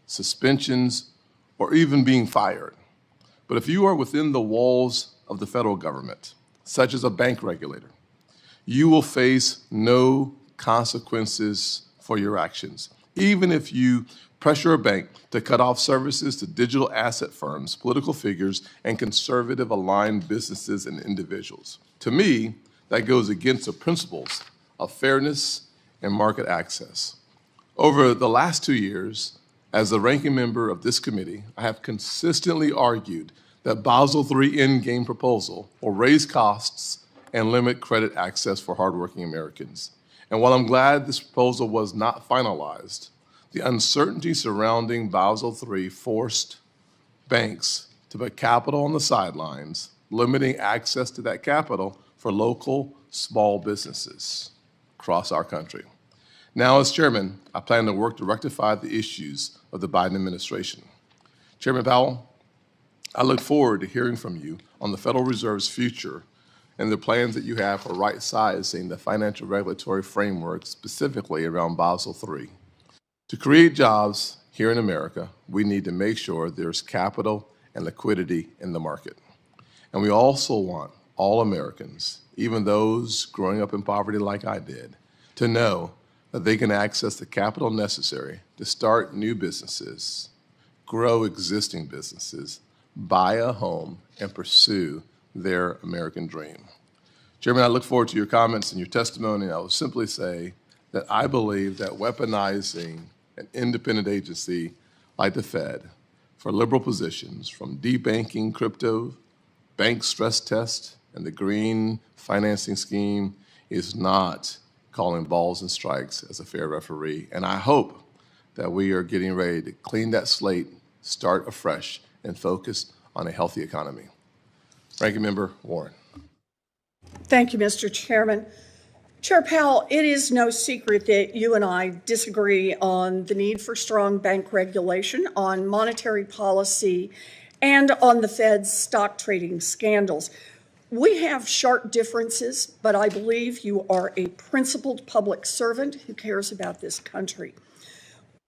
suspensions, or even being fired. But if you are within the walls of the federal government, such as a bank regulator, you will face no consequences for your actions, even if you pressure a bank to cut off services to digital asset firms, political figures, and conservative-aligned businesses and individuals. To me, that goes against the principles of fairness and market access. Over the last 2 years, as the ranking member of this committee, I have consistently argued that Basel III endgame proposal will raise costs and limit credit access for hardworking Americans. And while I'm glad this proposal was not finalized, the uncertainty surrounding Basel III forced banks to put capital on the sidelines, limiting access to that capital for local small businesses across our country. Now, as chairman, I plan to work to rectify the issues of the Biden administration. Chairman Powell, I look forward to hearing from you on the Federal Reserve's future and the plans that you have for right-sizing the financial regulatory framework, specifically around Basel III. To create jobs here in America, we need to make sure there's capital and liquidity in the market. And we also want all Americans, even those growing up in poverty like I did, to know that they can access the capital necessary to start new businesses, grow existing businesses, buy a home, and pursue their American dream. Chairman, I look forward to your comments and your testimony. I will simply say that I believe that weaponizing an independent agency like the Fed for liberal positions, from debanking crypto, bank stress test, and the green financing scheme, is not calling balls and strikes as a fair referee. And I hope that we are getting ready to clean that slate, start afresh, and focus on a healthy economy. Ranking Member Warren. Thank you, Mr. Chairman. Chair Powell, it is no secret that you and I disagree on the need for strong bank regulation, on monetary policy, and on the Fed's stock trading scandals. We have sharp differences, but I believe you are a principled public servant who cares about this country.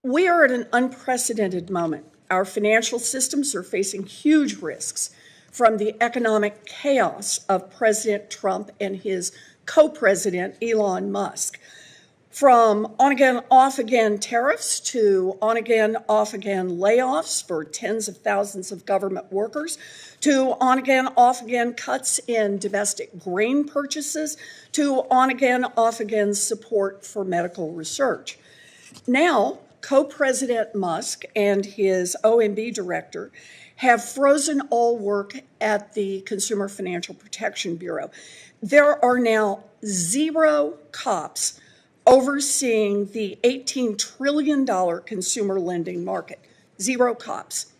We are at an unprecedented moment. Our financial systems are facing huge risks from the economic chaos of President Trump and his co-president, Elon Musk. From on-again, off-again tariffs to on-again, off-again layoffs for tens of thousands of government workers, to on-again, off-again cuts in domestic grain purchases, to on-again, off-again support for medical research. Now, co-president Musk and his OMB director have frozen all work at the Consumer Financial Protection Bureau. There are now 0 cops overseeing the $18 trillion consumer lending market. 0 cops.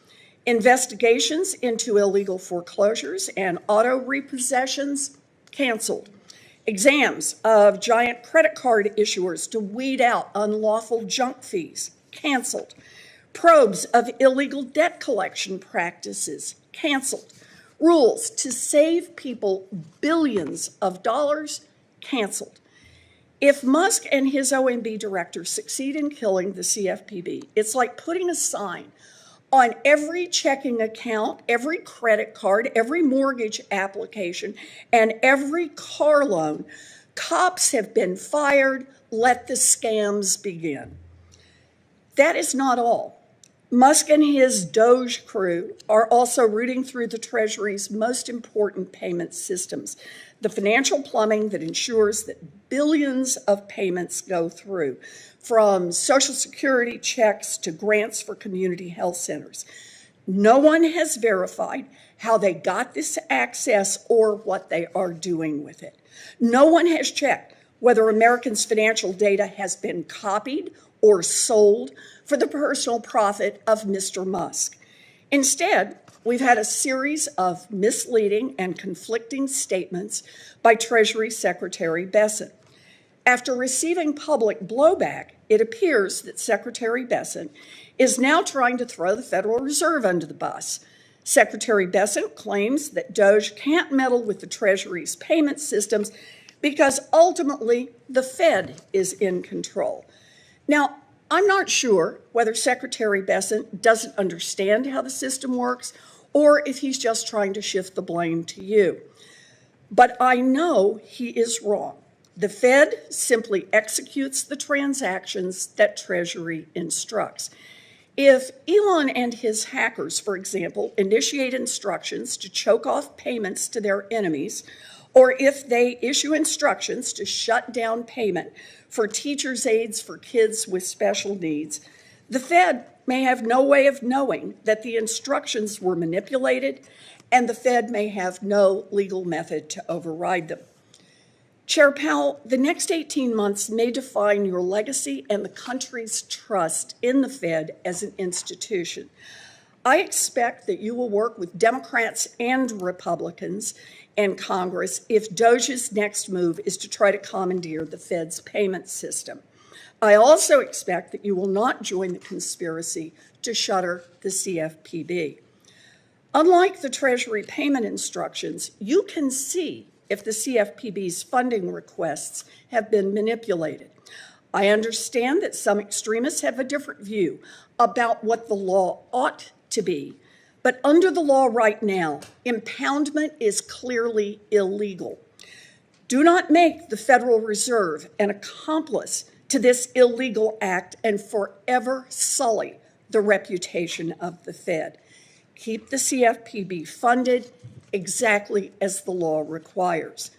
Investigations into illegal foreclosures and auto repossessions canceled. Exams of giant credit card issuers to weed out unlawful junk fees canceled. Probes of illegal debt collection practices canceled. Rules to save people billions of dollars canceled. If Musk and his OMB director succeed in killing the CFPB, it's like putting a sign on every checking account, every credit card, every mortgage application, and every car loan. Cops have been fired. Let the scams begin. That is not all. Musk and his Doge crew are also rooting through the Treasury's most important payment systems, the financial plumbing that ensures that billions of payments go through, from Social Security checks to grants for community health centers. No one has verified how they got this access or what they are doing with it. No one has checked whether Americans' financial data has been copied or sold for the personal profit of Mr. Musk. Instead, we've had a series of misleading and conflicting statements by Treasury Secretary Bessent. After receiving public blowback, it appears that Secretary Bessent is now trying to throw the Federal Reserve under the bus. Secretary Bessent claims that Doge can't meddle with the Treasury's payment systems because ultimately the Fed is in control. Now, I'm not sure whether Secretary Bessent doesn't understand how the system works or if he's just trying to shift the blame to you. But I know he is wrong. The Fed simply executes the transactions that Treasury instructs. If Elon and his hackers, for example, initiate instructions to choke off payments to their enemies, or if they issue instructions to shut down payment for teachers' aides for kids with special needs, the Fed may have no way of knowing that the instructions were manipulated, and the Fed may have no legal method to override them. Chair Powell, the next 18 months may define your legacy and the country's trust in the Fed as an institution. I expect that you will work with Democrats and Republicans in Congress if DOGE's next move is to try to commandeer the Fed's payment system. I also expect that you will not join the conspiracy to shutter the CFPB. Unlike the Treasury payment instructions, you can see if the CFPB's funding requests have been manipulated. I understand that some extremists have a different view about what the law ought to be, but under the law right now, impoundment is clearly illegal. Do not make the Federal Reserve an accomplice to this illegal act and forever sully the reputation of the Fed. Keep the CFPB funded exactly as the law requires.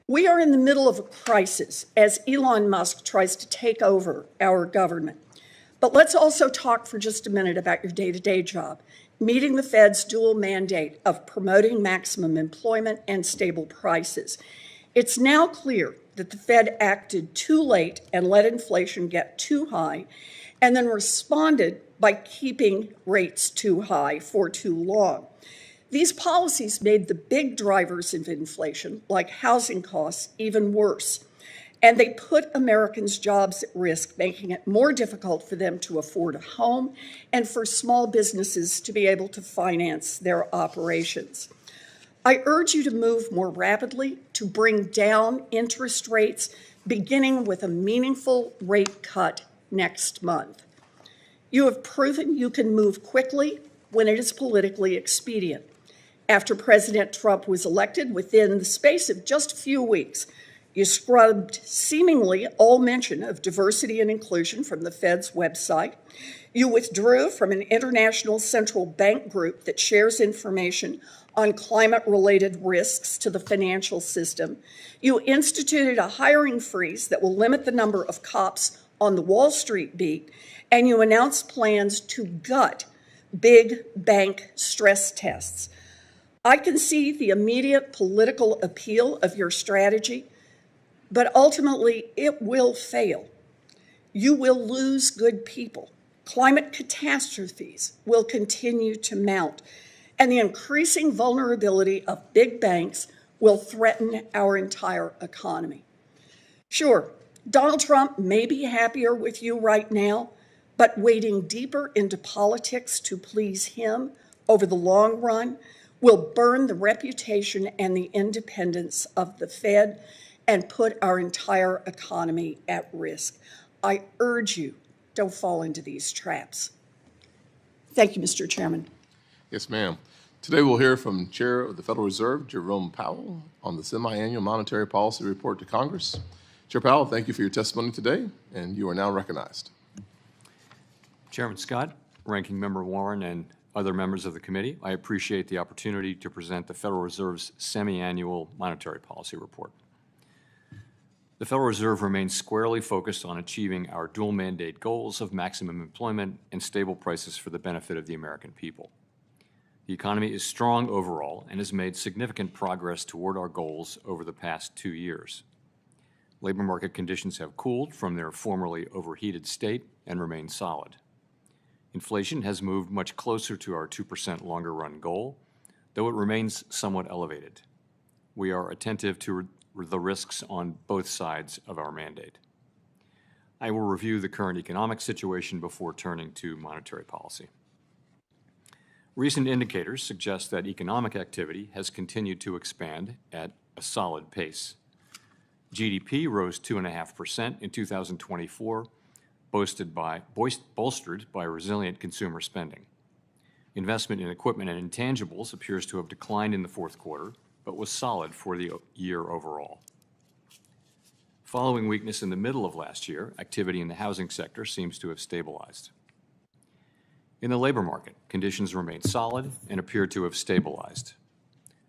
We are in the middle of a crisis as Elon Musk tries to take over our government. But let's also talk for just a minute about your day-to-day job, meeting the Fed's dual mandate of promoting maximum employment and stable prices. It's now clear that the Fed acted too late and let inflation get too high, and then responded by keeping rates too high for too long. These policies made the big drivers of inflation, like housing costs, even worse. And they put Americans' jobs at risk, making it more difficult for them to afford a home and for small businesses to be able to finance their operations. I urge you to move more rapidly to bring down interest rates, beginning with a meaningful rate cut next month. You have proven you can move quickly when it is politically expedient. After President Trump was elected, within the space of just a few weeks, you scrubbed seemingly all mention of diversity and inclusion from the Fed's website. You withdrew from an international central bank group that shares information on climate-related risks to the financial system. You instituted a hiring freeze that will limit the number of cops on the Wall Street beat, and you announced plans to gut big bank stress tests. I can see the immediate political appeal of your strategy, but ultimately it will fail. You will lose good people. Climate catastrophes will continue to mount, and the increasing vulnerability of big banks will threaten our entire economy. Sure, Donald Trump may be happier with you right now, but wading deeper into politics to please him over the long run will burn the reputation and the independence of the Fed and put our entire economy at risk. I urge you, don't fall into these traps. Thank you, Mr. Chairman. Yes, ma'am. Today we'll hear from Chair of the Federal Reserve, Jerome Powell, on the semi-annual monetary policy report to Congress. Chair Powell, thank you for your testimony today, and you are now recognized. Chairman Scott, Ranking Member Warren, and other members of the committee, I appreciate the opportunity to present the Federal Reserve's semi-annual monetary policy report. The Federal Reserve remains squarely focused on achieving our dual mandate goals of maximum employment and stable prices for the benefit of the American people. The economy is strong overall and has made significant progress toward our goals over the past 2 years. Labor market conditions have cooled from their formerly overheated state and remain solid. Inflation has moved much closer to our 2% longer-run goal, though it remains somewhat elevated. We are attentive to the risks on both sides of our mandate. I will review the current economic situation before turning to monetary policy. Recent indicators suggest that economic activity has continued to expand at a solid pace. GDP rose 2.5% in 2024, bolstered by resilient consumer spending. Investment in equipment and intangibles appears to have declined in the fourth quarter, but was solid for the year overall. Following weakness in the middle of last year, activity in the housing sector seems to have stabilized. In the labor market, conditions remain solid and appear to have stabilized.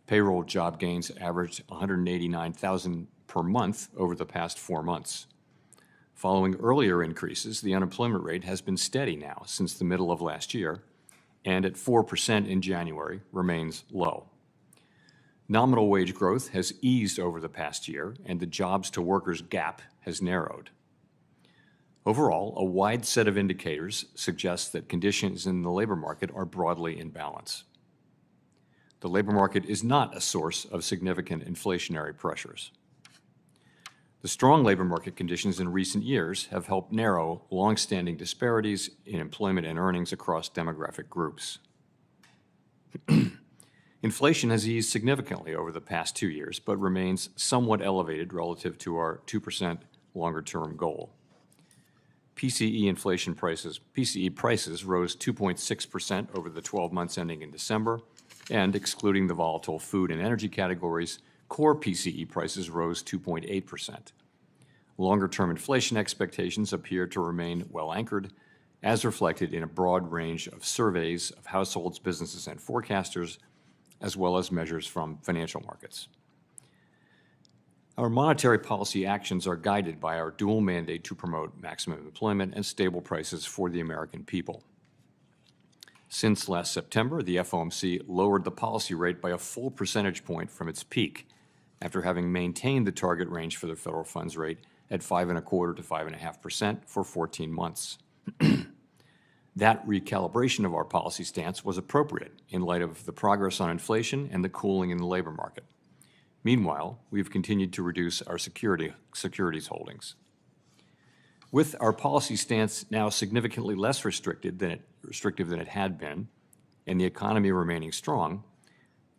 Payroll job gains averaged 189,000 per month over the past 4 months. Following earlier increases, the unemployment rate has been steady now since the middle of last year, and at 4% in January remains low. Nominal wage growth has eased over the past year, and the jobs-to-workers gap has narrowed. Overall, a wide set of indicators suggests that conditions in the labor market are broadly in balance. The labor market is not a source of significant inflationary pressures. The strong labor market conditions in recent years have helped narrow long-standing disparities in employment and earnings across demographic groups. Inflation has eased significantly over the past 2 years, but remains somewhat elevated relative to our 2% longer-term goal. PCE prices rose 2.6% over the 12 months ending in December, and excluding the volatile food and energy categories, core PCE prices rose 2.8%. Longer-term inflation expectations appear to remain well anchored, as reflected in a broad range of surveys of households, businesses, and forecasters, as well as measures from financial markets. Our monetary policy actions are guided by our dual mandate to promote maximum employment and stable prices for the American people. Since last September, the FOMC lowered the policy rate by a full percentage point from its peak, after having maintained the target range for the federal funds rate at 5.25% to 5.5% for 14 months. That recalibration of our policy stance was appropriate in light of the progress on inflation and the cooling in the labor market. Meanwhile, we have continued to reduce our securities holdings. With our policy stance now significantly less restrictive than it had been, and the economy remaining strong,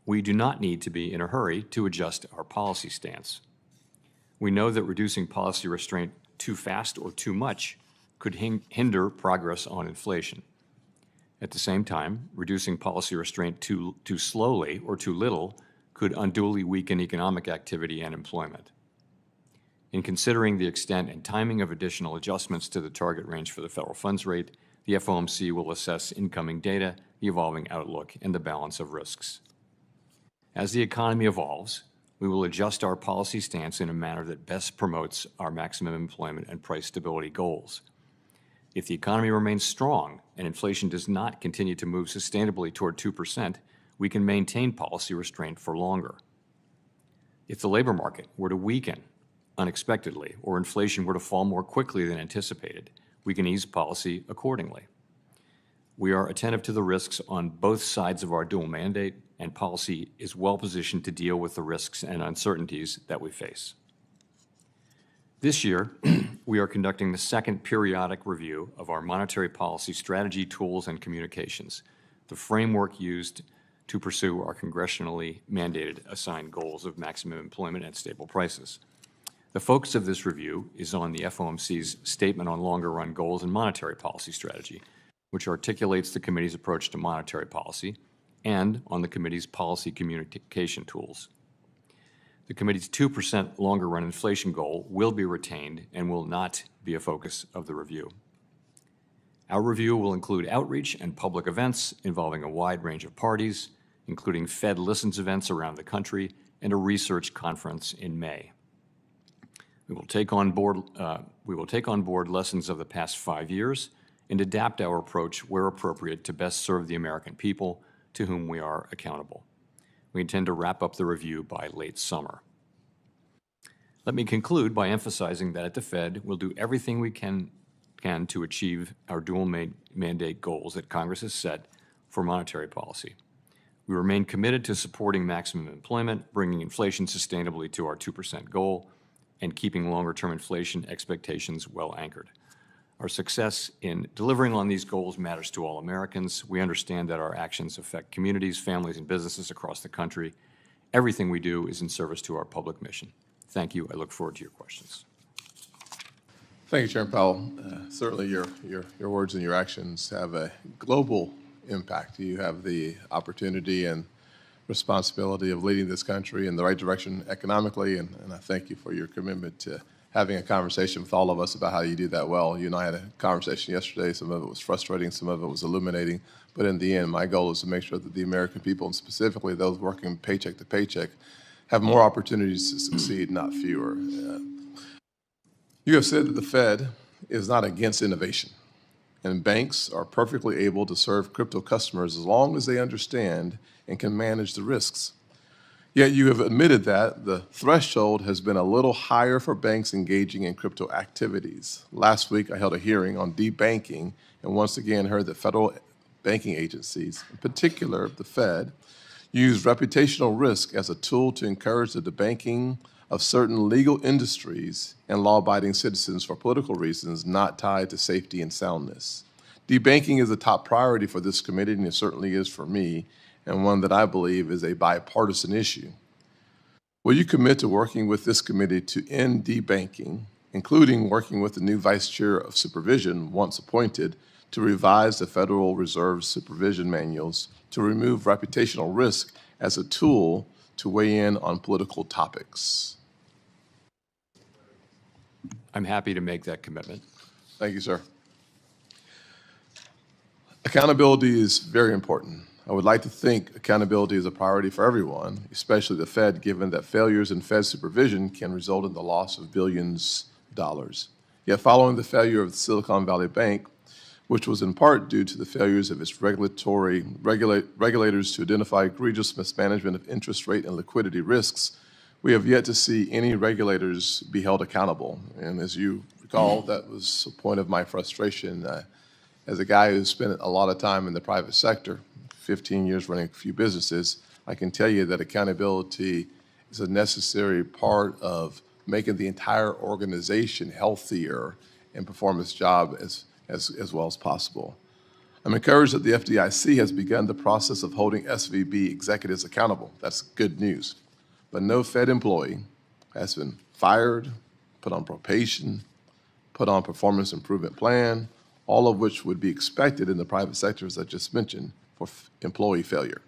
we do not need to be in a hurry to adjust our policy stance. We know that reducing policy restraint too fast or too much could hinder progress on inflation. At the same time, reducing policy restraint too slowly or too little could unduly weaken economic activity and employment. In considering the extent and timing of additional adjustments to the target range for the federal funds rate, the FOMC will assess incoming data, the evolving outlook, and the balance of risks. As the economy evolves, we will adjust our policy stance in a manner that best promotes our maximum employment and price stability goals. If the economy remains strong and inflation does not continue to move sustainably toward 2%, we can maintain policy restraint for longer. If the labor market were to weaken unexpectedly or inflation were to fall more quickly than anticipated, we can ease policy accordingly. We are attentive to the risks on both sides of our dual mandate, and policy is well positioned to deal with the risks and uncertainties that we face. This year, we are conducting the second periodic review of our monetary policy strategy, tools, and communications, the framework used to pursue our congressionally mandated assigned goals of maximum employment and stable prices. The focus of this review is on the FOMC's Statement on Longer-Run Goals and Monetary Policy Strategy, which articulates the committee's approach to monetary policy, and on the committee's policy communication tools. The committee's 2% longer-run inflation goal will be retained and will not be a focus of the review. Our review will include outreach and public events involving a wide range of parties, including Fed Listens events around the country and a research conference in May. We will take on board lessons of the past 5 years and adapt our approach where appropriate to best serve the American people to whom we are accountable. We intend to wrap up the review by late summer. Let me conclude by emphasizing that at the Fed, we'll do everything we can to achieve our dual mandate goals that Congress has set for monetary policy. We remain committed to supporting maximum employment, bringing inflation sustainably to our 2% goal, and keeping longer-term inflation expectations well anchored. Our success in delivering on these goals matters to all Americans. We understand that our actions affect communities, families, and businesses across the country. Everything we do is in service to our public mission. Thank you. I look forward to your questions. Thank you, Chair Powell. Certainly your words and your actions have a global impact. You have the opportunity and responsibility of leading this country in the right direction economically, and I thank you for your commitment to having a conversation with all of us about how you do that well. You and I had a conversation yesterday. Some of it was frustrating, some of it was illuminating, but in the end, my goal is to make sure that the American people, and specifically those working paycheck to paycheck, have more opportunities to succeed, not fewer. You have said that the Fed is not against innovation, and banks are perfectly able to serve crypto customers as long as they understand and can manage the risks. Yet you have admitted that the threshold has been a little higher for banks engaging in crypto activities. Last week, I held a hearing on debanking and once again heard that federal banking agencies, in particular the Fed, use reputational risk as a tool to encourage the debanking of certain legal industries and law-abiding citizens for political reasons not tied to safety and soundness. Debanking is a top priority for this committee, and it certainly is for me, and one that I believe is a bipartisan issue. Will you commit to working with this committee to end debanking, including working with the new Vice Chair of Supervision, once appointed, to revise the Federal Reserve supervision manuals to remove reputational risk as a tool to weigh in on political topics? I'm happy to make that commitment. Thank you, sir. Accountability is very important. I would like to think accountability is a priority for everyone, especially the Fed, given that failures in Fed supervision can result in the loss of billions of dollars. Yet following the failure of the Silicon Valley Bank, which was in part due to the failures of its regulators to identify egregious mismanagement of interest rate and liquidity risks, we have yet to see any regulators be held accountable. And as you recall, that was a point of my frustration. As a guy who spent a lot of time in the private sector, 15 years running a few businesses, I can tell you that accountability is a necessary part of making the entire organization healthier and perform its job as well as possible. I'm encouraged that the FDIC has begun the process of holding SVB executives accountable. That's good news. But no Fed employee has been fired, put on probation, put on performance improvement plan, all of which would be expected in the private sector, as I just mentioned, for employee failure.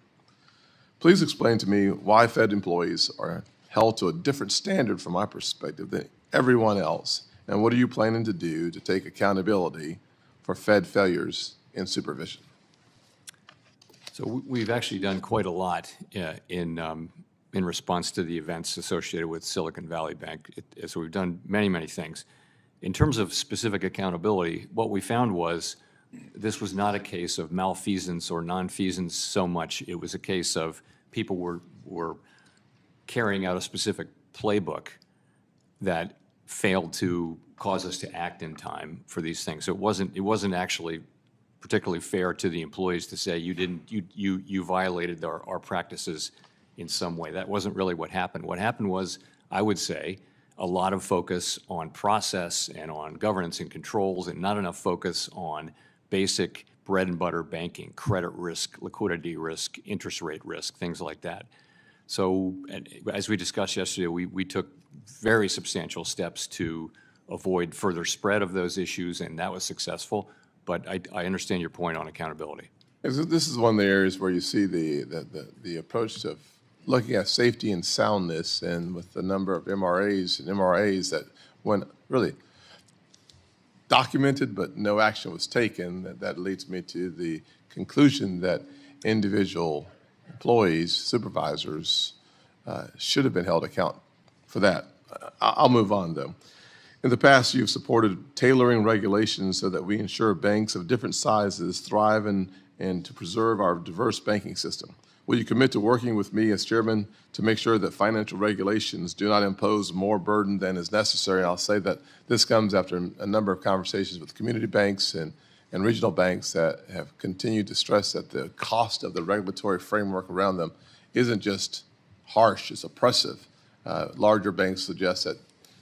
Please explain to me why Fed employees are held to a different standard from my perspective than everyone else, and what are you planning to do to take accountability for Fed failures in supervision? So we've actually done quite a lot in response to the events associated with Silicon Valley Bank. So we've done many, many things. In terms of specific accountability, what we found was this was not a case of malfeasance or nonfeasance so much. It was a case of people were carrying out a specific playbook that failed to cause us to act in time for these things. So it wasn't actually particularly fair to the employees to say you violated our practices in some way. That wasn't really what happened. What happened was, I would say, a lot of focus on process and on governance and controls, and not enough focus on basic bread and butter banking, credit risk, liquidity risk, interest rate risk, things like that. So as we discussed yesterday, we took very substantial steps to avoid further spread of those issues, and that was successful. But I understand your point on accountability. This is one of the areas where you see the approach to looking at safety and soundness, and with the number of MRAs that went really documented, but no action was taken, that leads me to the conclusion that individual employees, supervisors, should have been held account for that. I'll move on, though. In the past, you've supported tailoring regulations so that we ensure banks of different sizes thrive and to preserve our diverse banking system. Will you commit to working with me as chairman to make sure that financial regulations do not impose more burden than is necessary? And I'll say that this comes after a number of conversations with community banks and regional banks that have continued to stress that the cost of the regulatory framework around them isn't just harsh, it's oppressive. Larger banks suggest that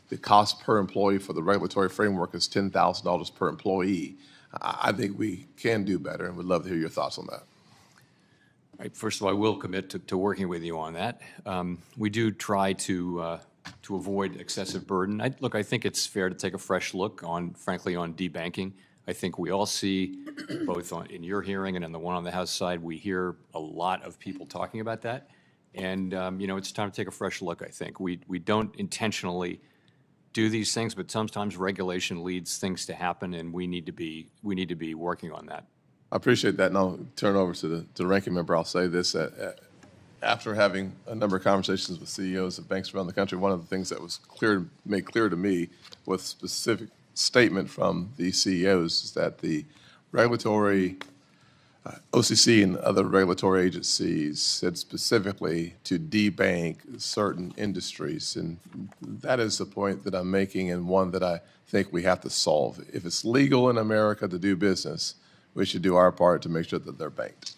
the cost per employee for the regulatory framework is $10,000 per employee. I think we can do better, and would love to hear your thoughts on that. Right, first of all, I will commit to working with you on that. We do try to to avoid excessive burden. I think it's fair to take a fresh look frankly, on debanking. I think we all see, both in your hearing and in the one on the House side, we hear a lot of people talking about that. And, it's time to take a fresh look, I think. We don't intentionally do these things, but sometimes regulation leads things to happen, and we need to be working on that. I appreciate that, and I'll turn it over to the ranking member. I'll say this. After having a number of conversations with CEOs of banks around the country, one of the things that was made clear to me with specific statement from the CEOs is that the regulatory OCC and other regulatory agencies said specifically to debank certain industries, and that is the point that I'm making, and one that I think we have to solve. If it's legal in America to do business, we should do our part to make sure that they're banked.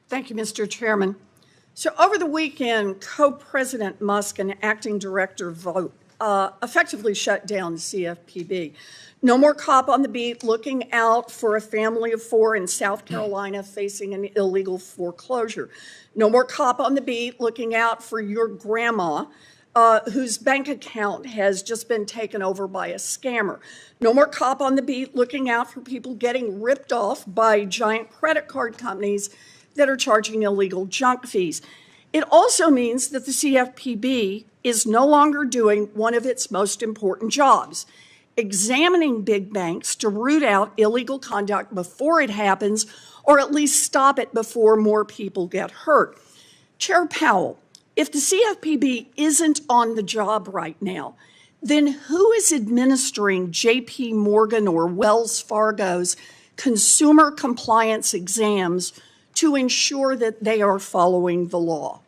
Thank you, Mr. Chairman. So over the weekend, Co-President Musk and Acting Director Vogt effectively shut down the CFPB. No more cop on the beat looking out for a family of 4 in South Carolina facing an illegal foreclosure. No more cop on the beat looking out for your grandma whose bank account has just been taken over by a scammer. No more cop on the beat looking out for people getting ripped off by giant credit card companies that are charging illegal junk fees. It also means that the CFPB is no longer doing one of its most important jobs, examining big banks to root out illegal conduct before it happens, or at least stop it before more people get hurt. Chair Powell, if the CFPB isn't on the job right now, then who is administering JP Morgan or Wells Fargo's consumer compliance exams to ensure that they are following the law?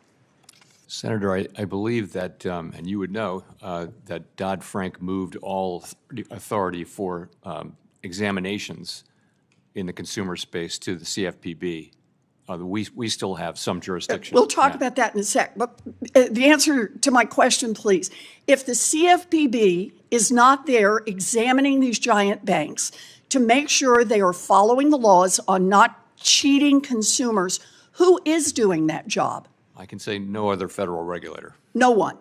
Senator, I believe that, and you would know, that Dodd-Frank moved all authority for examinations in the consumer space to the CFPB. We still have some jurisdiction. We'll talk about that in a sec. But the answer to my question, please. If the CFPB is not there examining these giant banks to make sure they are following the laws on not cheating consumers, who is doing that job? I can say no other federal regulator. No one,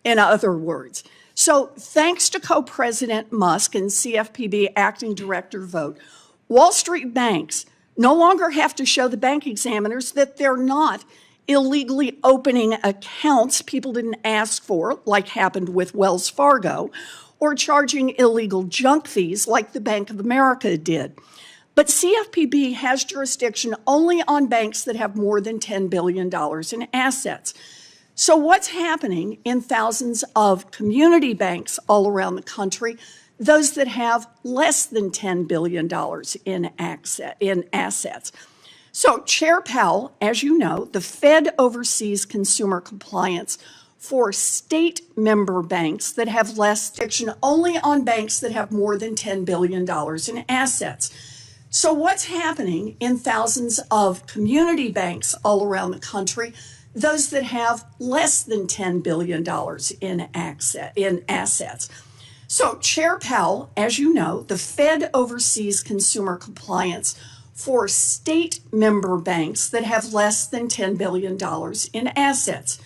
in other words. So thanks to Co-President Musk and CFPB Acting Director Vogt, Wall Street banks no longer have to show the bank examiners that they're not illegally opening accounts people didn't ask for, like happened with Wells Fargo, or charging illegal junk fees like the Bank of America did. But CFPB has jurisdiction only on banks that have more than $10 billion in assets. So what's happening in thousands of community banks all around the country, those that have less than $10 billion in assets? So Chair Powell, as you know, the Fed oversees consumer compliance for state member banks that have less jurisdiction only on banks that have more than $10 billion in assets. So what's happening in thousands of community banks all around the country, those that have less than $10 billion in assets? So Chair Powell, as you know, the Fed oversees consumer compliance for state member banks that have less than $10 billion in assets.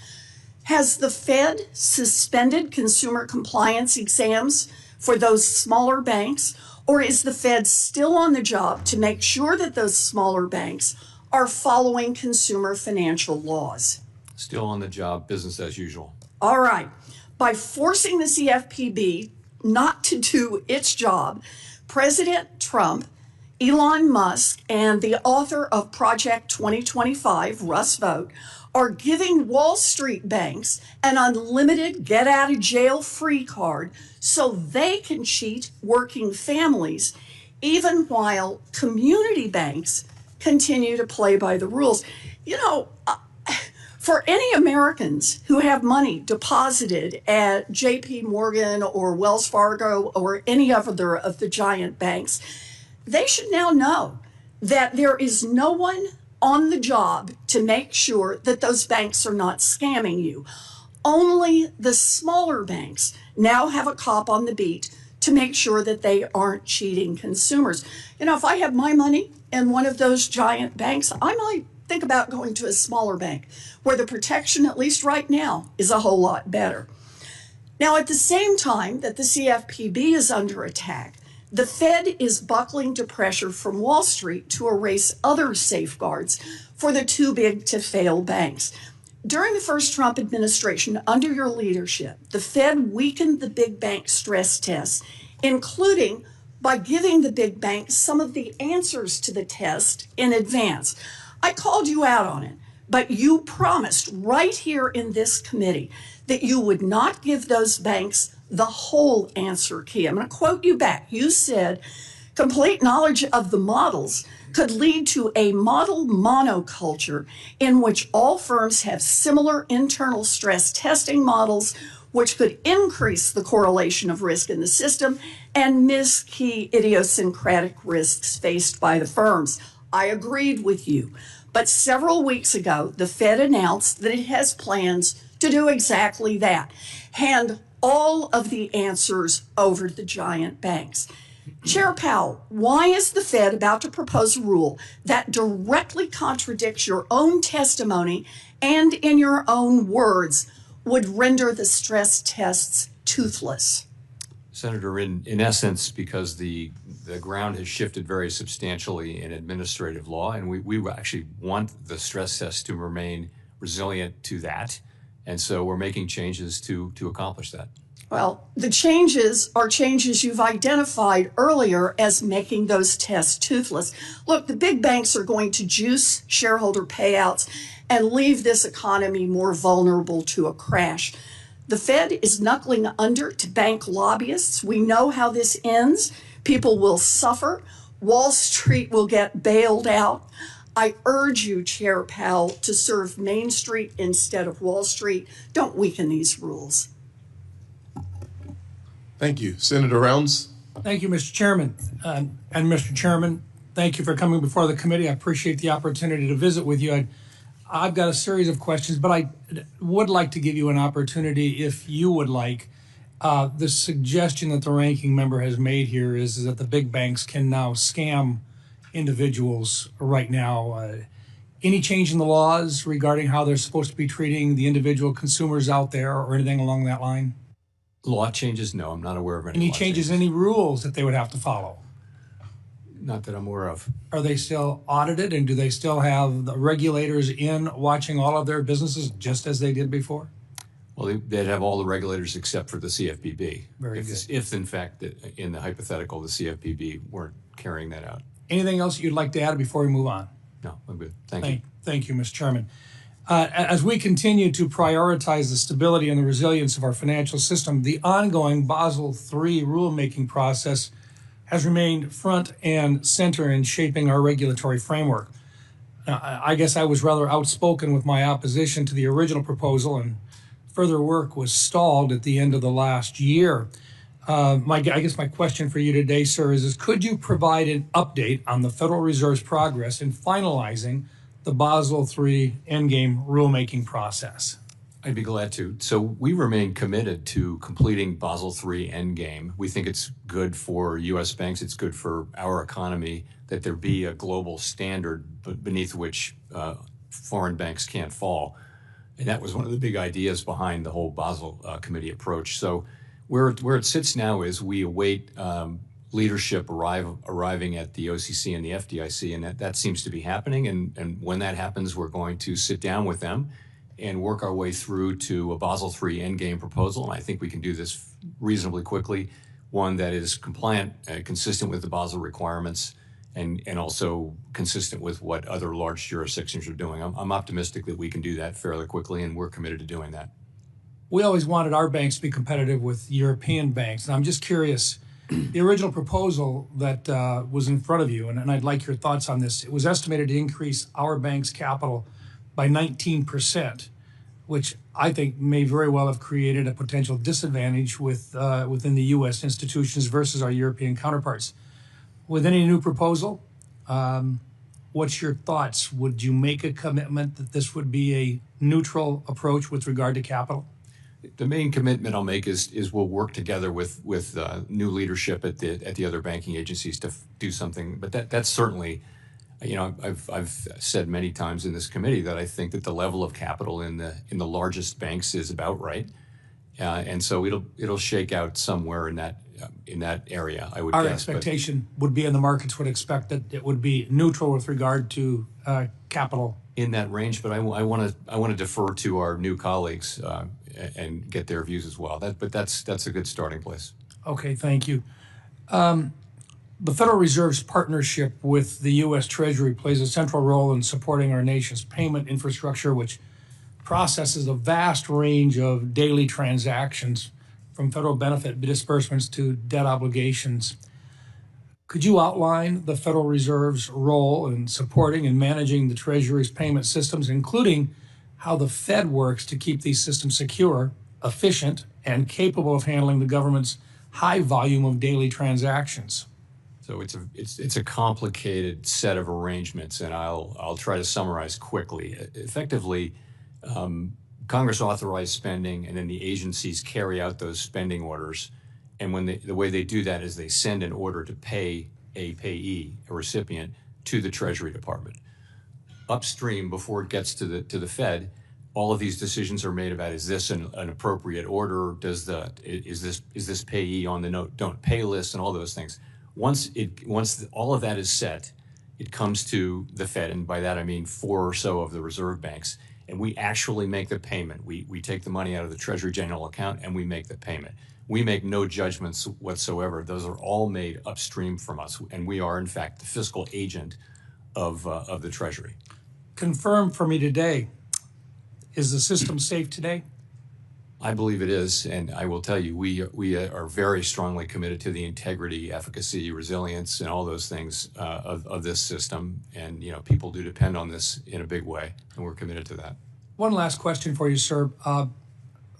Has the Fed suspended consumer compliance exams for those smaller banks? Or is the Fed still on the job to make sure that those smaller banks are following consumer financial laws? Still on the job, business as usual. All right. By forcing the CFPB not to do its job, President Trump, Elon Musk, and the author of Project 2025, Russ Vought, are giving Wall Street banks an unlimited get-out-of-jail-free card so they can cheat working families, even while community banks continue to play by the rules. You know, for any Americans who have money deposited at JP Morgan or Wells Fargo or any other of the giant banks, they should now know that there is no one on the job to make sure that those banks are not scamming you. Only the smaller banks now have a cop on the beat to make sure that they aren't cheating consumers. You know, if I had my money in one of those giant banks, I might think about going to a smaller bank where the protection, at least right now, is a whole lot better. Now, at the same time that the CFPB is under attack, the Fed is buckling to pressure from Wall Street to erase other safeguards for the too big to fail banks. During the first Trump administration, under your leadership, the Fed weakened the big bank stress tests, including by giving the big banks some of the answers to the test in advance. I called you out on it, but you promised right here in this committee that you would not give those banks the whole answer key. I'm going to quote you back. You said, complete knowledge of the models could lead to a model monoculture in which all firms have similar internal stress testing models, which could increase the correlation of risk in the system and miss key idiosyncratic risks faced by the firms. I agreed with you. But several weeks ago, the Fed announced that it has plans to do exactly that, hand all of the answers over to the giant banks. Chair Powell, why is the Fed about to propose a rule that directly contradicts your own testimony and, in your own words, would render the stress tests toothless? Senator, in essence, because the ground has shifted very substantially in administrative law, and we actually want the stress tests to remain resilient to that. And so we're making changes to accomplish that. Well, the changes are changes you've identified earlier as making those tests toothless. Look, the big banks are going to juice shareholder payouts and leave this economy more vulnerable to a crash. The Fed is knuckling under to bank lobbyists. We know how this ends. People will suffer. Wall Street will get bailed out. I urge you, Chair Powell, to serve Main Street instead of Wall Street. Don't weaken these rules. Thank you. Senator Rounds. Thank you, Mr. Chairman. And Mr. Chairman, thank you for coming before the committee. I appreciate the opportunity to visit with you. I've got a series of questions, but I would like to give you an opportunity, if you would like. The suggestion that the ranking member has made here is that the big banks can now scam individuals right now. Any change in the laws regarding how they're supposed to be treating the individual consumers out there or anything along that line? Law changes? No, I'm not aware of any. Any changes, any rules that they would have to follow? Not that I'm aware of. Are they still audited, and do they still have the regulators in watching all of their businesses just as they did before? Well, they'd have all the regulators except for the CFPB. Very good. If in fact, in the hypothetical, the CFPB weren't carrying that out. Anything else you'd like to add before we move on? No, I'm good. Thank you. Thank you, Mr. Chairman. As we continue to prioritize the stability and the resilience of our financial system, the ongoing Basel III rulemaking process has remained front and center in shaping our regulatory framework. I guess I was rather outspoken with my opposition to the original proposal, and further work was stalled at the end of the last year. I guess my question for you today, sir, is could you provide an update on the Federal Reserve's progress in finalizing the Basel III endgame rulemaking process? I'd be glad to. So we remain committed to completing Basel III endgame. We think it's good for U.S. banks. It's good for our economy that there be a global standard beneath which foreign banks can't fall. And that was one of the big ideas behind the whole Basel committee approach. So where it sits now is we await leadership arriving at the OCC and the FDIC, and that seems to be happening. And when that happens, we're going to sit down with them and work our way through to a Basel III endgame proposal. And I think we can do this reasonably quickly, one that is compliant, consistent with the Basel requirements, and also consistent with what other large jurisdictions are doing. I'm optimistic that we can do that fairly quickly, and we're committed to doing that. We always wanted our banks to be competitive with European banks. And I'm just curious, the original proposal that was in front of you, and I'd like your thoughts on this, it was estimated to increase our bank's capital by 19%, which I think may very well have created a potential disadvantage within the U.S. institutions versus our European counterparts. With any new proposal, what's your thoughts? Would you make a commitment that this would be a neutral approach with regard to capital? The main commitment I'll make is we'll work together with new leadership at the other banking agencies to do something. But that's certainly I've said many times in this committee that I think that the level of capital in the largest banks is about right, and so it'll shake out somewhere in that area, I would Our guess. expectation would be, and the markets would expect, that it would be neutral with regard to capital. In that range, but I want to defer to our new colleagues and get their views as well. But that's a good starting place. Okay, thank you. The Federal Reserve's partnership with the U.S. Treasury plays a central role in supporting our nation's payment infrastructure, which processes a vast range of daily transactions, from federal benefit disbursements to debt obligations. Could you outline the Federal Reserve's role in supporting and managing the Treasury's payment systems, including how the Fed works to keep these systems secure, efficient, and capable of handling the government's high volume of daily transactions? So it's a complicated set of arrangements, and I'll try to summarize quickly. Effectively, Congress authorized spending, and then the agencies carry out those spending orders. And when the way they do that is they send an order to pay a payee, a recipient, to the Treasury Department. Upstream, before it gets to the Fed, all of these decisions are made about, is this an appropriate order? Is this payee on the don't pay list, and all those things. Once all of that is set, it comes to the Fed, and by that I mean 4 or so of the reserve banks, and we actually make the payment. We take the money out of the Treasury General account and we make the payment. We make no judgments whatsoever. Those are all made upstream from us, and we are in fact the fiscal agent of the Treasury. Confirm for me today, is the system safe today? I believe it is, and I will tell you, we are very strongly committed to the integrity, efficacy, resilience, and all those things of this system. And people do depend on this in a big way, and we're committed to that. One last question for you, sir.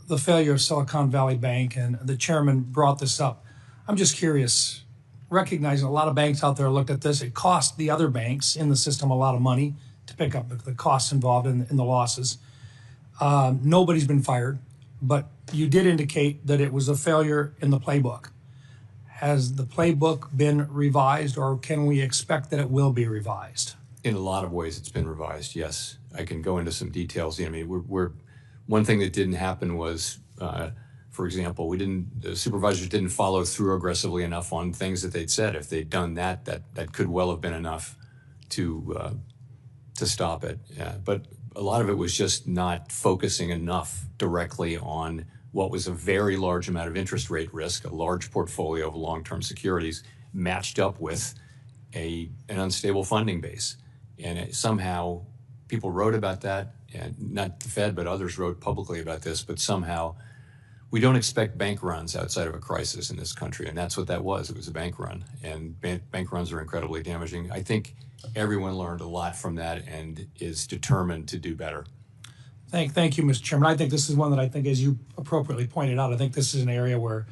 The failure of Silicon Valley Bank, and the chairman brought this up. I'm just curious, recognizing a lot of banks out there looked at this. It cost the other banks in the system a lot of money to pick up the costs involved in the losses. Nobody's been fired. But you did indicate that it was a failure in the playbook. Has the playbook been revised, or can we expect that it will be revised? In a lot of ways, it's been revised, yes. I can go into some details. I mean, one thing that didn't happen was, for example, the supervisors didn't follow through aggressively enough on things that they'd said. If they'd done that could well have been enough to stop it. Yeah, but a lot of it was just not focusing enough directly on what was a very large amount of interest rate risk, a large portfolio of long-term securities matched up with an unstable funding base. And somehow people wrote about that, and not the Fed, but others wrote publicly about this, but somehow we don't expect bank runs outside of a crisis in this country. And that's what that was. It was a bank run, and bank runs are incredibly damaging. I think everyone learned a lot from that and is determined to do better. Thank you, Mr. Chairman. I think this is one that I think, as you appropriately pointed out, I think this is an area where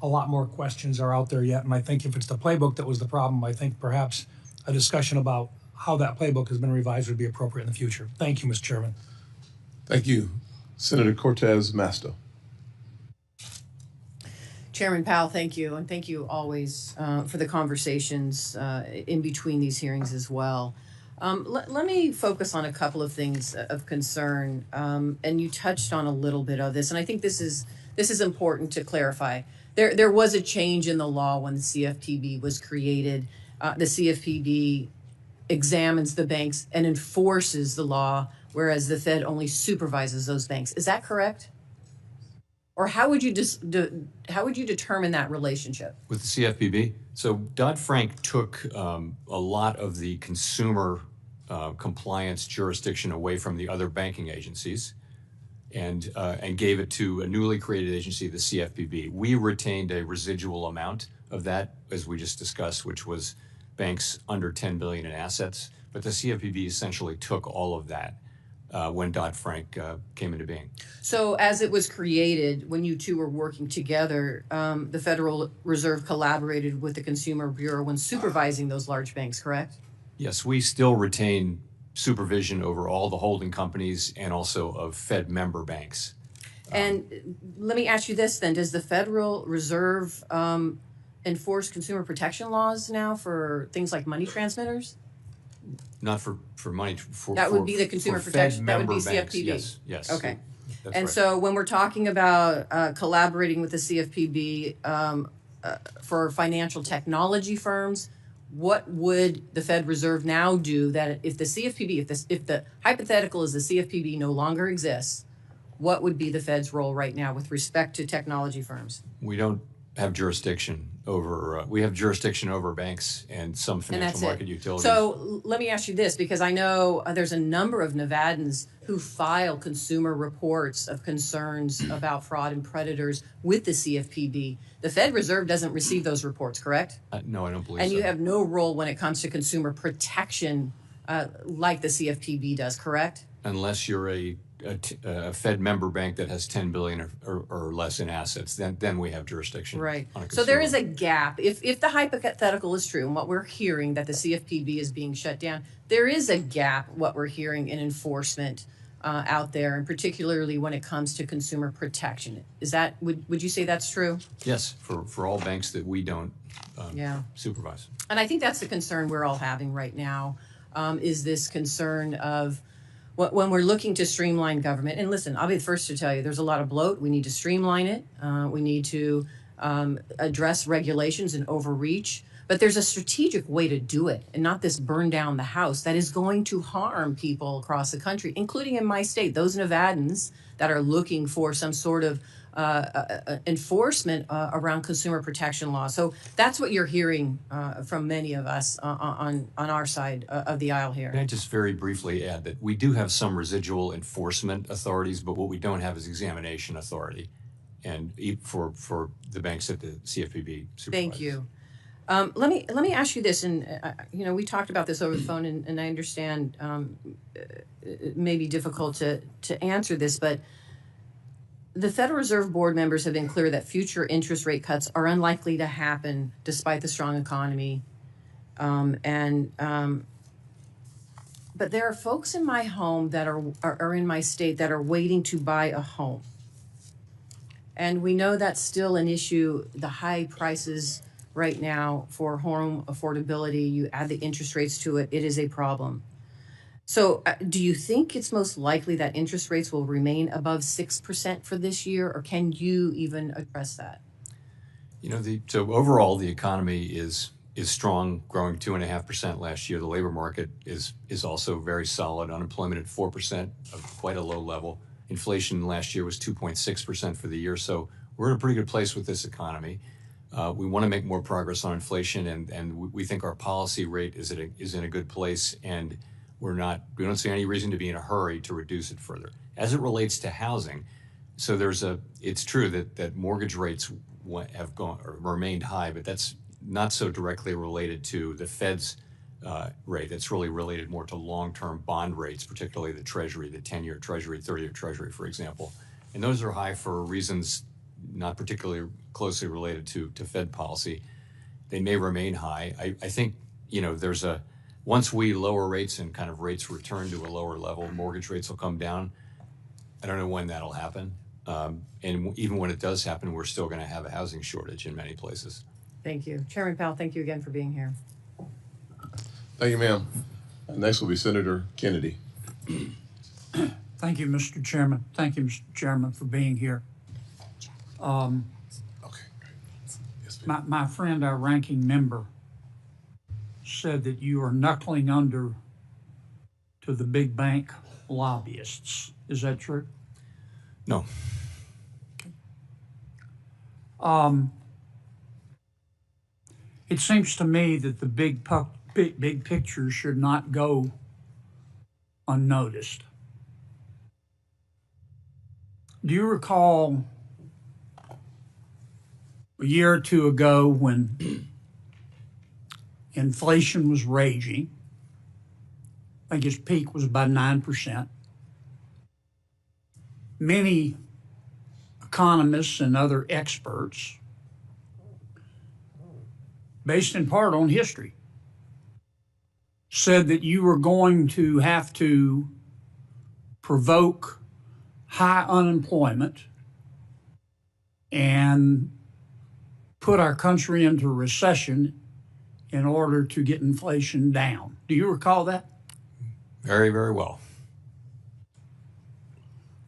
a lot more questions are out there yet. And I think if it's the playbook that was the problem, I think perhaps a discussion about how that playbook has been revised would be appropriate in the future. Thank you, Mr. Chairman. Thank you. Senator Cortez Masto. Chairman Powell, thank you. And thank you always for the conversations in between these hearings as well. Let me focus on a couple of things of concern. And you touched on a little bit of this, and I think this is important to clarify. There was a change in the law when the CFPB was created. The CFPB examines the banks and enforces the law, whereas the Fed only supervises those banks. Is that correct? Or how would you determine that relationship? With the CFPB? So Dodd-Frank took a lot of the consumer compliance jurisdiction away from the other banking agencies and gave it to a newly created agency, the CFPB. We retained a residual amount of that, as we just discussed, which was banks under 10 billion in assets. But the CFPB essentially took all of that when Dodd-Frank came into being. So as it was created, when you two were working together, the Federal Reserve collaborated with the Consumer Bureau when supervising those large banks, correct? Yes, we still retain supervision over all the holding companies and also of Fed member banks. And let me ask you this then, does the Federal Reserve enforce consumer protection laws now for things like money transmitters? Not for money, for That would be the consumer for Fed protection, that would be member banks. CFPB. Yes, yes. Okay. That's And right. so when we're talking about collaborating with the CFPB for financial technology firms, what would the Fed Reserve now do that if the CFPB, if the hypothetical is the CFPB no longer exists, what would be the Fed's role right now with respect to technology firms? We don't have jurisdiction over, we have jurisdiction over banks and some And financial that's market it. utilities. So let me ask you this, because I know there's a number of Nevadans who file consumer reports of concerns about fraud and predators with the CFPB. The Fed Reserve doesn't receive those reports, correct? No, I don't believe so. And you have no role when it comes to consumer protection like the CFPB does, correct? Unless you're a Fed member bank that has 10 billion or less in assets, then we have jurisdiction. Right. On a So there consumer. is a gap. If the hypothetical is true and what we're hearing that the CFPB is being shut down, there is a gap, what we're hearing in enforcement out there, and particularly when it comes to consumer protection. Is that, would you say that's true? Yes, for all banks that we don't Yeah. supervise. And I think that's the concern we're all having right now, is this concern of when we're looking to streamline government. And listen, I'll be the first to tell you, there's a lot of bloat. We need to streamline it. We need to address regulations and overreach. But there's a strategic way to do it, and not this burn down the house that is going to harm people across the country, including in my state, those Nevadans that are looking for some sort of enforcement around consumer protection law. So that's what you're hearing from many of us on our side of the aisle here. Can I just very briefly add that we do have some residual enforcement authorities, but what we don't have is examination authority, and for the banks that the CFPB supervises. Thank you. Let me ask you this, and we talked about this over the phone, and I understand it may be difficult to answer this, but the Federal Reserve Board members have been clear that future interest rate cuts are unlikely to happen despite the strong economy. But there are folks in my home that are in my state that are waiting to buy a home. And we know that's still an issue, the high prices right now for home affordability. You add the interest rates to it, it is a problem. So do you think it's most likely that interest rates will remain above 6% for this year, or can you even address that? So overall, the economy is strong, growing 2.5% last year. The labor market is also very solid. Unemployment at 4%, quite a low level. Inflation last year was 2.6% for the year. So we're in a pretty good place with this economy. We want to make more progress on inflation, and we think our policy rate is in a good place, and we don't see any reason to be in a hurry to reduce it further. As it relates to housing, so it's true that mortgage rates have gone or remained high, but that's not so directly related to the Fed's rate. It's really related more to long-term bond rates, particularly the Treasury, the 10-year Treasury, 30-year Treasury, for example. And those are high for reasons not particularly closely related to Fed policy. They may remain high. I think, once we lower rates and kind of rates return to a lower level, mortgage rates will come down. I don't know when that'll happen. And even when it does happen, we're still going to have a housing shortage in many places. Thank you. Chairman Powell, thank you again for being here. Thank you, ma'am. Next will be Senator Kennedy. Thank you, Mr. Chairman. Thank you, Mr. Chairman, for being here. Okay, great. Yes, ma'am. My friend, our ranking member, said that you are knuckling under to the big bank lobbyists. Is that true? No. It seems to me that the big picture should not go unnoticed. Do you recall a year or two ago when inflation was raging? I think its peak was about 9%. Many economists and other experts, based in part on history, said that you were going to have to provoke high unemployment and put our country into recession in order to get inflation down. Do you recall that? Very, very well.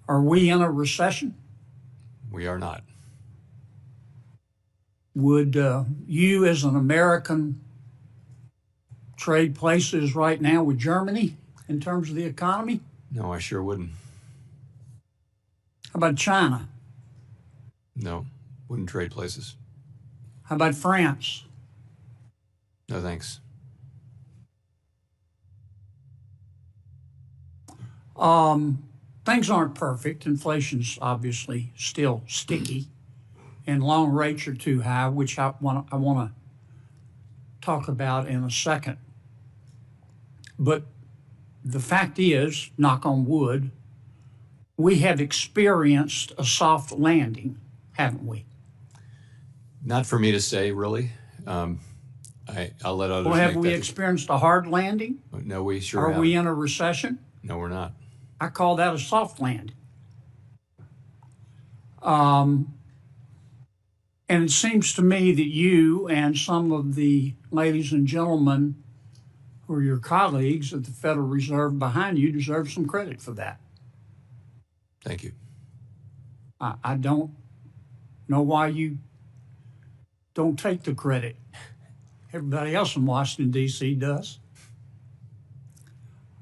Are we in a recession? We are not. Would you, as an American, trade places right now with Germany in terms of the economy? No, I sure wouldn't. How about China? No, wouldn't trade places. How about France? No, thanks. Things aren't perfect. Inflation's obviously still sticky, and long rates are too high, which I want to talk about in a second. But the fact is, knock on wood, we have experienced a soft landing, haven't we? Not for me to say, really. I'll let others Well, have make we that. experienced a hard landing? No, we sure Are haven't. we in a recession? No, we're not. I call that a soft landing. And it seems to me that you and some of the ladies and gentlemen who are your colleagues at the Federal Reserve behind you deserve some credit for that. Thank you. I don't know why you don't take the credit. Everybody else in Washington, D.C. does.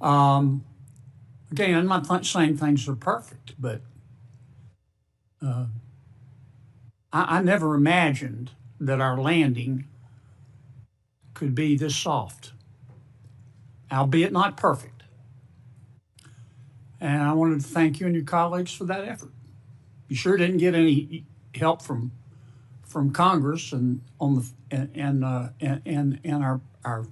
Again, I'm not saying things are perfect, but I never imagined that our landing could be this soft, albeit not perfect. And I wanted to thank you and your colleagues for that effort. You sure didn't get any help from Congress and on the our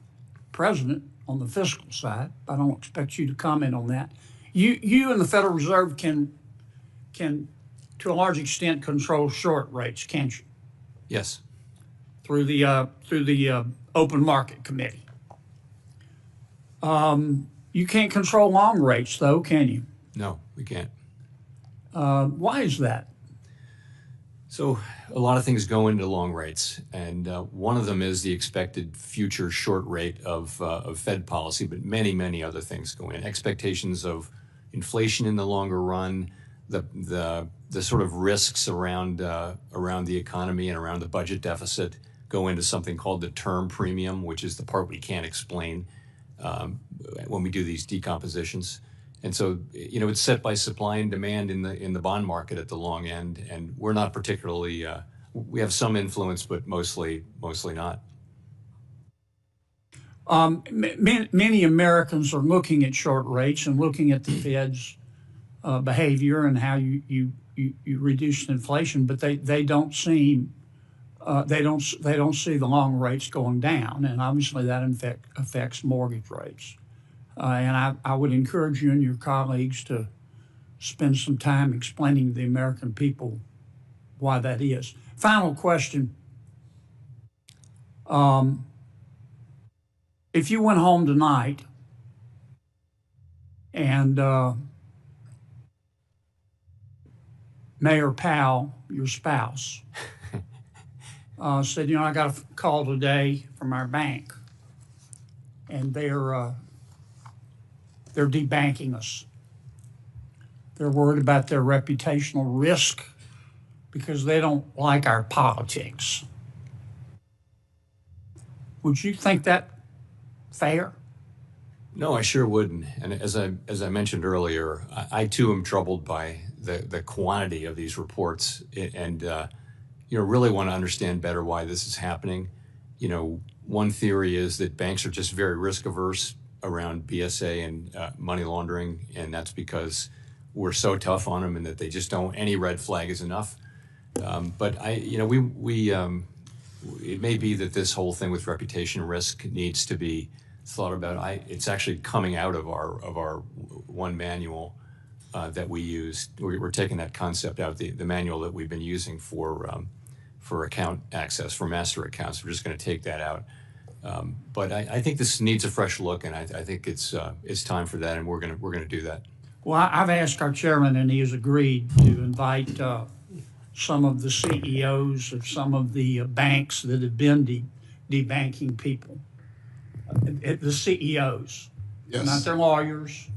president on the fiscal side. I don't expect you to comment on that. You and the Federal Reserve can to a large extent control short rates, can't you? Yes. Through the Open Market Committee. You can't control long rates, though, can you? No, we can't. Why is that? So a lot of things go into long rates, and one of them is the expected future short rate of Fed policy, but many, many other things go in. Expectations of inflation in the longer run, the sort of risks around the economy and around the budget deficit go into something called the term premium, which is the part we can't explain when we do these decompositions. And so, it's set by supply and demand in the bond market at the long end, and we're not particularly. We have some influence, but mostly not. Many Americans are looking at short rates and looking at the Fed's behavior and how you reduce inflation, but they don't seem they don't see the long rates going down, and obviously that affects mortgage rates. And I would encourage you and your colleagues to spend some time explaining to the American people why that is. Final question. If you went home tonight and Mayor Powell, your spouse, said, I got a call today from our bank, and they're debanking us. They're worried about their reputational risk because they don't like our politics. Would you think that fair? No, I sure wouldn't. And as I mentioned earlier, I too am troubled by the quantity of these reports, and really want to understand better why this is happening. One theory is that banks are just very risk averse around BSA and money laundering, and that's because we're so tough on them, and that they just don't. Any red flag is enough. But it may be that this whole thing with reputation risk needs to be thought about. It's actually coming out of our one manual that we use. We're taking that concept out of the manual that we've been using for account access for master accounts. We're just going to take that out. But I think this needs a fresh look, and I think it's time for that, and we're gonna do that. Well, I've asked our chairman, and he has agreed to invite some of the CEOs of some of the banks that have been debanking people the CEOs, Yes. not their lawyers,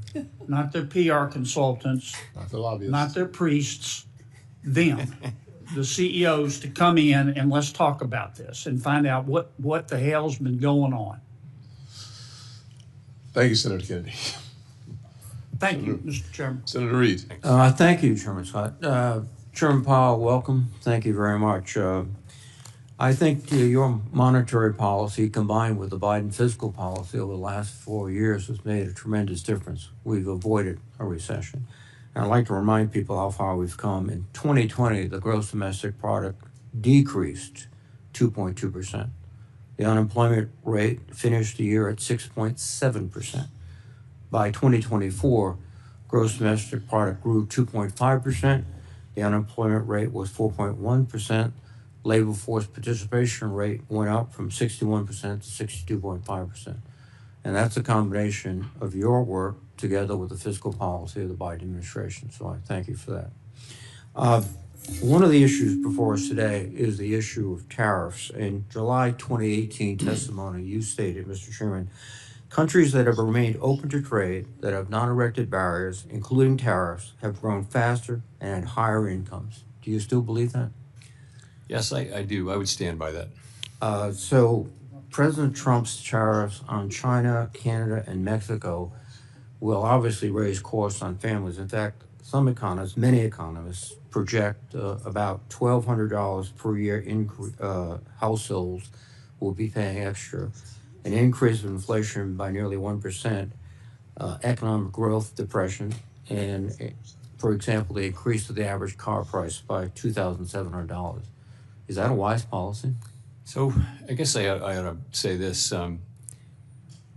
not their PR consultants, Not the lobbyists. not their priests, them, the CEOs, to come in and let's talk about this and find out what the hell's been going on. Thank you, Senator Kennedy. Thank you, Mr. Chairman. Senator Reid. Thank you, Chairman Scott. Chairman Powell, welcome. Thank you very much. I think your monetary policy combined with the Biden fiscal policy over the last 4 years has made a tremendous difference. We've avoided a recession. And I'd like to remind people how far we've come. In 2020, the gross domestic product decreased 2.2%. The unemployment rate finished the year at 6.7%. By 2024, gross domestic product grew 2.5%. The unemployment rate was 4.1%. Labor force participation rate went up from 61% to 62.5%. And that's a combination of your work together with the fiscal policy of the Biden administration. So I thank you for that. One of the issues before us today is the issue of tariffs. In July 2018 testimony, you stated, Mr. Chairman, countries that have remained open to trade, that have not erected barriers, including tariffs, have grown faster and had higher incomes. Do you still believe that? Yes, I do. I would stand by that. So President Trump's tariffs on China, Canada, and Mexico will obviously raise costs on families. In fact, some economists, many economists, project about $1,200 per year households will be paying extra. An increase of inflation by nearly 1%, economic growth depression, and, for example, the increase of the average car price by $2,700. Is that a wise policy? So I guess I ought to say this. I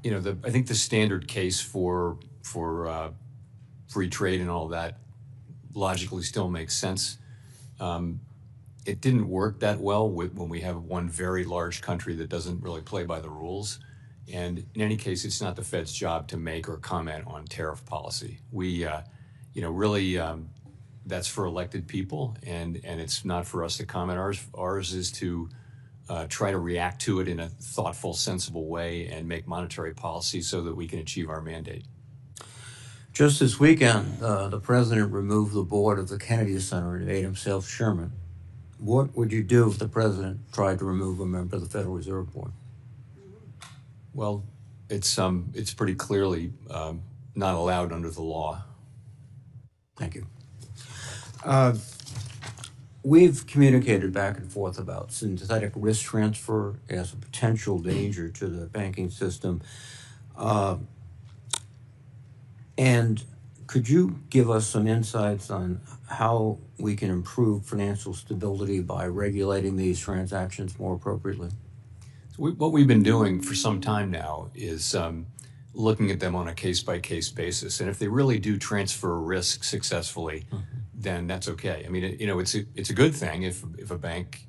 think the standard case for free trade and all that logically still makes sense. It didn't work that well when we have one very large country that doesn't really play by the rules. And in any case, it's not the Fed's job to make or comment on tariff policy. We, really, that's for elected people, and it's not for us to comment. Ours is to try to react to it in a thoughtful, sensible way and make monetary policy so that we can achieve our mandate. Just this weekend, the president removed the board of the Kennedy Center and made himself chairman. What would you do if the president tried to remove a member of the Federal Reserve Board? Well, it's pretty clearly not allowed under the law. Thank you. We've communicated back and forth about synthetic risk transfer as a potential danger to the banking system. And could you give us some insights on how we can improve financial stability by regulating these transactions more appropriately? What we've been doing for some time now is looking at them on a case-by-case basis. And if they really do transfer risk successfully, then that's okay. I mean, it's a good thing if a bank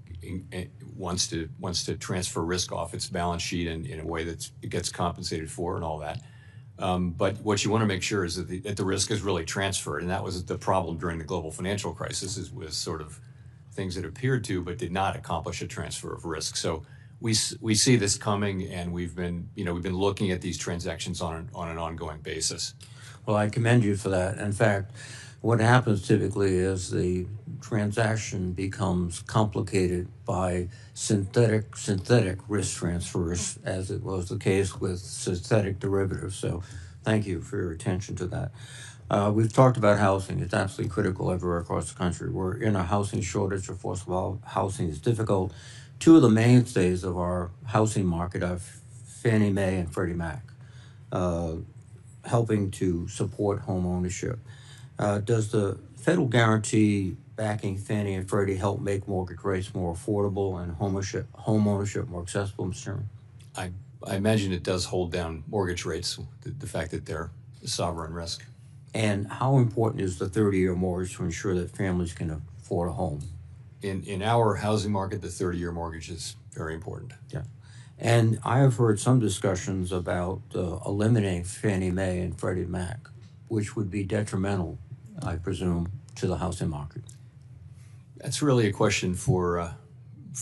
wants to transfer risk off its balance sheet in a way that it gets compensated for and all that. But what you want to make sure is that the risk is really transferred. And that was the problem during the global financial crisis, was sort of things that appeared to but did not accomplish a transfer of risk. So we see this coming, and we've been looking at these transactions on an ongoing basis. Well, I commend you for that. In fact, what happens typically is the transaction becomes complicated by synthetic risk transfers, as it was the case with synthetic derivatives. So thank you for your attention to that. We've talked about housing. It's absolutely critical everywhere across the country. We're in a housing shortage. Of course, while housing is difficult, two of the mainstays of our housing market are Fannie Mae and Freddie Mac, helping to support home ownership. Does the federal guarantee backing Fannie and Freddie help make mortgage rates more affordable and home ownership more accessible, Mr. Chairman? I imagine it does hold down mortgage rates, the fact that they're a sovereign risk. And how important is the 30-year mortgage to ensure that families can afford a home? In our housing market, the 30-year mortgage is very important. Yeah. And I have heard some discussions about eliminating Fannie Mae and Freddie Mac, which would be detrimental, I presume, to the housing market. That's really a question for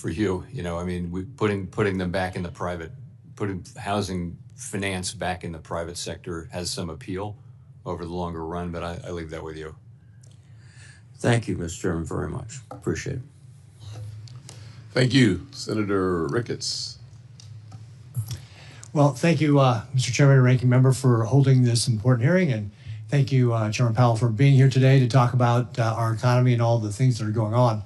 you. I mean, putting them back in the private, putting housing finance back in the private sector has some appeal over the longer run, but I leave that with you. Thank you, Mr. Chairman, very much. Appreciate it. Thank you, Senator Ricketts. Well, thank you, Mr. Chairman and Ranking Member, for holding this important hearing, and thank you, Chairman Powell, for being here today to talk about our economy and all the things that are going on.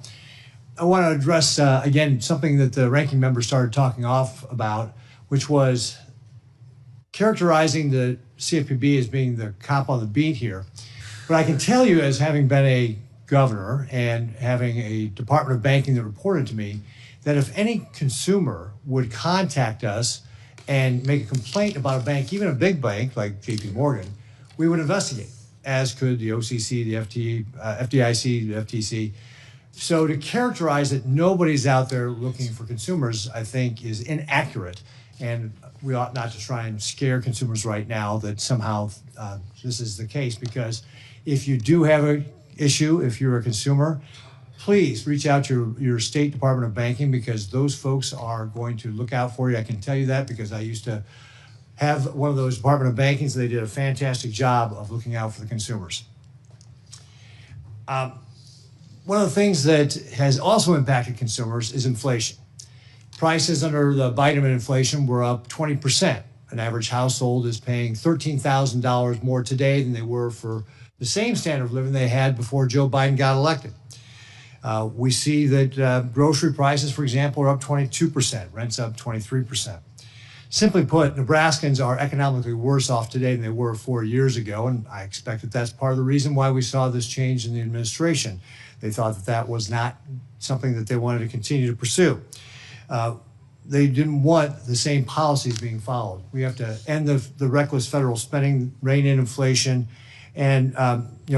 I want to address, again, something that the Ranking Member started talking off about, which was characterizing the CFPB as being the cop on the beat here. But I can tell you, as having been a governor and having a Department of Banking that reported to me, that if any consumer would contact us and make a complaint about a bank, even a big bank like JP Morgan, we would investigate, as could the OCC, the FDIC, the FTC. So to characterize that nobody's out there looking for consumers, I think is inaccurate. And we ought not to try and scare consumers right now that somehow this is the case, because if you do have an issue, if you're a consumer, please reach out to your State Department of Banking, because those folks are going to look out for you. I can tell you that because I used to have one of those Department of Bankings. They did a fantastic job of looking out for the consumers. One of the things that has also impacted consumers is inflation. Prices under the Biden inflation were up 20%. An average household is paying $13,000 more today than they were for the same standard of living they had before Joe Biden got elected. We see that grocery prices, for example, are up 22%, rents up 23%. Simply put, Nebraskans are economically worse off today than they were 4 years ago, and I expect that that's part of the reason why we saw this change in the administration. They thought that that was not something that they wanted to continue to pursue. They didn't want the same policies being followed. We have to end the reckless federal spending, rein in inflation, and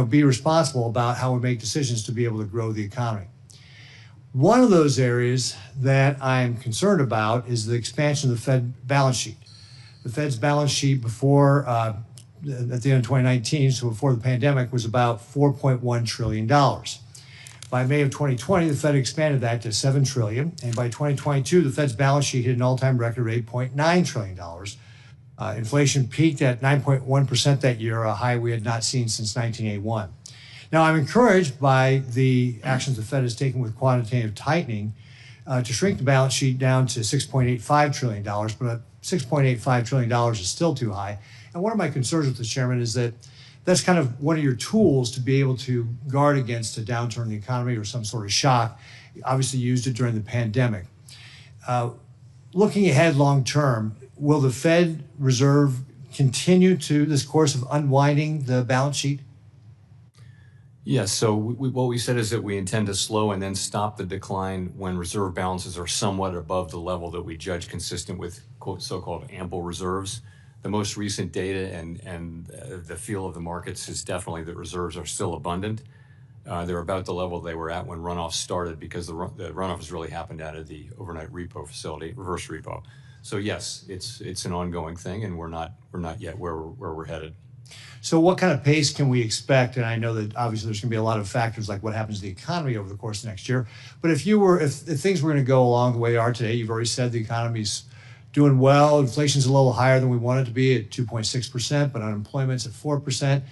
be responsible about how we make decisions to be able to grow the economy. One of those areas that I'm concerned about is the expansion of the Fed balance sheet. The Fed's balance sheet before, at the end of 2019, so before the pandemic, was about $4.1 trillion. By May of 2020, the Fed expanded that to $7 trillion, and by 2022, the Fed's balance sheet hit an all-time record of $8.9 trillion. Inflation peaked at 9.1% that year, a high we had not seen since 1981. Now, I'm encouraged by the actions the Fed has taken with quantitative tightening to shrink the balance sheet down to $6.85 trillion, but $6.85 trillion is still too high. And one of my concerns with the Chairman is that that's kind of one of your tools to be able to guard against a downturn in the economy or some sort of shock. You obviously used it during the pandemic. Looking ahead long term, will the Fed Reserve continue to this course of unwinding the balance sheet? Yes, so what we said is that we intend to slow and then stop the decline when reserve balances are somewhat above the level that we judge consistent with quote so-called ample reserves. The most recent data and the feel of the markets is definitely that reserves are still abundant. They're about the level they were at when runoff started, because the runoff has really happened out of the overnight repo facility, reverse repo. So yes, it's an ongoing thing, and we're not yet where we're headed. So what kind of pace can we expect? And I know that obviously there's going to be a lot of factors like what happens to the economy over the course of next year. But if things were going to go along the way they are today, you've already said the economy's doing well. Inflation's a little higher than we want it to be at 2.6%, but unemployment's at 4%.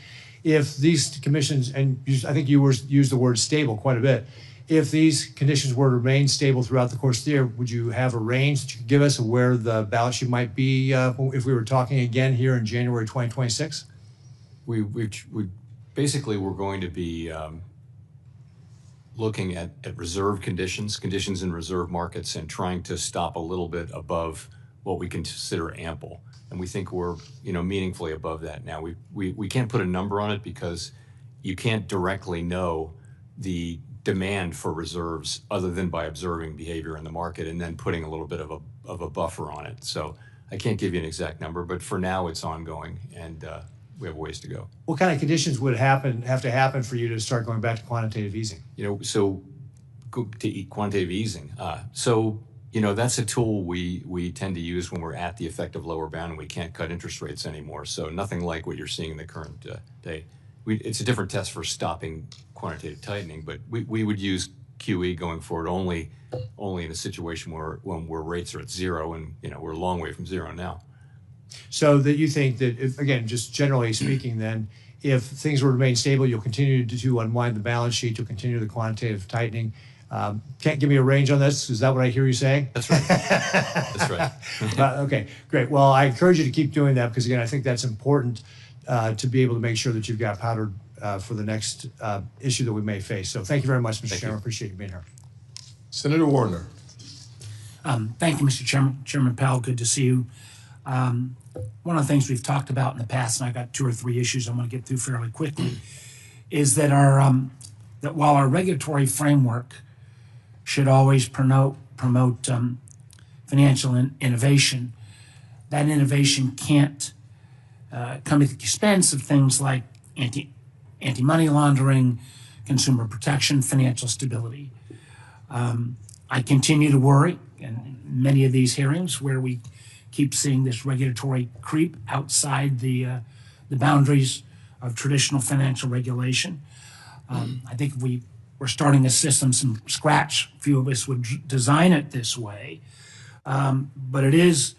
If these commissions, and I think you used the word stable quite a bit, if these conditions were to remain stable throughout the course of the year, would you have a range that you could give us of where the balance sheet might be if we were talking again here in January 2026? We basically we're going to be looking at reserve conditions in reserve markets, and trying to stop a little bit above what we consider ample. And we think we're meaningfully above that now. We can't put a number on it because you can't directly know the demand for reserves other than by observing behavior in the market and then putting a little bit of a buffer on it. So I can't give you an exact number, but for now it's ongoing, and we have ways to go. What kind of conditions would have to happen for you to start going back to quantitative easing? So to eat quantitative easing. That's a tool we tend to use when we're at the effective lower bound and we can't cut interest rates anymore. So nothing like what you're seeing in the current day. It's a different test for stopping quantitative tightening, but we would use QE going forward only in a situation where rates are at zero, and we're a long way from zero now. So that you think that, if, again, just generally speaking then, if things will remain stable, you'll continue to unwind the balance sheet, you'll continue the quantitative tightening. Can't give me a range on this. Is that what I hear you saying? That's right. That's right. Okay, great. Well, I encourage you to keep doing that because, again, I think that's important to be able to make sure that you've got powder for the next issue that we may face. So thank you very much, Mr. Chairman. Appreciate you being here. Senator Warner. Thank you, Mr. Chairman. Chairman Powell, good to see you. One of the things we've talked about in the past, and I got 2 or 3 issues I want to get through fairly quickly, is that that while our regulatory framework should always promote financial innovation, that innovation can't come at the expense of things like anti-money laundering, consumer protection, financial stability. I continue to worry in many of these hearings where we keep seeing this regulatory creep outside the boundaries of traditional financial regulation. I think if we were starting a system from scratch, few of us would design it this way. But it is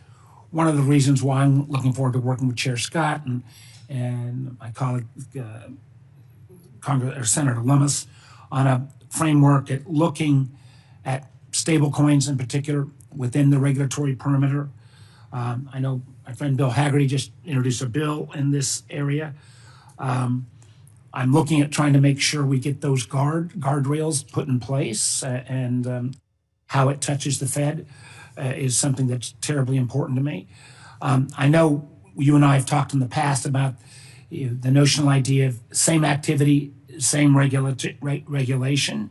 one of the reasons why I'm looking forward to working with Chair Scott and my colleague, Senator Lummis, on a framework at looking at stablecoins in particular within the regulatory perimeter. I know my friend Bill Hagerty just introduced a bill in this area. I'm looking at trying to make sure we get those guardrails put in place, and how it touches the Fed is something that's terribly important to me. I know you and I have talked in the past about the notional idea of same activity, same regulation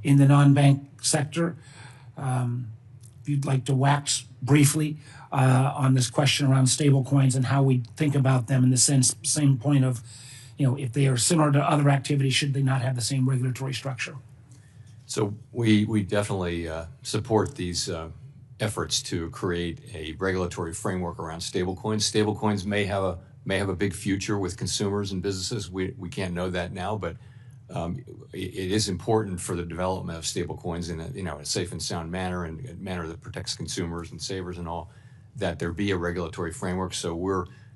in the non-bank sector. If you'd like to wax briefly on this question around stable coins and how we think about them in the same point of, if they are similar to other activities, should they not have the same regulatory structure? So we definitely support these efforts to create a regulatory framework around stablecoins. Stablecoins may have a big future with consumers and businesses. We can't know that now, but it is important for the development of stablecoins in a safe and sound manner, and a manner that protects consumers and savers and all, that there be a regulatory framework. So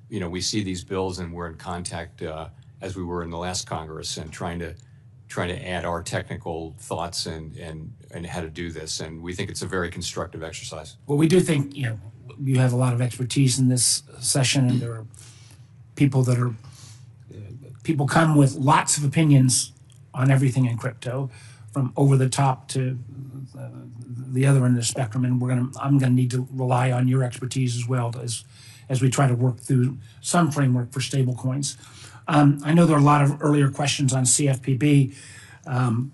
we see these bills and we're in contact as we were in the last Congress, and trying to add our technical thoughts and how to do this. And we think it's a very constructive exercise. Well, we do think, you have a lot of expertise in this session, and there are people people come with lots of opinions on everything in crypto, from over the top to the other end of the spectrum. And I'm gonna need to rely on your expertise as well as we try to work through some framework for stable coins. I know there are a lot of earlier questions on CFPB. I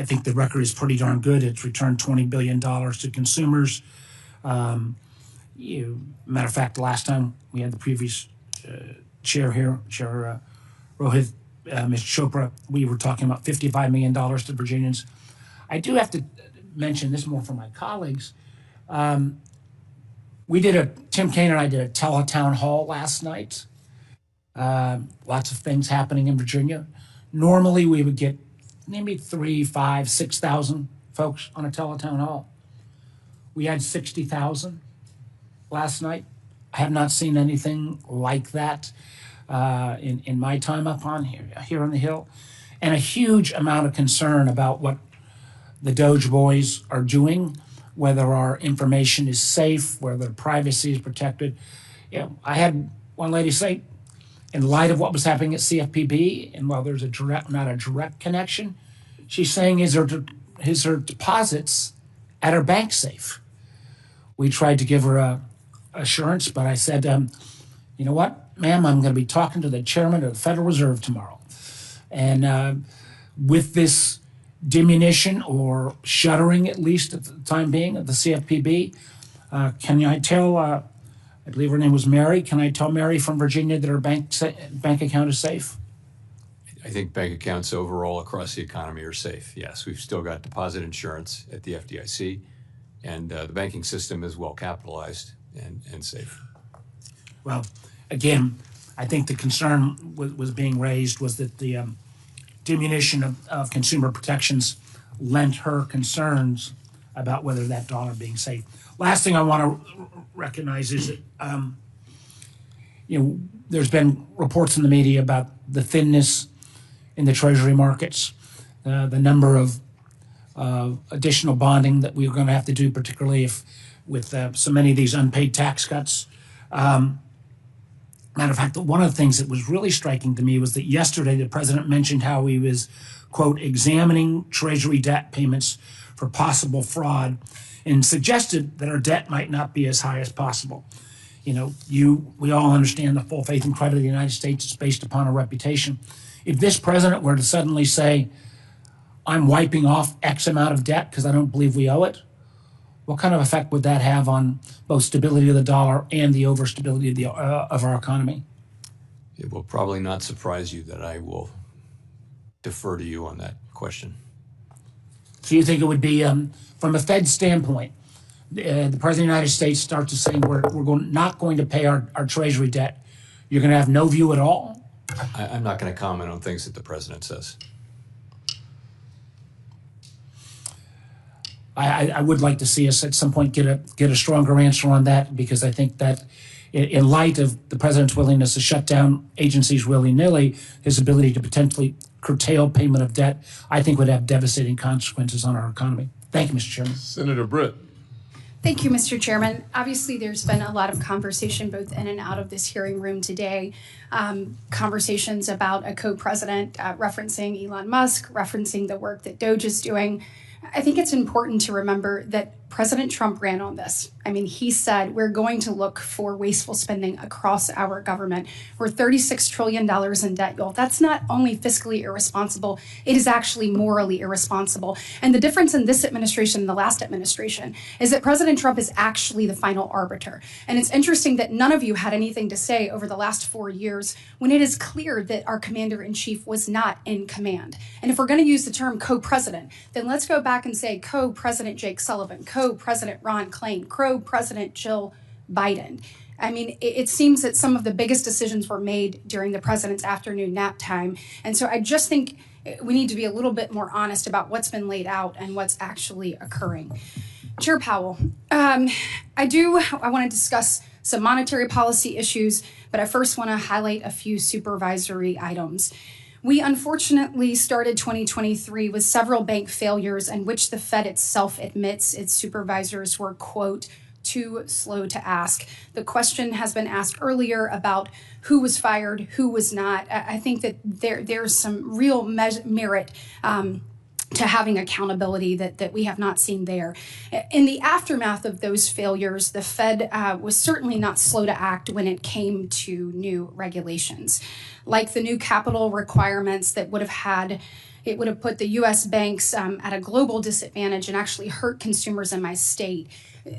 think the record is pretty darn good. It's returned $20 billion to consumers. Matter of fact, the last time we had the previous chair here, Chair Rohit, Mr. Chopra, we were talking about $55 million to Virginians. I do have to mention this more for my colleagues. Tim Kaine and I did a teletown hall last night. Lots of things happening in Virginia. Normally we would get maybe 3,000, 5,000, 6,000 folks on a teletown hall. We had 60,000 last night. I have not seen anything like that in my time up on here on the Hill, and a huge amount of concern about what the Doge boys are doing, whether our information is safe, whether privacy is protected. I had one lady say, in light of what was happening at CFPB, and while there's not a direct connection, she's saying, is her deposits at her bank safe? We tried to give her a assurance, but I said, you know what, ma'am, I'm going to be talking to the chairman of the Federal Reserve tomorrow. And with this diminution or shuttering, at least at the time being, of the CFPB, can I tell, I believe her name was Mary, can I tell Mary from Virginia that her bank account is safe? I think bank accounts overall across the economy are safe, yes. We've still got deposit insurance at the FDIC, and the banking system is well capitalized and safe. Well, again, I think the concern was being raised was that the diminution of consumer protections lent her concerns about whether that dollar being safe. Last thing I want to recognize is that, there's been reports in the media about the thinness in the Treasury markets, the number of additional bonding that we're going to have to do, particularly with so many of these unpaid tax cuts. Matter of fact, one of the things that was really striking to me was that yesterday the president mentioned how he was, quote, examining Treasury debt payments for possible fraud and suggested that our debt might not be as high as possible. We all understand the full faith and credit of the United States is based upon a reputation. If this president were to suddenly say, I'm wiping off X amount of debt because I don't believe we owe it, what kind of effect would that have on both stability of the dollar and the overstability of our economy? It will probably not surprise you that I will defer to you on that question. So you think it would be, from a Fed standpoint, the President of the United States starts to say we're not going to pay our Treasury debt. You're going to have no view at all? I'm not going to comment on things that the president says. I would like to see us at some point get a stronger answer on that, because I think that in light of the president's willingness to shut down agencies willy-nilly, his ability to potentially curtail payment of debt, I think would have devastating consequences on our economy. Thank you, Mr. Chairman. Senator Britt. Thank you, Mr. Chairman. Obviously, there's been a lot of conversation both in and out of this hearing room today. Conversations about a co-president referencing Elon Musk, referencing the work that Doge is doing. I think it's important to remember that President Trump ran on this. I mean, he said we're going to look for wasteful spending across our government. We're $36 trillion in debt, y'all. That's not only fiscally irresponsible, it is actually morally irresponsible. And the difference in this administration and the last administration is that President Trump is actually the final arbiter. And it's interesting that none of you had anything to say over the last 4 years when it is clear that our commander-in-chief was not in command. And if we're going to use the term co-president, then let's go back and say co-president Jake Sullivan, co-president Ron Klain, co-president Jill Biden. I mean, it seems that some of the biggest decisions were made during the president's afternoon nap time. And so I just think we need to be a little bit more honest about what's been laid out and what's actually occurring. Chair Powell, I want to discuss some monetary policy issues, but I first want to highlight a few supervisory items. We unfortunately started 2023 with several bank failures in which the Fed itself admits its supervisors were, quote, too slow to ask. The question has been asked earlier about who was fired, who was not. I think that there's some real merit to having accountability that we have not seen there. In the aftermath of those failures, the Fed was certainly not slow to act when it came to new regulations, like the new capital requirements that would have put the U.S. banks at a global disadvantage and actually hurt consumers in my state.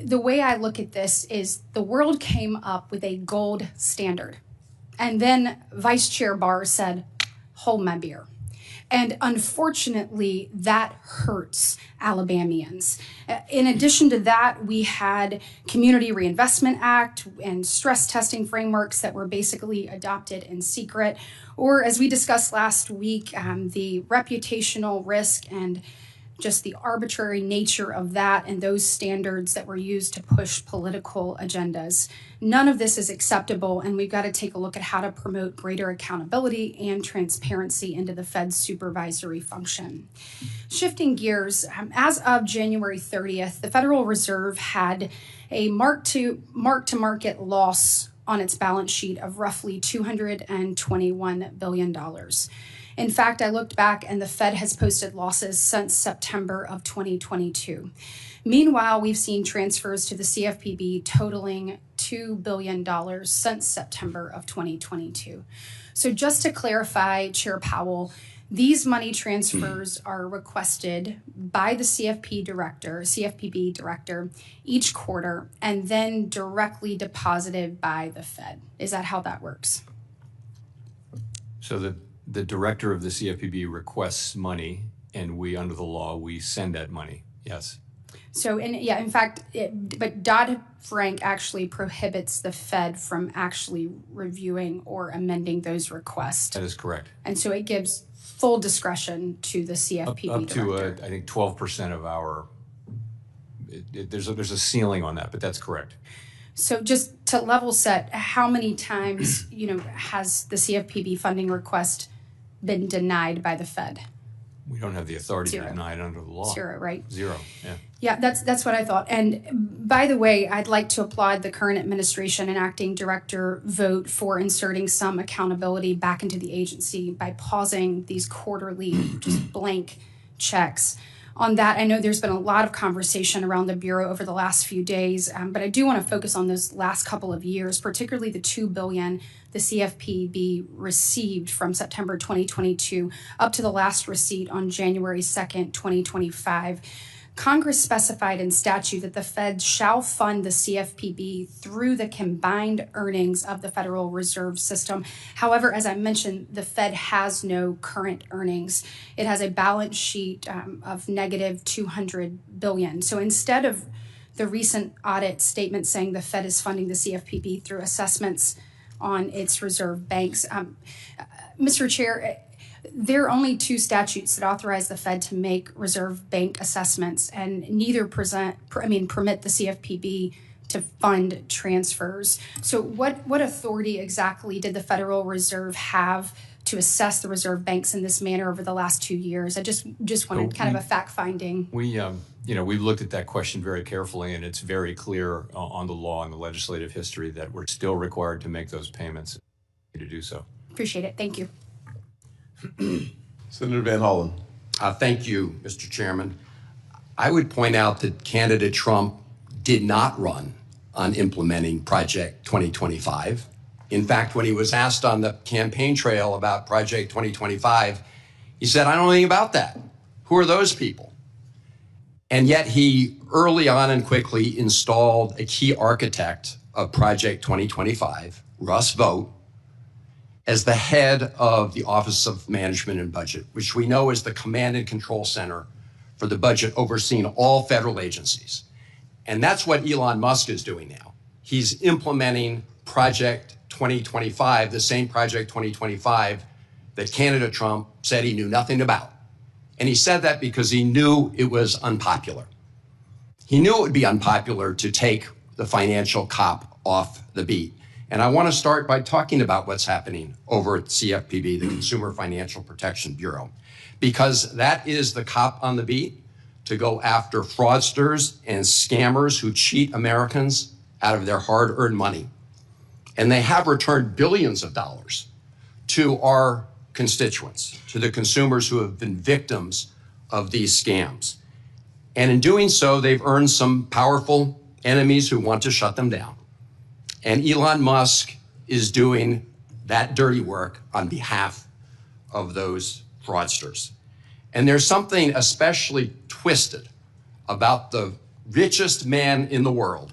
The way I look at this is the world came up with a gold standard. And then Vice Chair Barr said, hold my beer. And unfortunately, that hurts Alabamians. In addition to that, we had Community Reinvestment Act and stress testing frameworks that were basically adopted in secret. Or as we discussed last week, the reputational risk and just the arbitrary nature of that and those standards that were used to push political agendas. None of this is acceptable, and we've got to take a look at how to promote greater accountability and transparency into the Fed's supervisory function. Shifting gears, as of January 30th, the Federal Reserve had a mark-to-market loss on its balance sheet of roughly $221 billion. In fact, I looked back and the Fed has posted losses since September of 2022. Meanwhile, we've seen transfers to the CFPB totaling $2 billion since September of 2022. So just to clarify, Chair Powell, these money transfers are requested by the CFPB director each quarter and then directly deposited by the Fed. Is that how that works? So the director of the CFPB requests money, and we, under the law, we send that money. Yes. So, in fact, but Dodd-Frank actually prohibits the Fed from actually reviewing or amending those requests. That is correct. And so it gives full discretion to the CFPB up director. to, I think, 12% of our there's a ceiling on that, but that's correct. So just to level set, how many times, has the CFPB funding request been denied by the Fed? We don't have the authority Zero. to deny it under the law. Zero, right? Zero, yeah. Yeah, that's what I thought. And by the way, I'd like to applaud the current administration and acting director Vogt for inserting some accountability back into the agency by pausing these quarterly just blank checks. On that, I know there's been a lot of conversation around the Bureau over the last few days, but I do want to focus on those last couple of years, particularly the $2 billion the CFPB received from September 2022 up to the last receipt on January 2nd, 2025. Congress specified in statute that the Fed shall fund the CFPB through the combined earnings of the Federal Reserve System. However, as I mentioned, the Fed has no current earnings. It has a balance sheet of negative $200 billion. So instead of the recent audit statement saying the Fed is funding the CFPB through assessments on its reserve banks, Mr. Chair, there are only two statutes that authorize the Fed to make reserve bank assessments, and neither permit the CFPB to fund transfers. So what authority exactly did the Federal Reserve have to assess the reserve banks in this manner over the last 2 years? I just wanted kind of a fact finding. We looked at that question very carefully, and it's very clear on the law and the legislative history that we're still required to make those payments to do so. Appreciate it. Thank you. Senator Van Hollen. Thank you, Mr. Chairman. I would point out that candidate Trump did not run on implementing Project 2025. In fact, when he was asked on the campaign trail about Project 2025, he said, I don't know anything about that. Who are those people? And yet he early on and quickly installed a key architect of Project 2025, Russ Vought, as the head of the Office of Management and Budget, which we know is the command and control center for the budget overseeing all federal agencies. And that's what Elon Musk is doing now. He's implementing Project 2025, the same Project 2025 that candidate Trump said he knew nothing about. And he said that because he knew it was unpopular. He knew it would be unpopular to take the financial cop off the beat. And I want to start by talking about what's happening over at CFPB, the Consumer Financial Protection Bureau, because that is the cop on the beat to go after fraudsters and scammers who cheat Americans out of their hard-earned money. And they have returned billions of dollars to our constituents, to the consumers who have been victims of these scams. And in doing so, they've earned some powerful enemies who want to shut them down. And Elon Musk is doing that dirty work on behalf of those fraudsters. And there's something especially twisted about the richest man in the world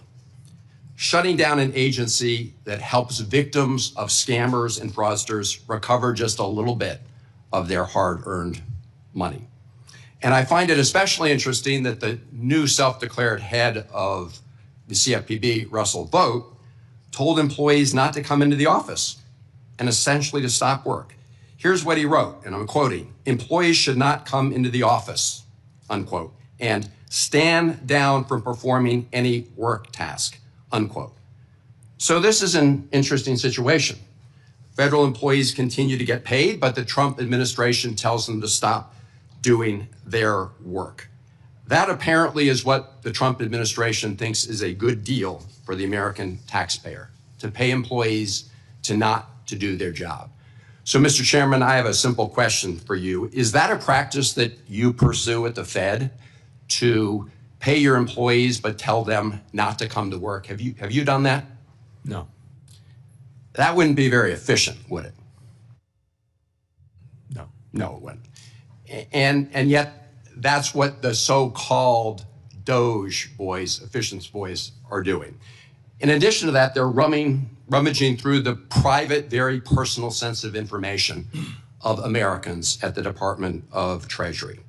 shutting down an agency that helps victims of scammers and fraudsters recover just a little bit of their hard-earned money. And I find it especially interesting that the new self-declared head of the CFPB, Russell Vought, told employees not to come into the office and essentially to stop work. Here's what he wrote, and I'm quoting, "Employees should not come into the office," unquote, and stand down from performing any work task, unquote. So this is an interesting situation. Federal employees continue to get paid, but the Trump administration tells them to stop doing their work. That apparently is what the Trump administration thinks is a good deal for the American taxpayer, to pay employees to not to do their job. So, Mr. Chairman, I have a simple question for you. Is that a practice that you pursue at the Fed, to pay your employees but tell them not to come to work? Have you done that? No. That wouldn't be very efficient, would it? No. No, it wouldn't. And yet, that's what the so-called Doge boys, efficiency boys, are doing. In addition to that, they're rummaging through the private, very personal, sensitive information of Americans at the Department of Treasury.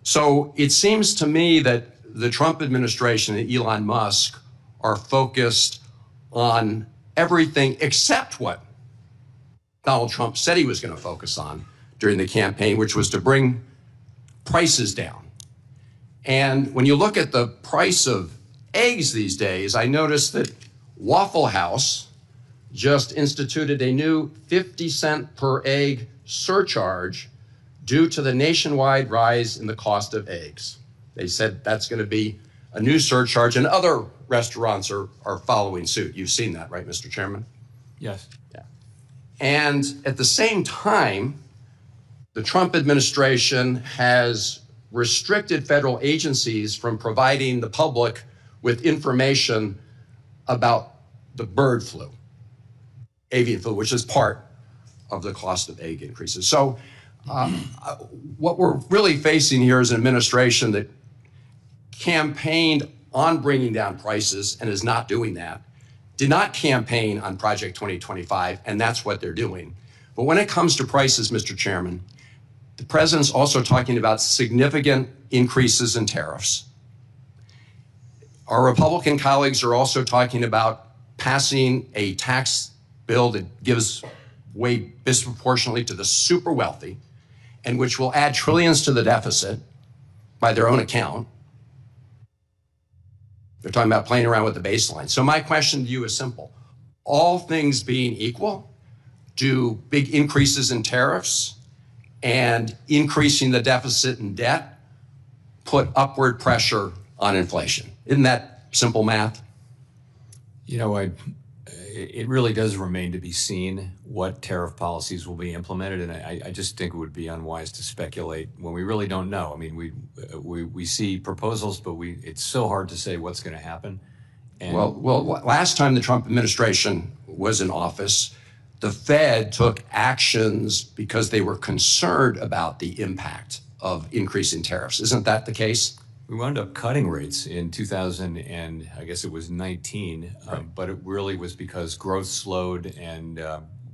So it seems to me that the Trump administration and Elon Musk are focused on everything except what Donald Trump said he was going to focus on during the campaign, which was to bring prices down. And when you look at the price of eggs these days, I noticed that Waffle House just instituted a new 50-cent per egg surcharge due to the nationwide rise in the cost of eggs. They said that's going to be a new surcharge, and other restaurants are following suit. You've seen that, right, Mr. Chairman? Yes. Yeah. And at the same time, the Trump administration has restricted federal agencies from providing the public with information about the bird flu, avian flu, which is part of the cost of egg increases. So what we're really facing here is an administration that campaigned on bringing down prices and is not doing that, did not campaign on Project 2025, and that's what they're doing. But when it comes to prices, Mr. Chairman, the president's also talking about significant increases in tariffs. Our Republican colleagues are also talking about passing a tax bill that gives way disproportionately to the super wealthy and which will add trillions to the deficit by their own account. They're talking about playing around with the baseline. So my question to you is simple. All things being equal, do big increases in tariffs and increasing the deficit and debt put upward pressure on inflation? Isn't that simple math? You know, it really does remain to be seen what tariff policies will be implemented, and I just think it would be unwise to speculate when we really don't know. I mean, we see proposals, but it's so hard to say what's going to happen. And Well, last time the Trump administration was in office, the Fed took actions because they were concerned about the impact of increasing tariffs. Isn't that the case? we wound up cutting rates in 2000 and I guess it was 19, but it really was because growth slowed and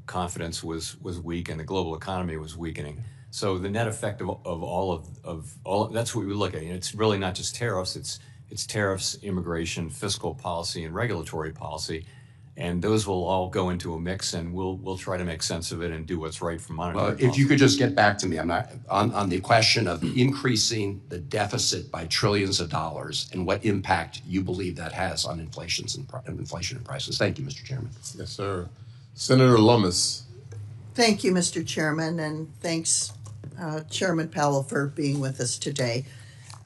confidence was weak and the global economy was weakening. So the net effect of all that's what we look at. And it's really not just tariffs. It's tariffs, immigration, fiscal policy, and regulatory policy. And those will all go into a mix, and we'll try to make sense of it and do what's right for monetary policy. If you could just get back to me on the question of increasing the deficit by trillions of dollars and what impact you believe that has on inflation and prices. Thank you, Mr. Chairman. Yes, sir. Senator Lummis. Thank you, Mr. Chairman, and thanks, Chairman Powell, for being with us today.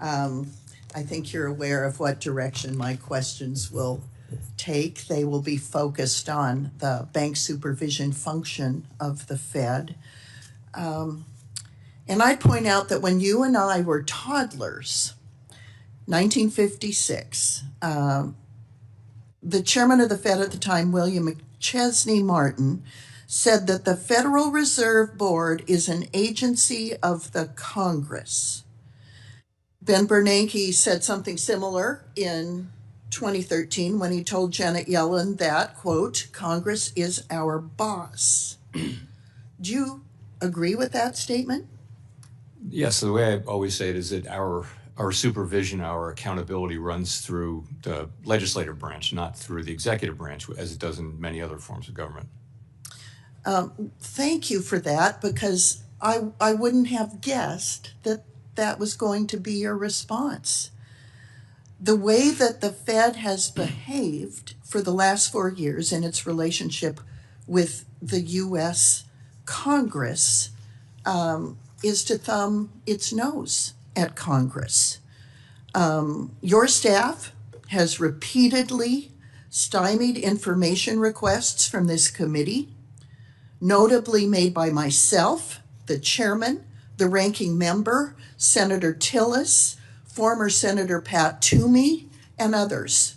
I think you're aware of what direction my questions will take. They will be focused on the bank supervision function of the Fed. And I'd point out that when you and I were toddlers, 1956, the chairman of the Fed at the time, William McChesney Martin, said that the Federal Reserve Board is an agency of the Congress. Ben Bernanke said something similar in 2013 when he told Janet Yellen that, quote, Congress is our boss. Do you agree with that statement? Yes, the way I always say it is that our supervision, our accountability runs through the legislative branch, not through the executive branch, as it does in many other forms of government. Thank you for that, because I wouldn't have guessed that that was going to be your response. The way that the Fed has behaved for the last 4 years in its relationship with the U.S. Congress is to thumb its nose at Congress. Your staff has repeatedly stymied information requests from this committee, notably made by myself, the chairman, the ranking member, Senator Tillis, former Senator Pat Toomey, and others.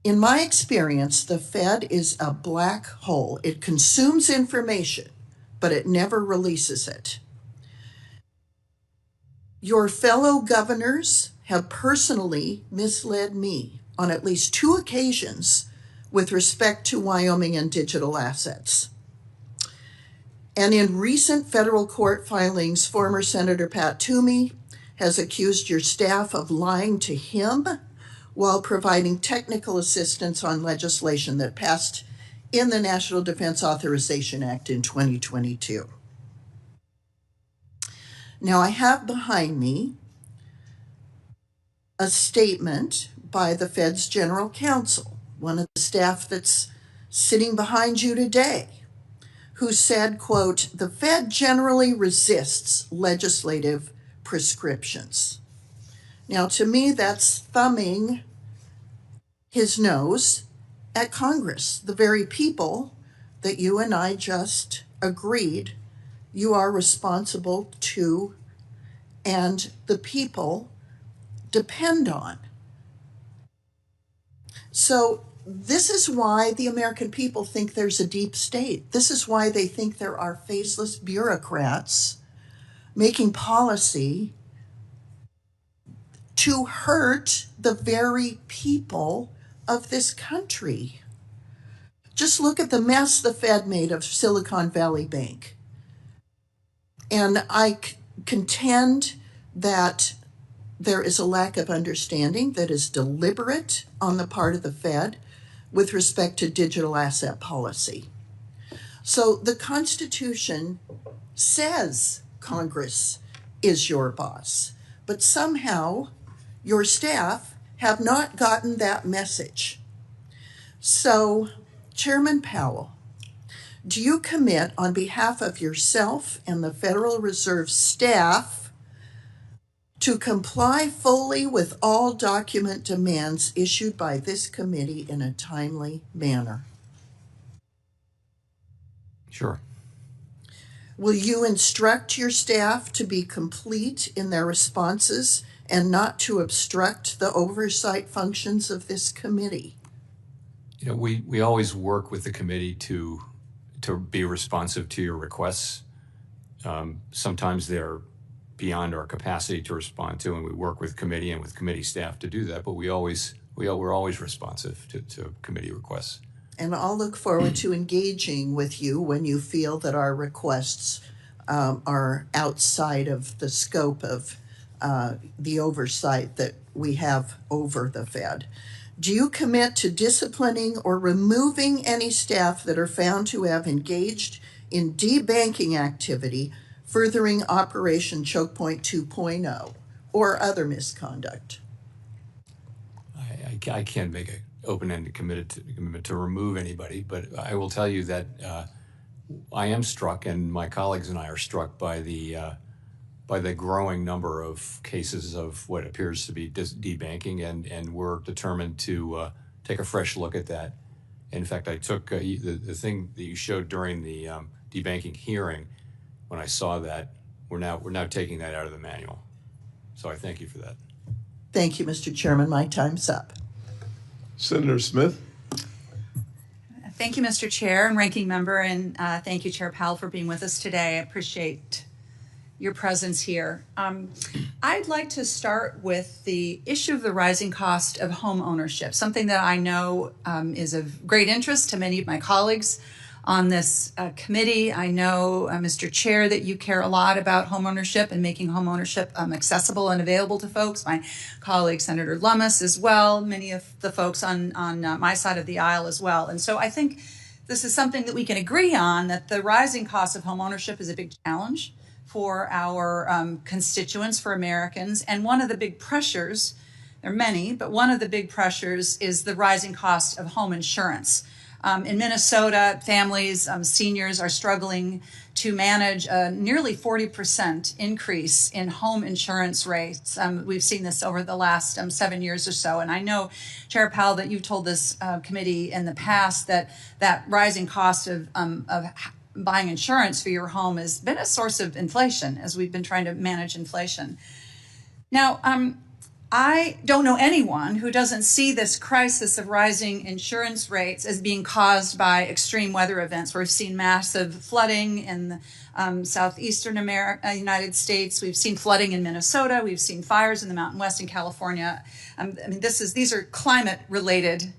In my experience, the Fed is a black hole. It consumes information, but it never releases it. Your fellow governors have personally misled me on at least 2 occasions with respect to Wyoming and digital assets. And in recent federal court filings, former Senator Pat Toomey has accused your staff of lying to him while providing technical assistance on legislation that passed in the National Defense Authorization Act in 2022. Now, I have behind me a statement by the Fed's general counsel, one of the staff that's sitting behind you today, who said, quote, "The Fed generally resists legislative prescriptions." Now, to me, that's thumbing his nose at Congress, the very people that you and I just agreed you are responsible to and the people depend on. So this is why the American people think there's a deep state. This is why they think there are faceless bureaucrats making policy to hurt the very people of this country. Just look at the mess the Fed made of Silicon Valley Bank. And I contend that there is a lack of understanding that is deliberate on the part of the Fed with respect to digital asset policy. So the Constitution says Congress is your boss, but somehow your staff have not gotten that message. So, Chairman Powell, do you commit on behalf of yourself and the Federal Reserve staff to comply fully with all document demands issued by this committee in a timely manner? Sure. Will you instruct your staff to be complete in their responses and not to obstruct the oversight functions of this committee? You know, we always work with the committee to be responsive to your requests. Sometimes they're beyond our capacity to respond to, and we work with committee and with committee staff to do that, but we're always responsive to committee requests. And I'll look forward to engaging with you when you feel that our requests are outside of the scope of the oversight that we have over the Fed. Do you commit to disciplining or removing any staff that are found to have engaged in debanking activity furthering Operation Choke Point 2.0 or other misconduct? I can't make an open-ended commitment to remove anybody, but I will tell you that I am struck, and my colleagues and I are struck by the growing number of cases of what appears to be debanking, and we're determined to take a fresh look at that. In fact, I took the thing that you showed during the debanking hearing. When I saw that, we're now taking that out of the manual. So I thank you for that. Thank you, Mr. Chairman. My time's up. Senator Smith. Thank you, Mr. Chair and Ranking Member, and thank you, Chair Powell, for being with us today. I appreciate your presence here. I'd like to start with the issue of the rising cost of home ownership, something that I know is of great interest to many of my colleagues on this committee. I know, Mr. Chair, that you care a lot about home ownership and making home ownership accessible and available to folks. My colleague, Senator Lummis, as well, many of the folks on my side of the aisle as well. And so I think this is something that we can agree on, that the rising cost of home ownership is a big challenge for our constituents, for Americans. And one of the big pressures, there are many, but one of the big pressures is the rising cost of home insurance. In Minnesota, families, seniors are struggling to manage a nearly 40% increase in home insurance rates. We've seen this over the last 7 years or so. And I know, Chair Powell, that you've told this committee in the past that rising cost of buying insurance for your home has been a source of inflation as we've been trying to manage inflation. Now, I don't know anyone who doesn't see this crisis of rising insurance rates as being caused by extreme weather events. We've seen massive flooding in the southeastern United States. We've seen flooding in Minnesota. We've seen fires in the Mountain West in California. I mean, these are climate-related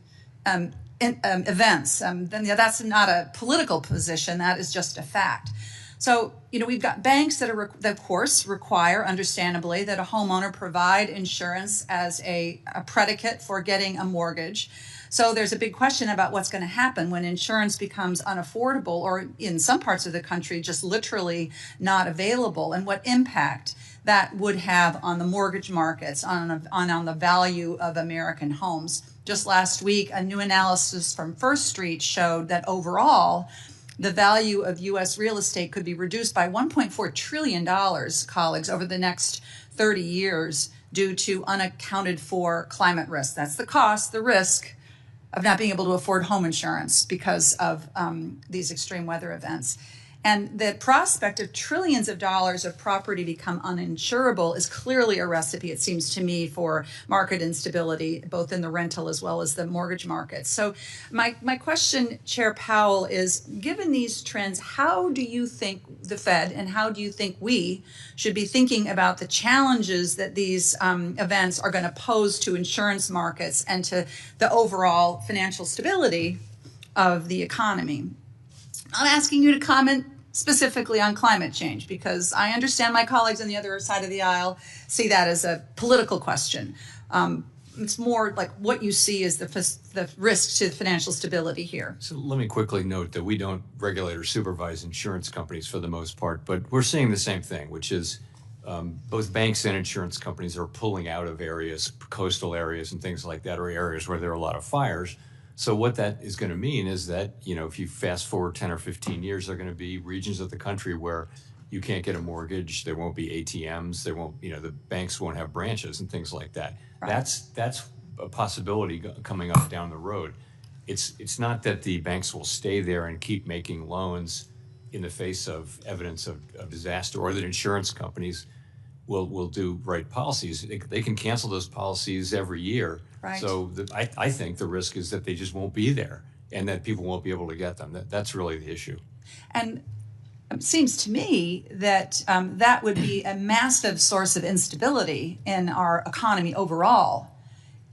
events. That's not a political position. That is just a fact. So, we've got banks that of course, require, understandably, that a homeowner provide insurance as a predicate for getting a mortgage. So there's a big question about what's going to happen when insurance becomes unaffordable, or in some parts of the country, just literally not available, and what impact that would have on the mortgage markets, on the value of American homes. Just last week, a new analysis from First Street showed that overall, the value of U.S. real estate could be reduced by $1.4 trillion, colleagues, over the next 30 years due to unaccounted for climate risk. That's the cost, the risk of not being able to afford home insurance because of these extreme weather events. And the prospect of trillions of dollars of property become uninsurable is clearly a recipe, it seems to me, for market instability, both in the rental as well as the mortgage market. So my question, Chair Powell, is given these trends, how do you think the Fed and how do you think we should be thinking about the challenges that these events are going to pose to insurance markets and to the overall financial stability of the economy? I'm asking you to comment specifically on climate change because I understand my colleagues on the other side of the aisle see that as a political question. It's more like what you see as the risk to financial stability here. So let me quickly note that we don't regulate or supervise insurance companies for the most part, but we're seeing the same thing, which is both banks and insurance companies are pulling out of areas, coastal areas and things like that, or areas where there are a lot of fires. So what that is going to mean is that, you know, if you fast forward 10 or 15 years, there are going to be regions of the country where you can't get a mortgage. There won't be ATMs. There won't, you know, the banks won't have branches and things like that. Right. That's a possibility coming up down the road. It's not that the banks will stay there and keep making loans in the face of evidence of disaster, or that insurance companies will do right policies. They can cancel those policies every year. Right. So I think the risk is that they just won't be there and that people won't be able to get them. That's really the issue. And it seems to me that that would be a massive source of instability in our economy overall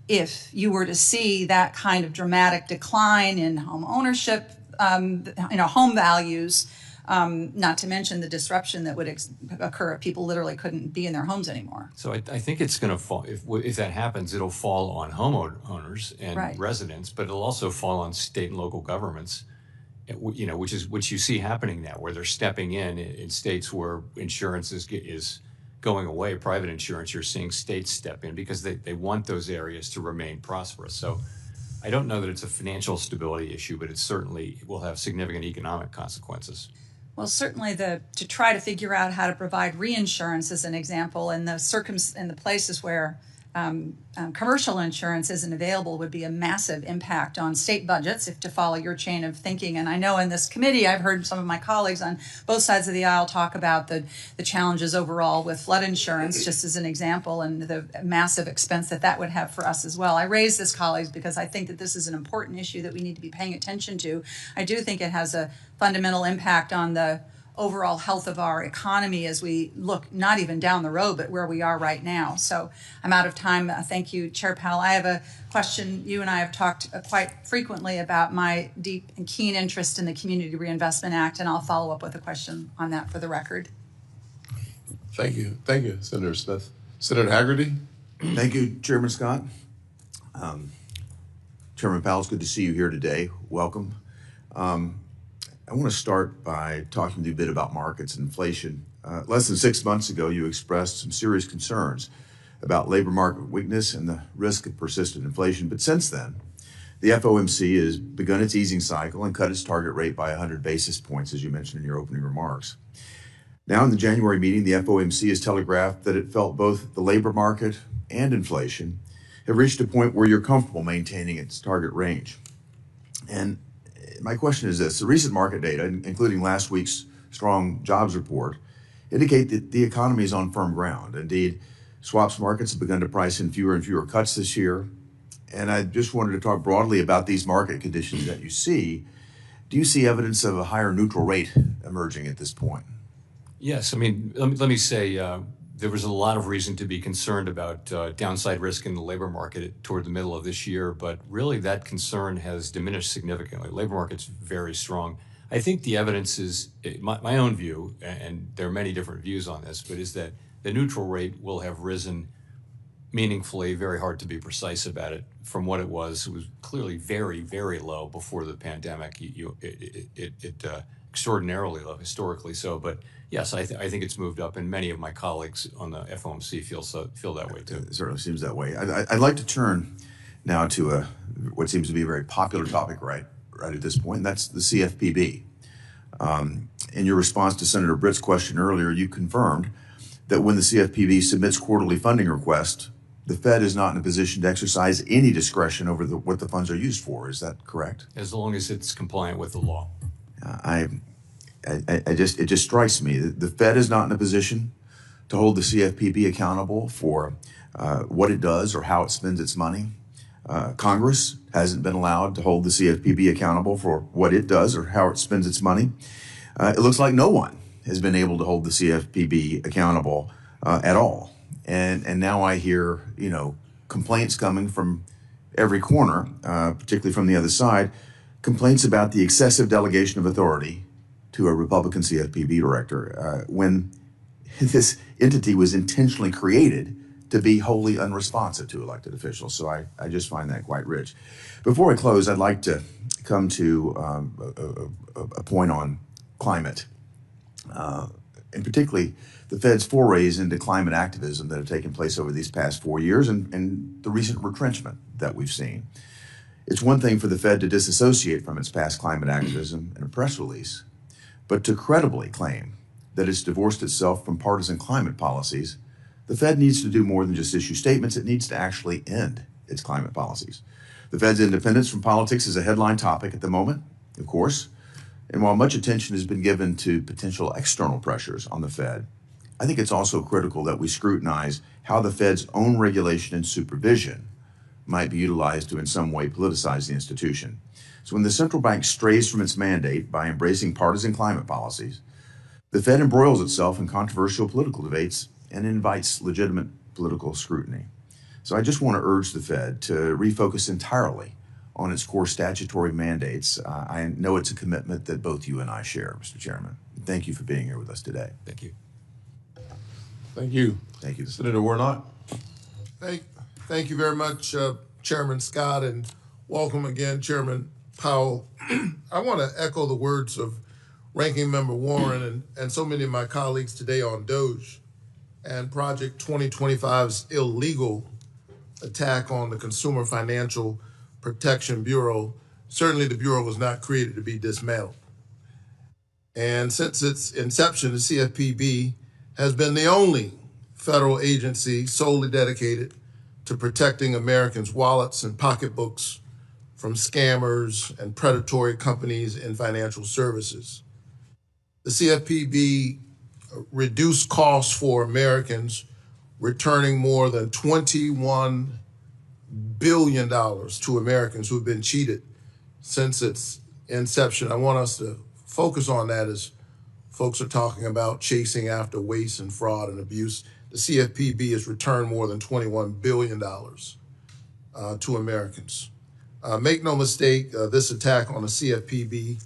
if you were to see that kind of dramatic decline in home ownership, home values, not to mention the disruption that would occur if people literally couldn't be in their homes anymore. So I think it's going to fall, if that happens, it'll fall on homeowners and right. residents, but it'll also fall on state and local governments, you know, which you see happening now, where they're stepping in states where insurance is going away, private insurance. You're seeing states step in because they want those areas to remain prosperous. So I don't know that it's a financial stability issue, but it certainly will have significant economic consequences. Well, certainly to try to figure out how to provide reinsurance, as an example, in the places where commercial insurance isn't available would be a massive impact on state budgets, if to follow your chain of thinking. And I know in this committee, I've heard some of my colleagues on both sides of the aisle talk about the challenges overall with flood insurance, just as an example, and the massive expense that would have for us as well. I raise this, colleagues, because I think that this is an important issue that we need to be paying attention to. I do think it has a fundamental impact on the overall health of our economy as we look not even down the road, but where we are right now. So I'm out of time. Thank you, Chair Powell. I have a question. You and I have talked quite frequently about my deep and keen interest in the Community Reinvestment Act, and I'll follow up with a question on that for the record. Thank you. Thank you, Senator Smith. Senator Haggerty. Thank you, Chairman Scott. Chairman Powell, it's good to see you here today. Welcome. I want to start by talking to you a bit about markets and inflation. Less than 6 months ago, you expressed some serious concerns about labor market weakness and the risk of persistent inflation. But since then, the FOMC has begun its easing cycle and cut its target rate by 100 basis points, as you mentioned in your opening remarks. Now, in the January meeting, the FOMC has telegraphed that it felt both the labor market and inflation have reached a point where you're comfortable maintaining its target range. And my question is this: the recent market data, including last week's strong jobs report, indicate that the economy is on firm ground. Indeed, swaps markets have begun to price in fewer and fewer cuts this year. And I just wanted to talk broadly about these market conditions that you see. Do you see evidence of a higher neutral rate emerging at this point? Yes, I mean, let me say there was a lot of reason to be concerned about downside risk in the labor market toward the middle of this year, but really that concern has diminished significantly. Labor market's very strong. I think the evidence is, my own view, and there are many different views on this, but is that the neutral rate will have risen meaningfully, very hard to be precise about it, from what it was. It was clearly very, very low before the pandemic. It extraordinarily low, historically so, but yes, I think it's moved up, and many of my colleagues on the FOMC feel that way too. It certainly seems that way. I'd like to turn now to what seems to be a very popular topic right at this point, and that's the CFPB. In your response to Senator Britt's question earlier, you confirmed that when the CFPB submits quarterly funding requests, the Fed is not in a position to exercise any discretion over what the funds are used for. Is that correct? As long as it's compliant with the law. It just strikes me that the Fed is not in a position to hold the CFPB accountable for what it does or how it spends its money. Congress hasn't been allowed to hold the CFPB accountable for what it does or how it spends its money. It looks like no one has been able to hold the CFPB accountable at all. And now I hear, complaints coming from every corner, particularly from the other side, complaints about the excessive delegation of authority to a Republican CFPB director when this entity was intentionally created to be wholly unresponsive to elected officials. So I just find that quite rich. Before I close, I'd like to come to a point on climate, and particularly the Fed's forays into climate activism that have taken place over these past 4 years and the recent retrenchment that we've seen. It's one thing for the Fed to disassociate from its past climate activism in a press release, but to credibly claim that it's divorced itself from partisan climate policies, the Fed needs to do more than just issue statements. It needs to actually end its climate policies. The Fed's independence from politics is a headline topic at the moment, of course, and while much attention has been given to potential external pressures on the Fed, I think it's also critical that we scrutinize how the Fed's own regulation and supervision might be utilized to in some way politicize the institution. So when the central bank strays from its mandate by embracing partisan climate policies, the Fed embroils itself in controversial political debates and invites legitimate political scrutiny. So I just want to urge the Fed to refocus entirely on its core statutory mandates. I know it's a commitment that both you and I share, Mr. Chairman. Thank you for being here with us today. Thank you. Thank you. Thank you. Senator Warnock. Thank you very much, Chairman Scott, and welcome again, Chairman Powell. I want to echo the words of Ranking Member Warren and so many of my colleagues today on DOGE and Project 2025's illegal attack on the Consumer Financial Protection Bureau. Certainly the Bureau was not created to be dismantled. And since its inception, the CFPB has been the only federal agency solely dedicated to protecting Americans' wallets and pocketbooks from scammers and predatory companies in financial services. The CFPB reduced costs for Americans, returning more than $21 billion to Americans who've been cheated since its inception. I want us to focus on that as folks are talking about chasing after waste and fraud and abuse. The CFPB has returned more than $21 billion to Americans. Make no mistake, this attack on the CFPB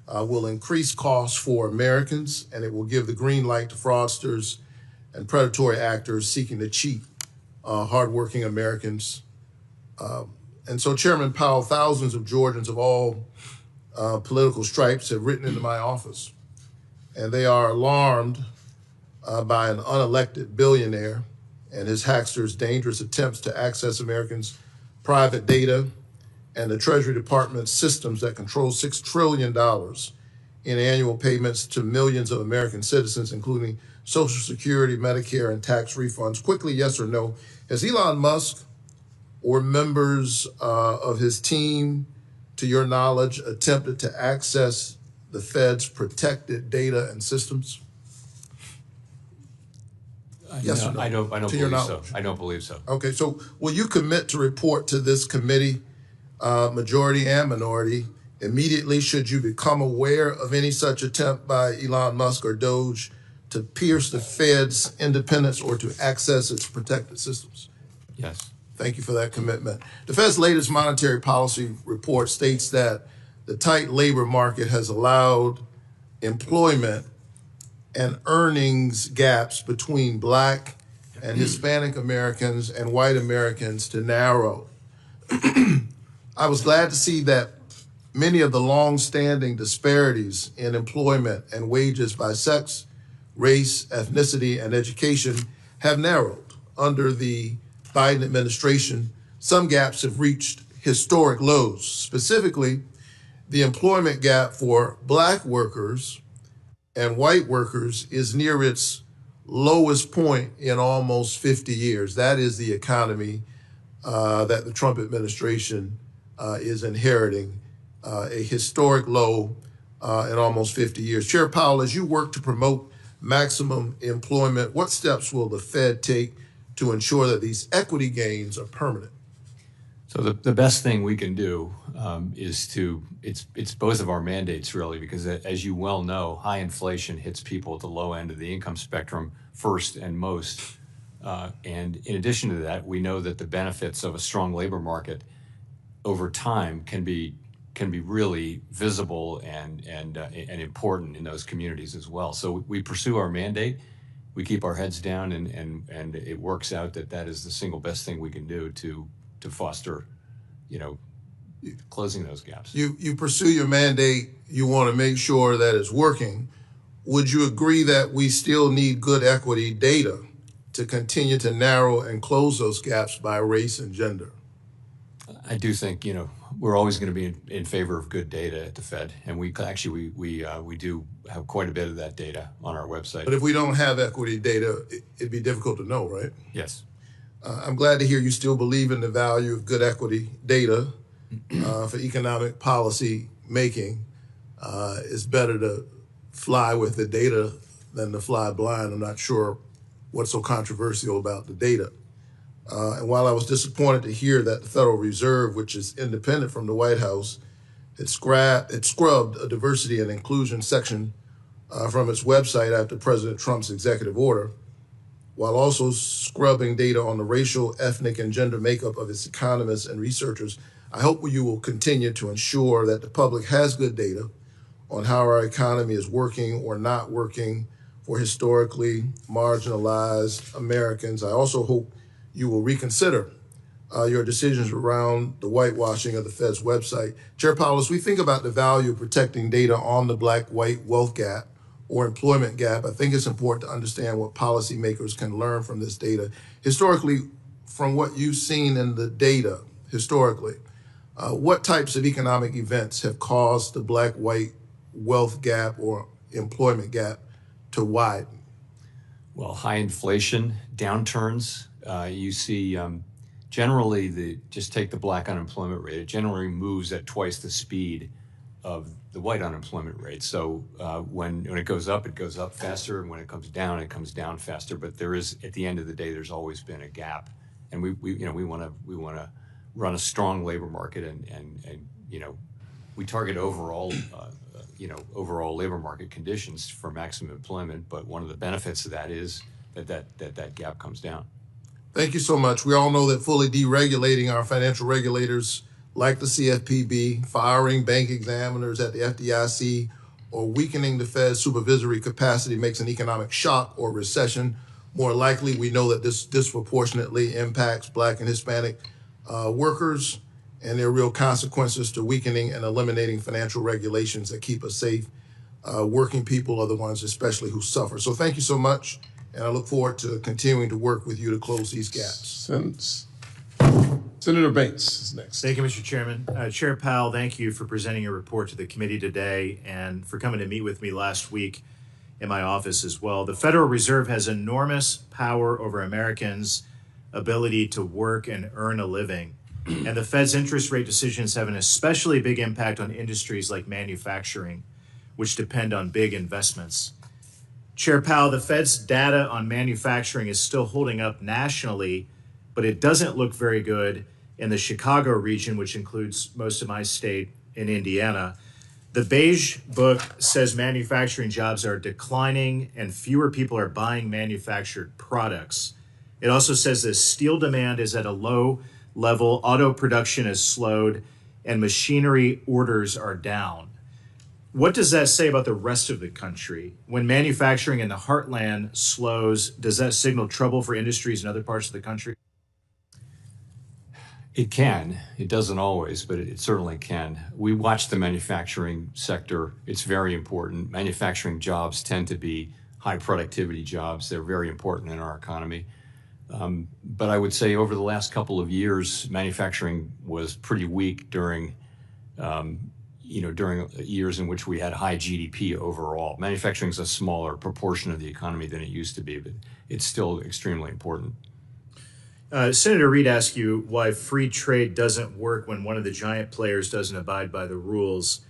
will increase costs for Americans, and it will give the green light to fraudsters and predatory actors seeking to cheat hardworking Americans. And so, Chairman Powell, thousands of Georgians of all political stripes have written into my office, and they are alarmed by an unelected billionaire and his hacksters' dangerous attempts to access Americans' private data and the Treasury Department systems that control $6 trillion in annual payments to millions of American citizens, including Social Security, Medicare, and tax refunds. Quickly, yes or no, has Elon Musk or members of his team, to your knowledge, attempted to access the Fed's protected data and systems? Yes or no? I don't To believe your so. knowledge. I don't believe so. Okay, so will you commit to report to this committee, majority and minority, immediately should you become aware of any such attempt by Elon Musk or Doge to pierce the Fed's independence or to access its protected systems? Yes. Thank you for that commitment. The Fed's latest monetary policy report states that the tight labor market has allowed employment and earnings gaps between Black and Hispanic Americans and white Americans to narrow. I was glad to see that many of the long-standing disparities in employment and wages by sex, race, ethnicity, and education have narrowed. Under the Biden administration, some gaps have reached historic lows. Specifically, the employment gap for Black workers and white workers is near its lowest point in almost 50 years. That is the economy that the Trump administration is inheriting, a historic low in almost 50 years. Chair Powell, as you work to promote maximum employment, what steps will the Fed take to ensure that these equity gains are permanent? So the best thing we can do is it's both of our mandates really, because as you well know, high inflation hits people at the low end of the income spectrum first and most. And in addition to that, we know that the benefits of a strong labor market over time can be really visible and important in those communities as well. So we pursue our mandate, we keep our heads down, and it works out that is the single best thing we can do to foster, closing those gaps. You pursue your mandate, you want to make sure that it's working. Would you agree that we still need good equity data to continue to narrow and close those gaps by race and gender? I do think, we're always going to be in favor of good data at the Fed, and we do have quite a bit of that data on our website. But if we don't have equity data, it'd be difficult to know, right? Yes. I'm glad to hear you still believe in the value of good equity data for economic policy making. It's better to fly with the data than to fly blind. I'm not sure what's so controversial about the data. And while I was disappointed to hear that the Federal Reserve, which is independent from the White House, had scrubbed a diversity and inclusion section from its website after President Trump's executive order, while also scrubbing data on the racial, ethnic, and gender makeup of its economists and researchers, I hope you will continue to ensure that the public has good data on how our economy is working or not working for historically marginalized Americans. I also hope you will reconsider your decisions around the whitewashing of the Fed's website. Chair Powell, as we think about the value of protecting data on the Black-white wealth gap or employment gap, I think it's important to understand what policymakers can learn from this data. Historically, from what you've seen in the data, historically, what types of economic events have caused the Black-white wealth gap or employment gap to widen? Well, high inflation, downturns, you see generally just take the Black unemployment rate, it generally moves at twice the speed of the white unemployment rate. So when it goes up faster, and when it comes down faster. But there is, at the end of the day, there's always been a gap, and we want to run a strong labor market, and we target overall overall labor market conditions for maximum employment. But one of the benefits of that is that gap comes down. Thank you so much. We all know that fully deregulating our financial regulators like the CFPB, firing bank examiners at the FDIC, or weakening the Fed's supervisory capacity makes an economic shock or recession more likely. We know that this disproportionately impacts Black and Hispanic workers, and there are real consequences to weakening and eliminating financial regulations that keep us safe. Working people are the ones especially who suffer. So thank you so much, and I look forward to continuing to work with you to close these gaps. Senator Banks is next. Thank you, Mr. Chairman. Chair Powell, thank you for presenting your report to the committee today and for coming to meet with me last week in my office as well. The Federal Reserve has enormous power over Americans' ability to work and earn a living. And the Fed's interest rate decisions have an especially big impact on industries like manufacturing, which depend on big investments. Chair Powell, the Fed's data on manufacturing is still holding up nationally, but it doesn't look very good in the Chicago region, which includes most of my state in Indiana. The Beige Book says manufacturing jobs are declining and fewer people are buying manufactured products. It also says that steel demand is at a low level, auto production has slowed, and machinery orders are down. What does that say about the rest of the country? When manufacturing in the heartland slows, does that signal trouble for industries in other parts of the country? It can. It doesn't always, but it certainly can. We watch the manufacturing sector. It's very important. Manufacturing jobs tend to be high productivity jobs. They're very important in our economy. But I would say over the last couple of years, manufacturing was pretty weak during years in which we had high GDP overall. Manufacturing is a smaller proportion of the economy than it used to be, but it's still extremely important. Senator Reid asked you why free trade doesn't work when one of the giant players doesn't abide by the rules.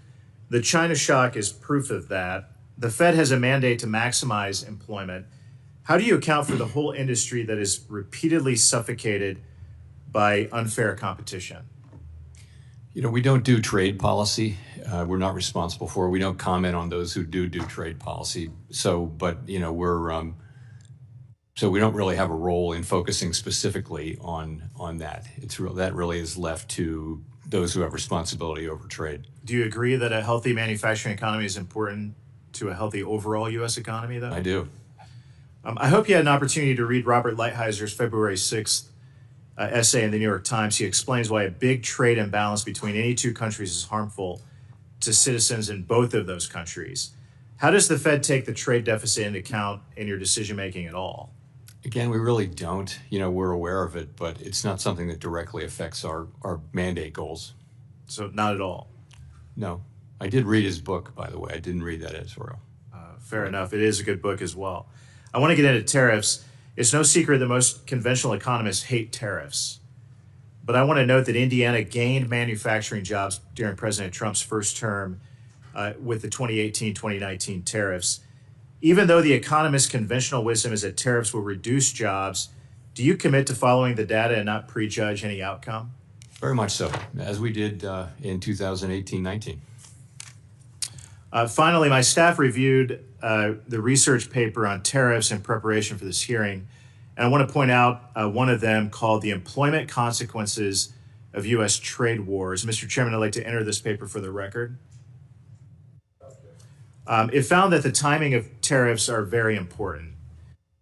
The China shock is proof of that. The Fed has a mandate to maximize employment. How do you account for the whole industry that is repeatedly suffocated by unfair competition? We don't do trade policy. We're not responsible for it. We don't comment on those who do trade policy. So we don't really have a role in focusing specifically on that. That really is left to those who have responsibility over trade. Do you agree that a healthy manufacturing economy is important to a healthy overall U.S. economy, though? I do. I hope you had an opportunity to read Robert Lighthizer February 6th essay in the New York Times. He explains why a big trade imbalance between any two countries is harmful to citizens in both of those countries. How does the Fed take the trade deficit into account in your decision-making at all? Again, we really don't. We're aware of it, but it's not something that directly affects our mandate goals. So not at all? No. I did read his book, by the way. I didn't read that editorial. Fair enough. It is a good book as well. I want to get into tariffs. It's no secret that most conventional economists hate tariffs. But I want to note that Indiana gained manufacturing jobs during President Trump's first term with the 2018-2019 tariffs. Even though the economist's conventional wisdom is that tariffs will reduce jobs, do you commit to following the data and not prejudge any outcome? Very much so, as we did in 2018-19. Finally, my staff reviewed the research paper on tariffs in preparation for this hearing, and I want to point out one of them called The Employment Consequences of U.S. Trade Wars. Mr. Chairman, I'd like to enter this paper for the record. It found that the timing of tariffs are very important.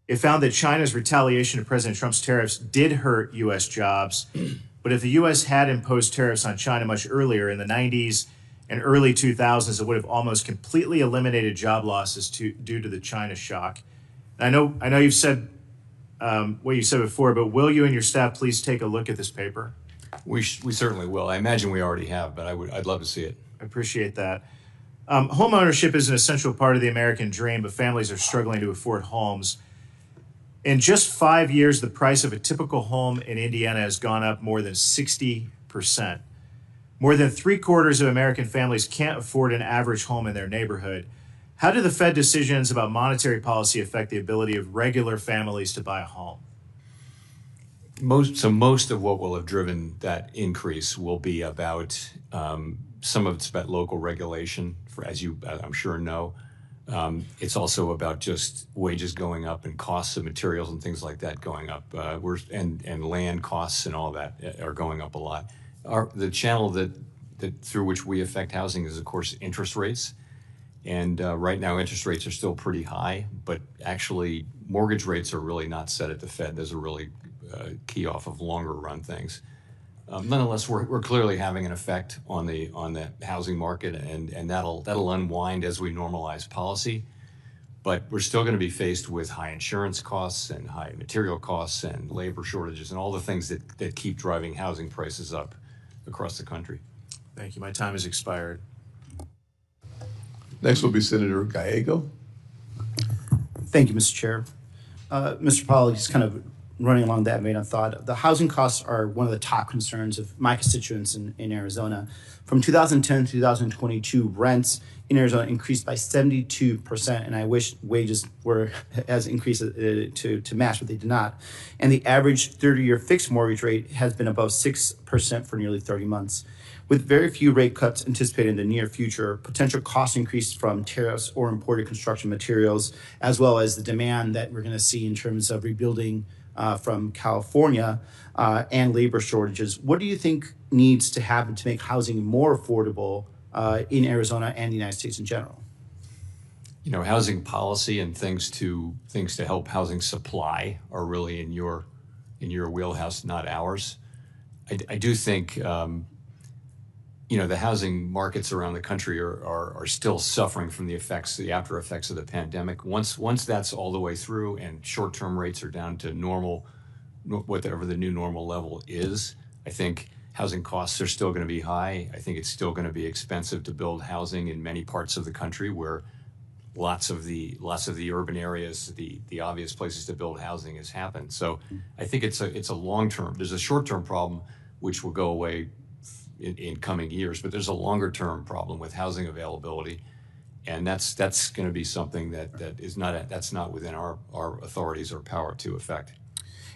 It found that China's retaliation to President Trump's tariffs did hurt U.S. jobs, but if the U.S. had imposed tariffs on China much earlier in the 90s and early 2000s, it would have almost completely eliminated job losses due to the China shock. And I know you've said what you said before, but will you and your staff please take a look at this paper? We certainly will. I imagine we already have, but I'd love to see it. I appreciate that. Home ownership is an essential part of the American dream, but families are struggling to afford homes. In just 5 years, the price of a typical home in Indiana has gone up more than 60%. More than 3/4 of American families can't afford an average home in their neighborhood. How do the Fed decisions about monetary policy affect the ability of regular families to buy a home? Most of what will have driven that increase will be about some of it's about local regulation, as you I'm sure know. It's also about just wages going up and costs of materials and things like that going up. And land costs and all that are going up a lot. The channel that through which we affect housing is, of course, interest rates. And right now, interest rates are still pretty high, but actually, mortgage rates are really not set at the Fed. Those are really key off of longer run things. Nonetheless, we're clearly having an effect on the housing market, and that'll unwind as we normalize policy. But we're still going to be faced with high insurance costs and high material costs and labor shortages and all the things that keep driving housing prices up across the country. Thank you. My time has expired. Next will be Senator Gallego. Thank you, Mr. Chair. Mr. Powell, just kind of running along that vein of thought, the housing costs are one of the top concerns of my constituents in Arizona. From 2010 to 2022, rents in Arizona increased by 72%, and I wish wages were as increased to match, but they did not. And the average 30-year fixed mortgage rate has been above 6% for nearly 30 months. With very few rate cuts anticipated in the near future, potential cost increase from tariffs or imported construction materials, as well as the demand that we're going to see in terms of rebuilding from California and labor shortages, what do you think needs to happen to make housing more affordable in Arizona and the United States in general? Housing policy and things to help housing supply are really in your wheelhouse, not ours. I do think, the housing markets around the country are still suffering from the after effects of the pandemic. Once that's all the way through and short-term rates are down to normal, whatever the new normal level is, I think housing costs are still going to be high. I think it's still going to be expensive to build housing in many parts of the country where lots of the urban areas, the obvious places to build housing has happened. So I think it's a long-term. There's a short-term problem which will go away in coming years, but there's a longer-term problem with housing availability, and that's going to be something that's not within our authorities or power to affect.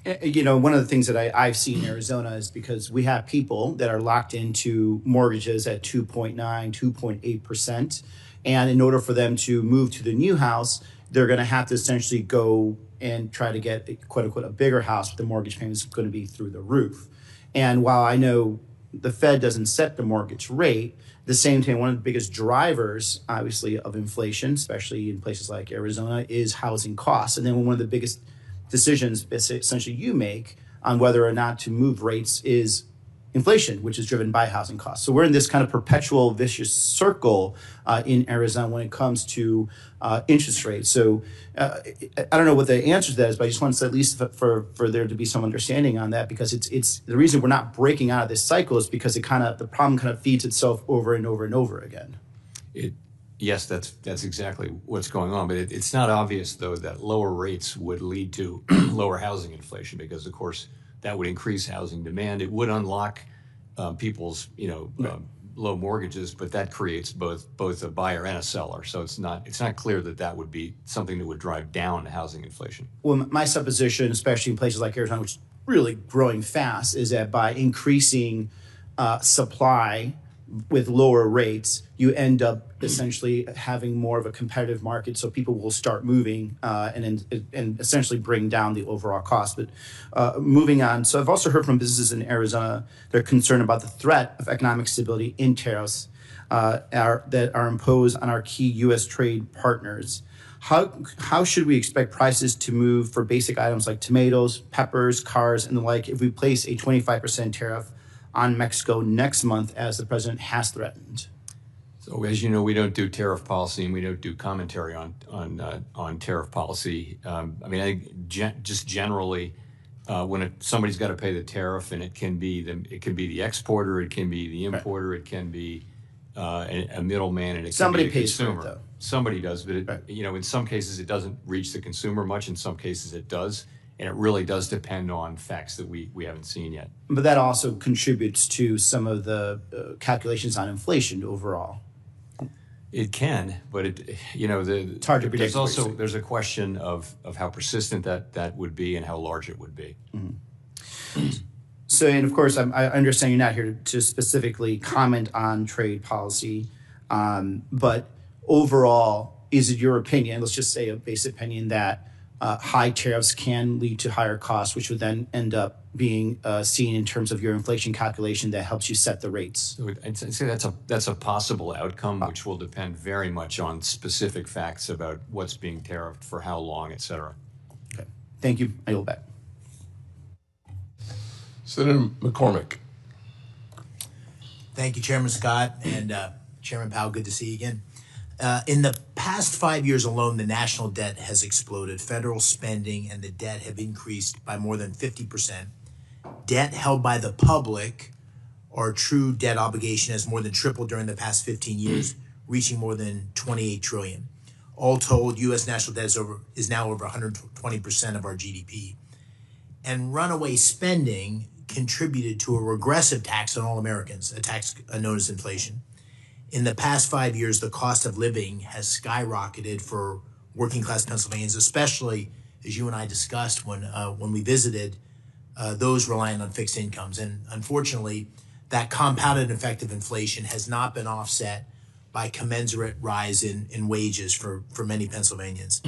One of the things that I've seen in Arizona is because we have people that are locked into mortgages at 2.9, 2.8%. And in order for them to move to the new house, they're going to have to essentially go and try to get, quote unquote, a bigger house, but the mortgage payment is going to be through the roof. And while I know the Fed doesn't set the mortgage rate, at the same time, one of the biggest drivers, obviously, of inflation, especially in places like Arizona, is housing costs. And then one of the biggest decisions essentially you make on whether or not to move rates is inflation, which is driven by housing costs. So we're in this kind of perpetual vicious circle in Arizona when it comes to interest rates. So I don't know what the answer to that is, but I just want to say at least for there to be some understanding on that, because it's the reason we're not breaking out of this cycle is because the problem kind of feeds itself over and over and over again. Yes, that's exactly what's going on. But it's not obvious, though, that lower rates would lead to lower housing inflation because, of course, that would increase housing demand. It would unlock people's, low mortgages, but that creates both a buyer and a seller. So it's not clear that would be something that would drive down housing inflation. Well, my supposition, especially in places like Arizona, which is really growing fast, is that by increasing supply with lower rates, you end up essentially having more of a competitive market, so people will start moving and essentially bring down the overall cost. But moving on, so I've also heard from businesses in Arizona, they're concerned about the threat of economic stability in tariffs that are imposed on our key U.S. trade partners. How should we expect prices to move for basic items like tomatoes, peppers, cars, and the like if we place a 25% tariff on Mexico next month, as the president has threatened? So, as you know, we don't do tariff policy, and we don't do commentary on tariff policy. I think just generally, when somebody's got to pay the tariff, and it can be the exporter, it can be the importer, right. It can be a middleman, and somebody can be the pays consumer. for it, though. Somebody does, but right. In some cases it doesn't reach the consumer much. In some cases it does. And it really does depend on facts that we haven't seen yet. But that also contributes to some of the calculations on inflation overall. It can, but it's hard to predict. There's a question of how persistent that would be and how large it would be. Mm-hmm. So, and of course, I understand you're not here to specifically comment on trade policy, but overall, is it your opinion, let's just say a base opinion, that high tariffs can lead to higher costs, which would then end up being seen in terms of your inflation calculation that helps you set the rates? I'd say that's a possible outcome, which will depend very much on specific facts about what's being tariffed for how long, et cetera. Okay, thank you. I yield back. Senator McCormick. Thank you, Chairman Scott, and Chairman Powell. Good to see you again. In the past 5 years alone, the national debt has exploded. Federal spending and the debt have increased by more than 50%. Debt held by the public, or true debt obligation, has more than tripled during the past 15 years, reaching more than $28 trillion. All told, U.S. national debt is now over 120% of our GDP. And runaway spending contributed to a regressive tax on all Americans, a tax known as inflation. In the past 5 years, the cost of living has skyrocketed for working class Pennsylvanians, especially, as you and I discussed when we visited, those relying on fixed incomes. And unfortunately, that compounded effect of inflation has not been offset by commensurate rise in wages for many Pennsylvanians.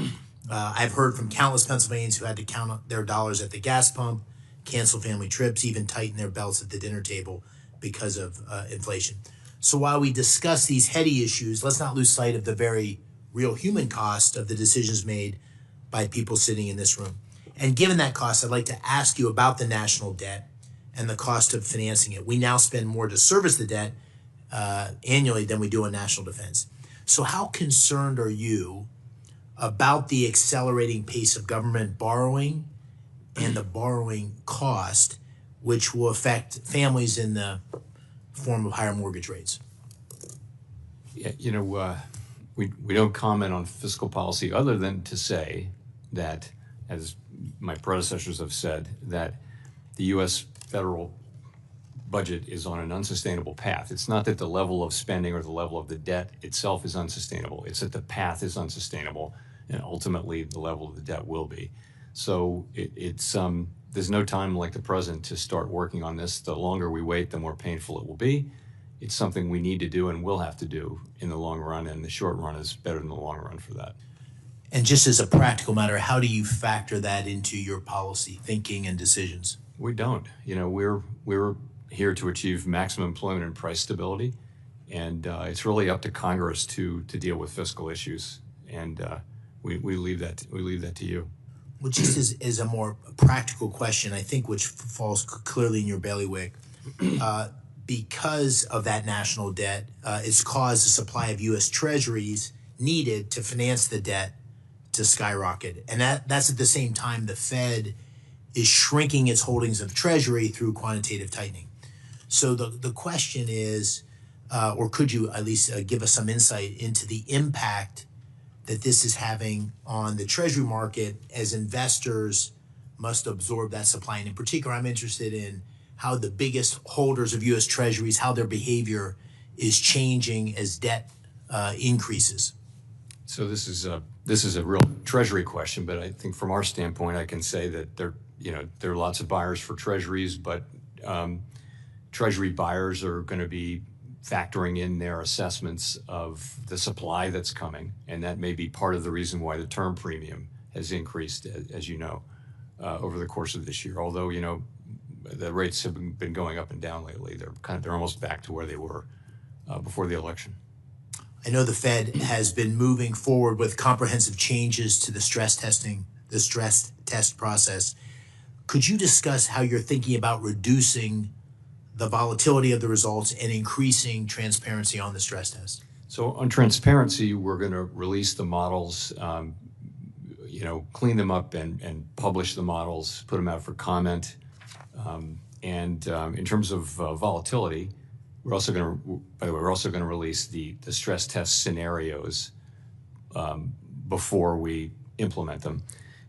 I've heard from countless Pennsylvanians who had to count their dollars at the gas pump, cancel family trips, even tighten their belts at the dinner table because of inflation. So while we discuss these heady issues, let's not lose sight of the very real human cost of the decisions made by people sitting in this room. And given that cost, I'd like to ask you about the national debt and the cost of financing it. We now spend more to service the debt annually than we do on national defense. So how concerned are you about the accelerating pace of government borrowing and the borrowing cost, which will affect families in the form of higher mortgage rates? Yeah, we don't comment on fiscal policy other than to say that, as my predecessors have said, that the U.S. federal budget is on an unsustainable path. It's not that the level of spending or the level of the debt itself is unsustainable. It's that the path is unsustainable, and ultimately the level of the debt will be. So there's no time like the present to start working on this. The longer we wait, the more painful it will be. It's something we need to do and will have to do in the long run, and the short run is better than the long run for that. And just as a practical matter, how do you factor that into your policy thinking and decisions? We don't. We're here to achieve maximum employment and price stability, and it's really up to Congress to deal with fiscal issues, and we leave that to you. Well, just as a more practical question, I think which falls clearly in your bailiwick, because of that national debt, it's caused the supply of U.S. Treasuries needed to finance the debt to skyrocket. And that's at the same time the Fed is shrinking its holdings of Treasury through quantitative tightening. So the question is, or could you at least give us some insight into the impact that this is having on the Treasury market as investors must absorb that supply? And in particular, I'm interested in how the biggest holders of U.S. Treasuries, how their behavior is changing as debt increases. So this is a real Treasury question, but I think from our standpoint, I can say that there are lots of buyers for Treasuries, but Treasury buyers are going to be factoring in their assessments of the supply that's coming, and that may be part of the reason why the term premium has increased, as you know, over the course of this year. Although the rates have been going up and down lately, they're almost back to where they were before the election. I know the Fed has been moving forward with comprehensive changes to the stress test process. Could you discuss how you're thinking about reducing the volatility of the results and increasing transparency on the stress test? So on transparency, we're going to release the models, clean them up and publish the models, put them out for comment. In terms of volatility, we're also going to release the stress test scenarios before we implement them.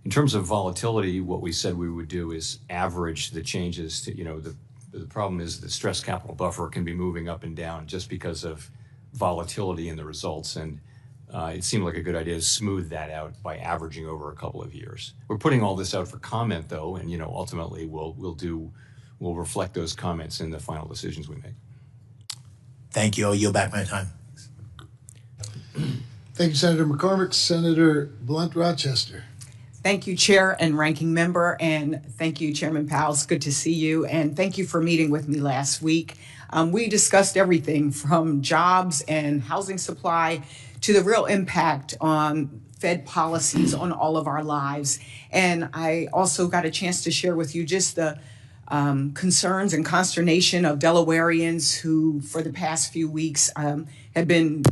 In terms of volatility, what we said we would do is average the changes to, the problem is the stress capital buffer can be moving up and down just because of volatility in the results. And it seemed like a good idea to smooth that out by averaging over a couple of years. We're putting all this out for comment though, and ultimately we'll reflect those comments in the final decisions we make. Thank you. I'll yield back my time. Thank you, Senator McCormick. Senator Blunt Rochester. Thank you, Chair and Ranking Member, and thank you, Chairman Powell. It's good to see you, and thank you for meeting with me last week. We discussed everything from jobs and housing supply to the real impact on Fed policies on all of our lives. And I also got a chance to share with you just the concerns and consternation of Delawareans who, for the past few weeks, have been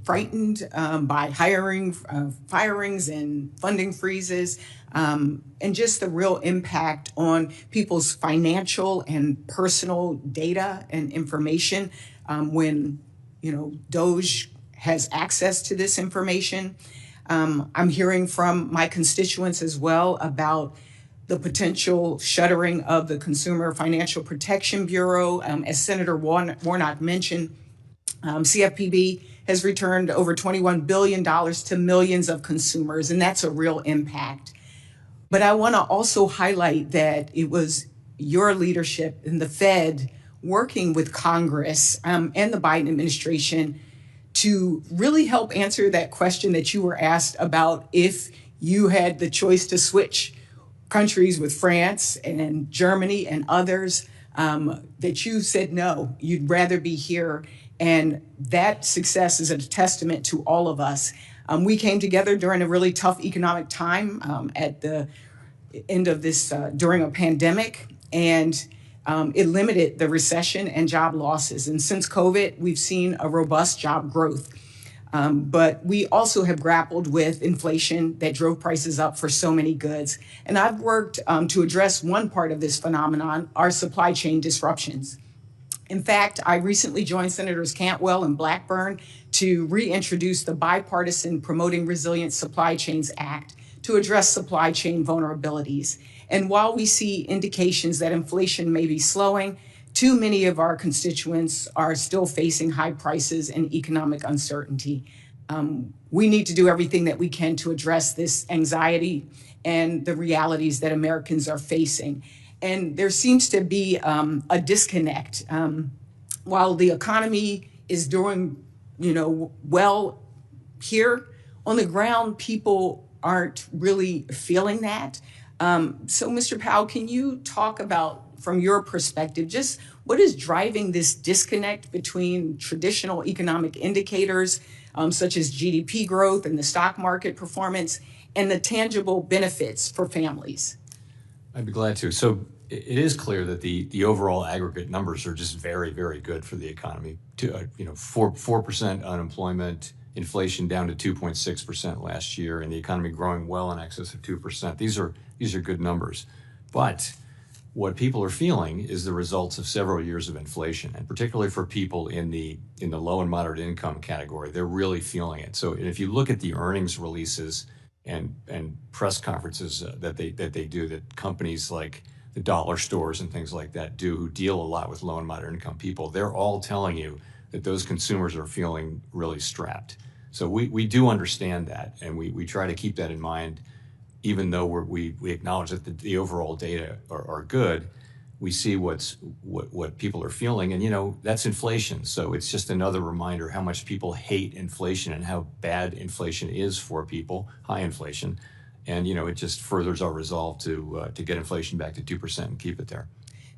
frightened by firings and funding freezes, and just the real impact on people's financial and personal data and information when DOGE has access to this information. I'm hearing from my constituents as well about the potential shuttering of the Consumer Financial Protection Bureau. As Senator Warnock mentioned, CFPB has returned over $21 billion to millions of consumers, and that's a real impact. But I want to also highlight that it was your leadership in the Fed working with Congress and the Biden administration to really help answer that question that you were asked about if you had the choice to switch countries with France and Germany and others, that you said no, you'd rather be here. And that success is a testament to all of us. We came together during a really tough economic time at the end of this, during a pandemic. And It limited the recession and job losses. And since COVID, we've seen a robust job growth. But we also have grappled with inflation that drove prices up for so many goods. And I've worked to address one part of this phenomenon, our supply chain disruptions. In fact, I recently joined Senators Cantwell and Blackburn to reintroduce the bipartisan Promoting Resilient Supply Chains Act to address supply chain vulnerabilities. And while we see indications that inflation may be slowing, too many of our constituents are still facing high prices and economic uncertainty. We need to do everything that we can to address this anxiety and the realities that Americans are facing. And there seems to be a disconnect. While the economy is doing, well here, on the ground, people aren't really feeling that. So, Mr. Powell, can you talk about, from your perspective, just what is driving this disconnect between traditional economic indicators, such as GDP growth and the stock market performance, and the tangible benefits for families? I'd be glad to. So it is clear that the overall aggregate numbers are just very, very good for the economy. 4% unemployment, inflation down to 2.6% last year, and the economy growing well in excess of 2%. These are good numbers. But what people are feeling is the results of several years of inflation, and particularly for people in the low and moderate income category, they're really feeling it. So if you look at the earnings releases and press conferences that they do, that companies like the dollar stores and things like that do, who deal a lot with low and moderate income people, they're all telling you that those consumers are feeling really strapped. So we do understand that, and we try to keep that in mind. Even though we acknowledge that the overall data are good, we see what people are feeling, and that's inflation. So it's just another reminder how much people hate inflation and how bad inflation is for people, high inflation, and it just furthers our resolve to get inflation back to 2% and keep it there.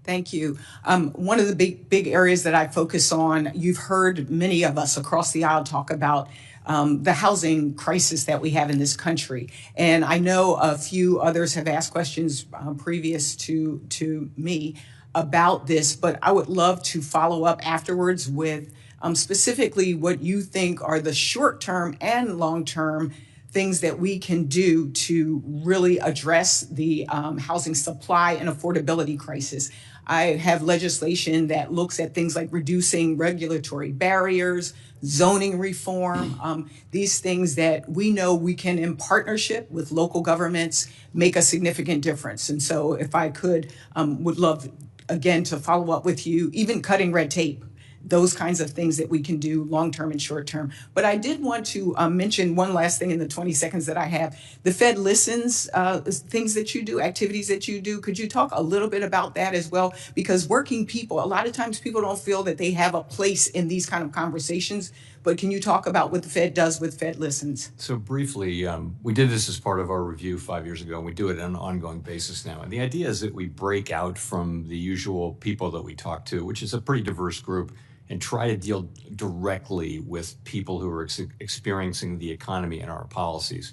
Thank you. One of the big areas that I focus on, you've heard many of us across the aisle talk about the housing crisis that we have in this country. And I know a few others have asked questions previous to me about this, but I would love to follow up afterwards with specifically what you think are the short-term and long-term things that we can do to really address the housing supply and affordability crisis. I have legislation that looks at things like reducing regulatory barriers, zoning reform, these things that we know we can, in partnership with local governments, make a significant difference. And so if I could, would love, again, to follow up with you, even cutting red tape, those kinds of things that we can do long-term and short-term. But I did want to mention one last thing in the 20 seconds that I have. The Fed listens, things that you do, activities that you do. Could you talk a little bit about that as well? Because working people, a lot of times people don't feel that they have a place in these kind of conversations. But can you talk about what the Fed does with Fed Listens? So briefly, we did this as part of our review 5 years ago, and we do it on an ongoing basis now. And the idea is that we break out from the usual people that we talk to, which is a pretty diverse group, and try to deal directly with people who are experiencing the economy and our policies.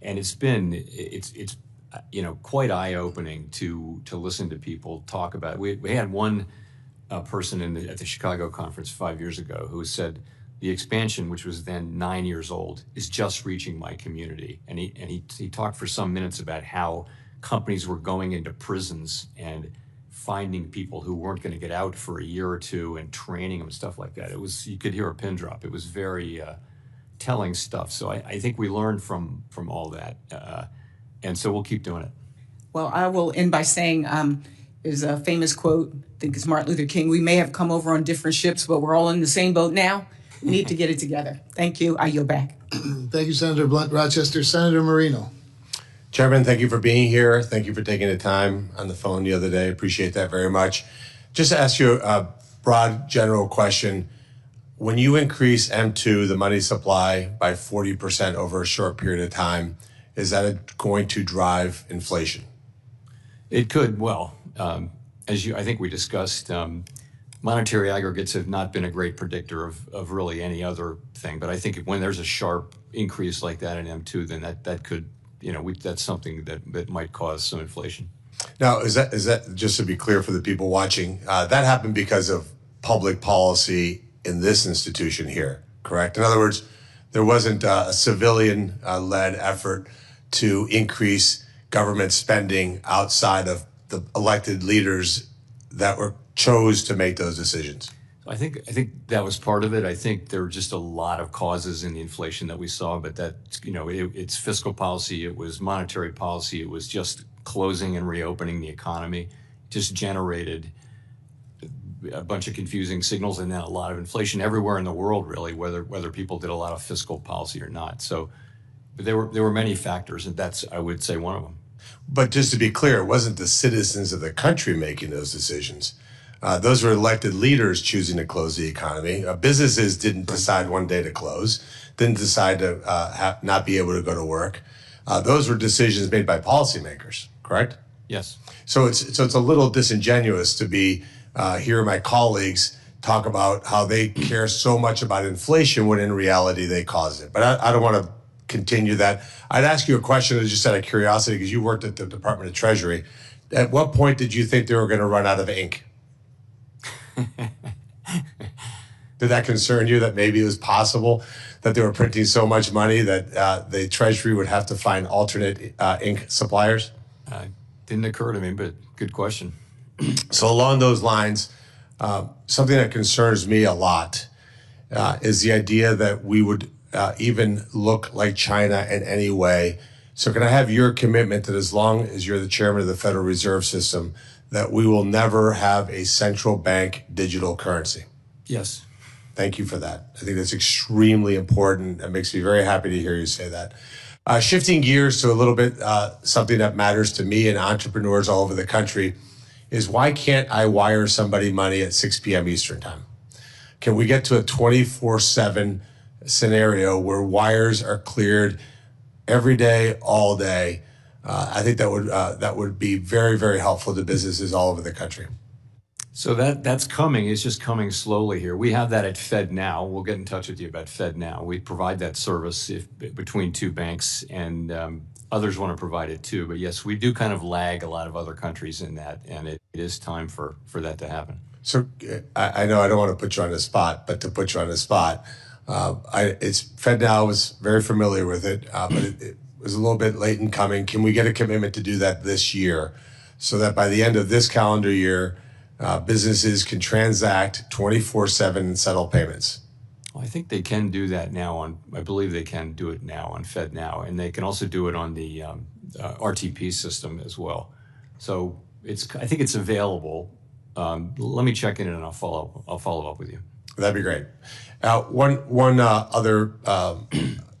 And it's quite eye-opening to listen to people talk about it. We had one person at the Chicago conference 5 years ago who said the expansion, which was then 9 years old, is just reaching my community. And he talked for some minutes about how companies were going into prisons and finding people who weren't going to get out for a year or two and training them, stuff like that. You could hear a pin drop. It was very telling stuff. So I think we learned from all that. And so we'll keep doing it. Well, I will end by saying there's a famous quote, I think it's Martin Luther King, we may have come over on different ships, but we're all in the same boat now. We need to get it together. Thank you. I yield back. Thank you, Senator Blunt Rochester. Senator Marino. Chairman, thank you for being here. Thank you for taking the time on the phone the other day. Appreciate that very much. Just to ask you a broad general question. When you increase M2, the money supply, by 40% over a short period of time, is that going to drive inflation? It could. Well, I think we discussed, monetary aggregates have not been a great predictor of really any other thing. But I think when there's a sharp increase like that in M2, then that could, that's something that might cause some inflation. Now, is that just to be clear for the people watching, that happened because of public policy in this institution here, correct? In other words, there wasn't a civilian-led effort to increase government spending outside of the elected leaders that chose to make those decisions. I think that was part of it. I think there were just a lot of causes in the inflation that we saw, but that, it's fiscal policy, it was monetary policy, it was just closing and reopening the economy, just generated a bunch of confusing signals, and then a lot of inflation everywhere in the world, really, whether people did a lot of fiscal policy or not. So there were many factors, and that's, I would say, one of them. But just to be clear, it wasn't the citizens of the country making those decisions. Those were elected leaders choosing to close the economy. Businesses didn't decide one day to close, didn't decide to not be able to go to work. Those were decisions made by policymakers, correct? Yes. So it's a little disingenuous to be hear my colleagues talk about how they care so much about inflation when in reality they caused it. But I don't want to continue that. I'd ask you a question just out of curiosity, because you worked at the Department of Treasury. At what point did you think they were going to run out of ink? Did that concern you, that maybe it was possible that they were printing so much money that the Treasury would have to find alternate ink suppliers? Didn't occur to me, but good question. So along those lines, something that concerns me a lot is the idea that we would even look like China in any way. So can I have your commitment that as long as you're the chairman of the Federal Reserve System, that we will never have a central bank digital currency? Yes. Thank you for that. I think that's extremely important. It makes me very happy to hear you say that. Shifting gears to a little bit, something that matters to me and entrepreneurs all over the country is, why can't I wire somebody money at 6 p.m. Eastern time? Can we get to a 24/7 scenario where wires are cleared every day, all day? I think that would be very, very helpful to businesses all over the country. So that's coming. It's just coming slowly here. We have that at FedNow. We'll get in touch with you about FedNow. We provide that service between two banks, and others want to provide it too. But yes, we do kind of lag a lot of other countries in that, and it is time for that to happen. So I know I don't want to put you on the spot, but to put you on the spot, FedNow was very familiar with it, but it was a little bit late in coming. Can we get a commitment to do that this year, so that by the end of this calendar year, businesses can transact 24/7 and settle payments? Well, I think they can do that now I believe they can do it now on FedNow, and they can also do it on the RTP system as well. So I think it's available. Let me check in and I'll follow up with you. That'd be great. One other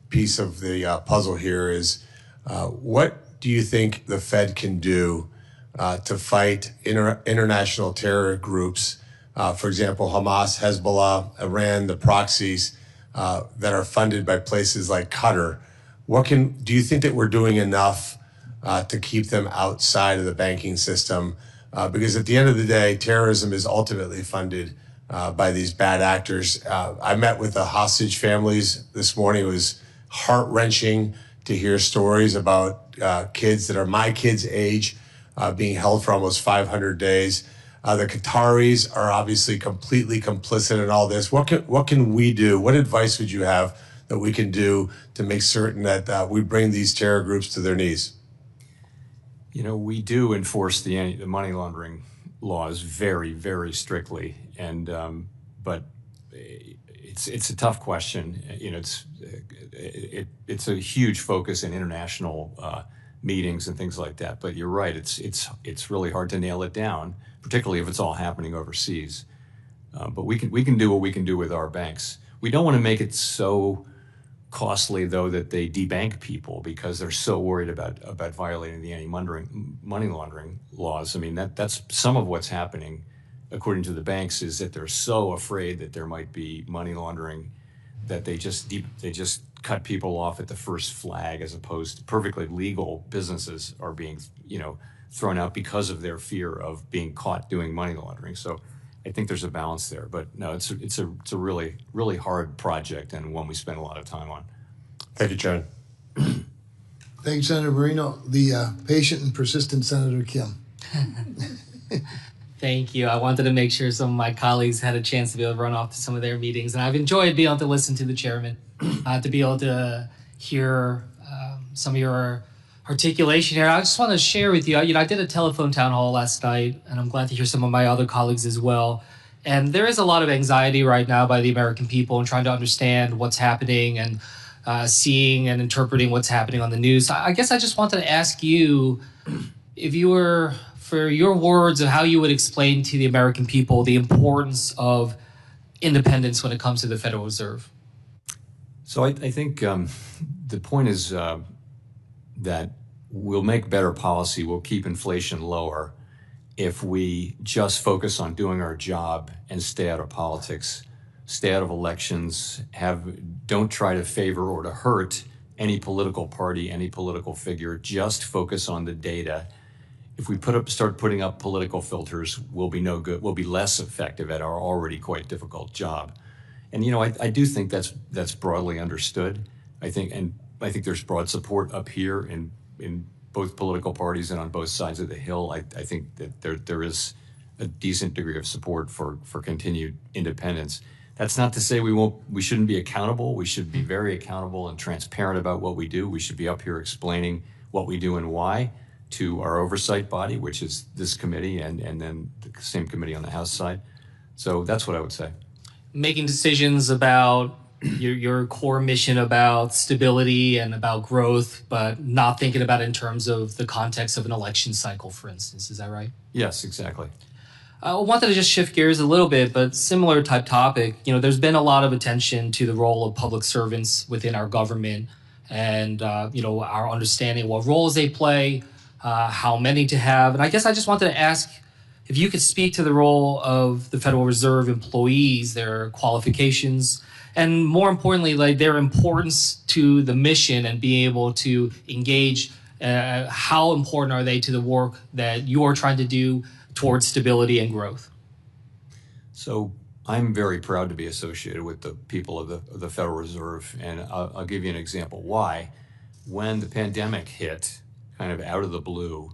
piece of the puzzle here is, what do you think the Fed can do to fight international terror groups? For example, Hamas, Hezbollah, Iran, the proxies that are funded by places like Qatar. Do you think that we're doing enough to keep them outside of the banking system? Because at the end of the day, terrorism is ultimately funded by these bad actors. I met with the hostage families this morning. It was heart-wrenching to hear stories about kids that are my kids' age being held for almost 500 days. The Qataris are obviously completely complicit in all this. What can we do? What advice would you have that we can do to make certain that we bring these terror groups to their knees? We do enforce the money laundering laws very, very strictly, and but it's a tough question. It's a huge focus in international meetings and things like that. But you're right; it's really hard to nail it down, particularly if it's all happening overseas. But we can do what we can do with our banks. We don't want to make it so costly, though, that they debank people because they're so worried about violating the money laundering laws. I mean, that's some of what's happening, according to the banks, is that they're so afraid that there might be money laundering that they just cut people off at the first flag, as opposed to perfectly legal businesses are being thrown out because of their fear of being caught doing money laundering. So I think there's a balance there, but no, it's a really, really hard project and one we spend a lot of time on. Thank you, Chairman. Thank you, Senator Marino. The patient and persistent Senator Kim. Thank you. I wanted to make sure some of my colleagues had a chance to be able to run off to some of their meetings. And I've enjoyed being able to listen to the chairman, to be able to hear some of your articulation here. I just want to share with you, I did a telephone town hall last night, and I'm glad to hear some of my other colleagues as well. And there is a lot of anxiety right now by the American people in trying to understand what's happening and seeing and interpreting what's happening on the news. I guess I just wanted to ask you, if you were, for your words of how you would explain to the American people the importance of independence when it comes to the Federal Reserve. So I think the point is that we'll make better policy, we'll keep inflation lower if we just focus on doing our job and stay out of politics, stay out of elections, don't try to favor or to hurt any political party, any political figure, just focus on the data. If we start putting up political filters, we'll be no good, we'll be less effective at our already quite difficult job. And I do think that's broadly understood. I think there's broad support up here in both political parties and on both sides of the Hill. I think that there is a decent degree of support for continued independence. That's not to say we shouldn't be accountable. We should be very accountable and transparent about what we do. We should be up here explaining what we do and why to our oversight body, which is this committee and then the same committee on the House side. So that's what I would say. Making decisions about your core mission about stability and about growth, but not thinking about it in terms of the context of an election cycle, for instance. Is that right? Yes, exactly. I wanted to just shift gears a little bit, but similar type topic. There's been a lot of attention to the role of public servants within our government and, our understanding of what roles they play, how many to have. And I guess I just wanted to ask if you could speak to the role of the Federal Reserve employees, their qualifications, and more importantly, like their importance to the mission and being able to engage. How important are they to the work that you're trying to do towards stability and growth? So I'm very proud to be associated with the people of the Federal Reserve, and I'll give you an example why. When the pandemic hit, kind of out of the blue,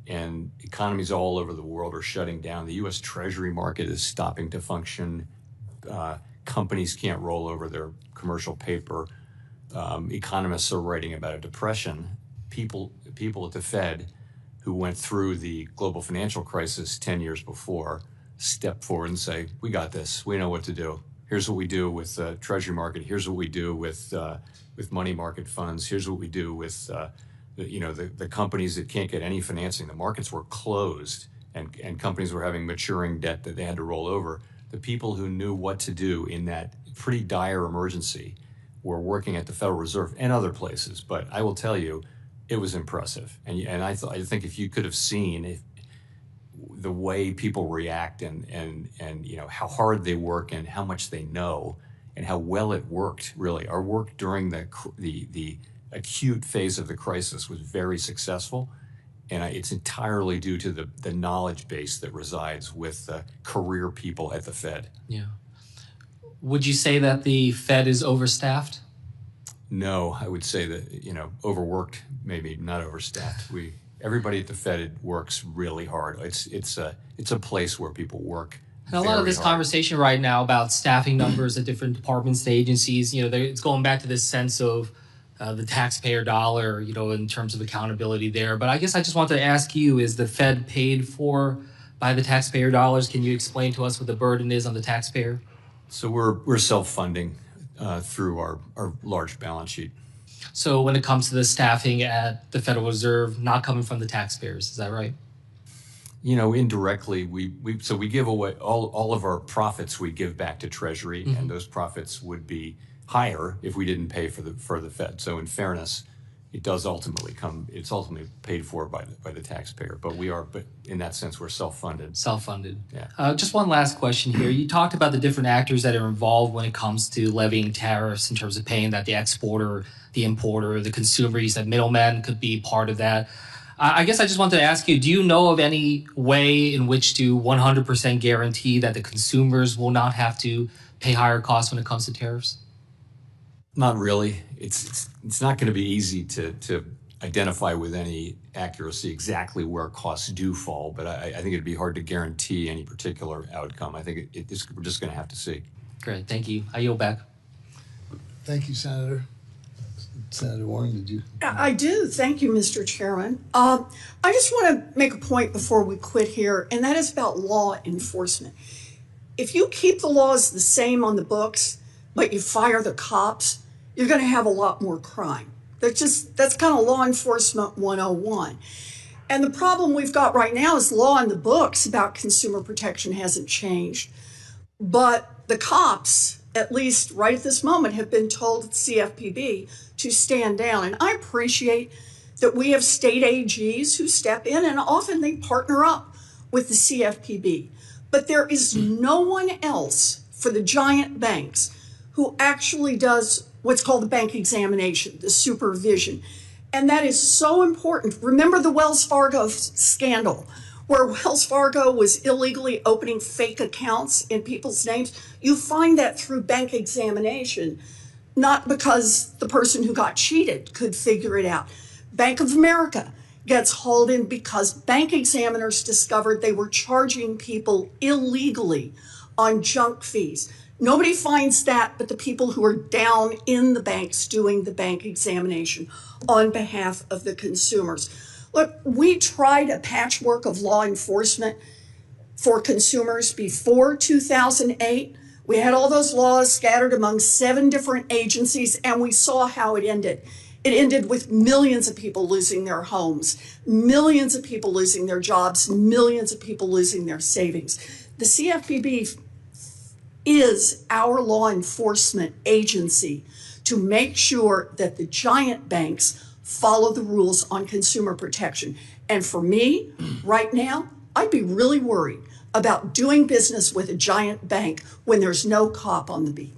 and economies all over the world are shutting down, the U.S. Treasury market is stopping to function. Companies can't roll over their commercial paper. Economists are writing about a depression. People at the Fed who went through the global financial crisis 10 years before step forward and say, we got this, we know what to do. Here's what we do with the Treasury market. Here's what we do with money market funds. Here's what we do with the companies that can't get any financing. The markets were closed and companies were having maturing debt that they had to roll over. The people who knew what to do in that pretty dire emergency were working at the Federal Reserve and other places. But I will tell you, it was impressive. And I think if you could have seen the way people react and how hard they work and how much they know and how well it worked, really. Our work during the acute phase of the crisis was very successful. And it's entirely due to the knowledge base that resides with career people at the Fed. Yeah. Would you say that the Fed is overstaffed? No, I would say that, overworked, maybe not overstaffed. Everybody at the Fed works really hard. It's a place where people work. And a lot of this conversation right now about staffing numbers at different departments and agencies, it's going back to this sense of the taxpayer dollar, in terms of accountability there. But I guess I just want to ask you, is the Fed paid for by the taxpayer dollars? Can you explain to us what the burden is on the taxpayer? So we're self-funding through our large balance sheet. So when it comes to the staffing at the Federal Reserve, not coming from the taxpayers, is that right? Indirectly, we give away all of our profits we give back to Treasury, and those profits would be higher if we didn't pay for the Fed. So in fairness, it's ultimately paid for by the taxpayer. But in that sense, we're self-funded. Self-funded. Yeah. Just one last question here. You talked about the different actors that are involved when it comes to levying tariffs in terms of paying that the exporter, the importer, the consumer. You said middlemen could be part of that. I guess I just wanted to ask you, do you know of any way in which to 100% guarantee that the consumers will not have to pay higher costs when it comes to tariffs? Not really. It's not going to be easy to identify with any accuracy exactly where costs do fall, but I think it'd be hard to guarantee any particular outcome. I think we're just going to have to see. Great, thank you. I yield back. Thank you, Senator. Senator Warren, did you? I do. Thank you, Mr. Chairman. I just want to make a point before we quit here, and that is about law enforcement. If you keep the laws the same on the books, but you fire the cops, you're going to have a lot more crime. That's kind of law enforcement 101. And the problem we've got right now is law in the books about consumer protection hasn't changed. But the cops, at least right at this moment, have been told at CFPB to stand down. And I appreciate that we have state AGs who step in, and often they partner up with the CFPB. But there is no one else for the giant banks who actually does what's called the bank examination, the supervision. And that is so important. Remember the Wells Fargo scandal, where Wells Fargo was illegally opening fake accounts in people's names? You find that through bank examination, not because the person who got cheated could figure it out. Bank of America gets hauled in because bank examiners discovered they were charging people illegally on junk fees. Nobody finds that but the people who are down in the banks doing the bank examination on behalf of the consumers. Look, we tried a patchwork of law enforcement for consumers before 2008. We had all those laws scattered among 7 different agencies, and we saw how it ended. It ended with millions of people losing their homes, millions of people losing their jobs, millions of people losing their savings. The CFPB is our law enforcement agency to make sure that the giant banks follow the rules on consumer protection. And for me, right now, I'd be really worried about doing business with a giant bank when there's no cop on the beat.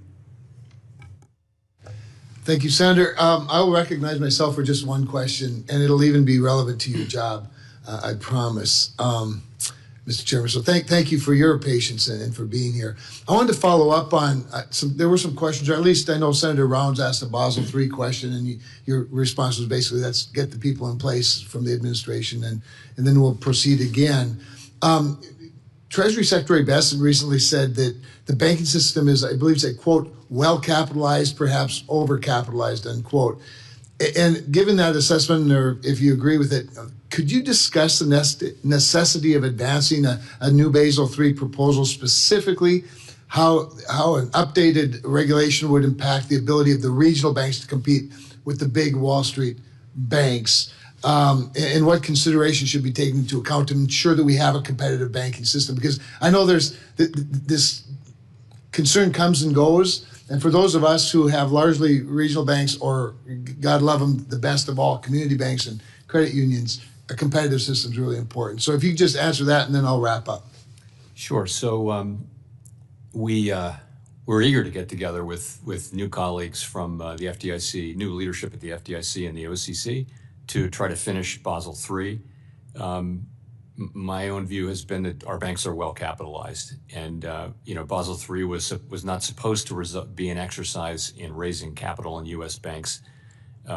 Thank you, Senator. I will recognize myself for just one question, and it'll even be relevant to your job, I promise, Mr. Chairman. So thank you for your patience and for being here. I wanted to follow up on there were some questions, or at least I know Senator Rounds asked a Basel III question, and your response was basically, let's get the people in place from the administration, and then we'll proceed again. Treasury Secretary Basel recently said that the banking system is, I believe, say, quote, well-capitalized, perhaps over-capitalized, unquote. And given that assessment, or if you agree with it, could you discuss the necessity of advancing a new Basel III proposal, specifically how an updated regulation would impact the ability of the regional banks to compete with the big Wall Street banks? And what consideration should be taken into account to ensure that we have a competitive banking system? Because I know there's this concern comes and goes. And for those of us who have largely regional banks, or God love them, the best of all, community banks and credit unions, a competitive system is really important. So if you could just answer that, and then I'll wrap up. Sure. So we're eager to get together with new colleagues from the FDIC, new leadership at the FDIC and the OCC, to try to finish Basel III. My own view has been that our banks are well capitalized, and Basel III was not supposed to be an exercise in raising capital in U.S. banks.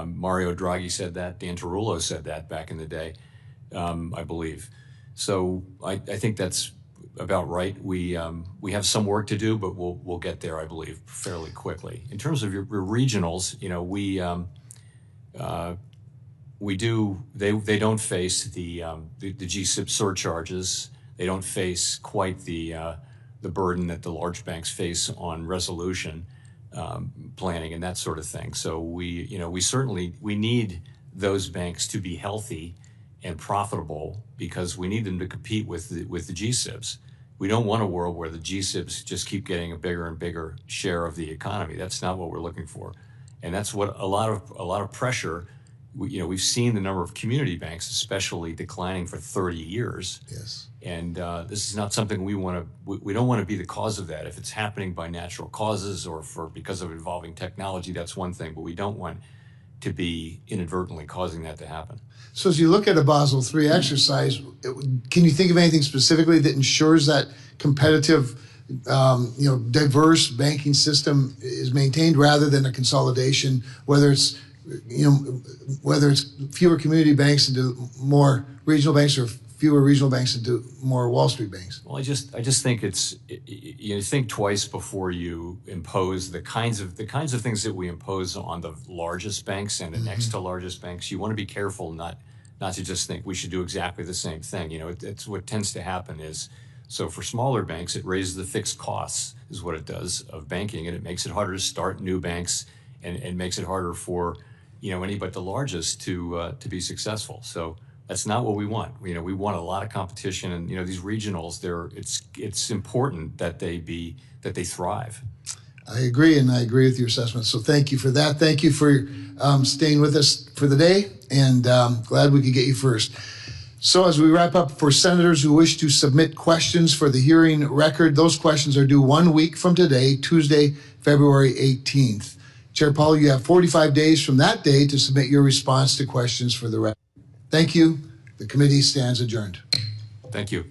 Mario Draghi said that. Dan Tarullo said that back in the day, I believe. So I think that's about right. We have some work to do, but we'll get there, I believe, fairly quickly. In terms of your regionals, they don't face the GSIB surcharges. They don't face quite the burden that the large banks face on resolution planning and that sort of thing. So we need those banks to be healthy and profitable, because we need them to compete with the GSIBs. We don't want a world where the GSIBs just keep getting a bigger and bigger share of the economy. That's not what we're looking for, and that's what a lot of pressure. We've seen the number of community banks, especially, declining for 30 years. Yes. And this is not something we want to. We don't want to be the cause of that. If it's happening by natural causes or because of evolving technology, that's one thing. But we don't want to be inadvertently causing that to happen. So as you look at a Basel III exercise, can you think of anything specifically that ensures that competitive, diverse banking system is maintained rather than a consolidation, whether it's you know, whether it's fewer community banks into more regional banks or fewer regional banks into more Wall Street banks? Well, I just think you think twice before you impose the kinds of things that we impose on the largest banks and the next to largest banks. You want to be careful not to just think we should do exactly the same thing. You know, it's what tends to happen is, so for smaller banks, it raises the fixed costs is what it does of banking, and it makes it harder to start new banks and makes it harder for, you know, any but the largest to be successful. So that's not what we want. You know, we want a lot of competition, and you know, these regionals, it's important that they thrive. I agree, and I agree with your assessment. So thank you for that. Thank you for staying with us for the day, and glad we could get you first. So as we wrap up, for senators who wish to submit questions for the hearing record, those questions are due 1 week from today, Tuesday, February 18th. Chair Powell, you have 45 days from that day to submit your response to questions for the record. Thank you. The committee stands adjourned. Thank you.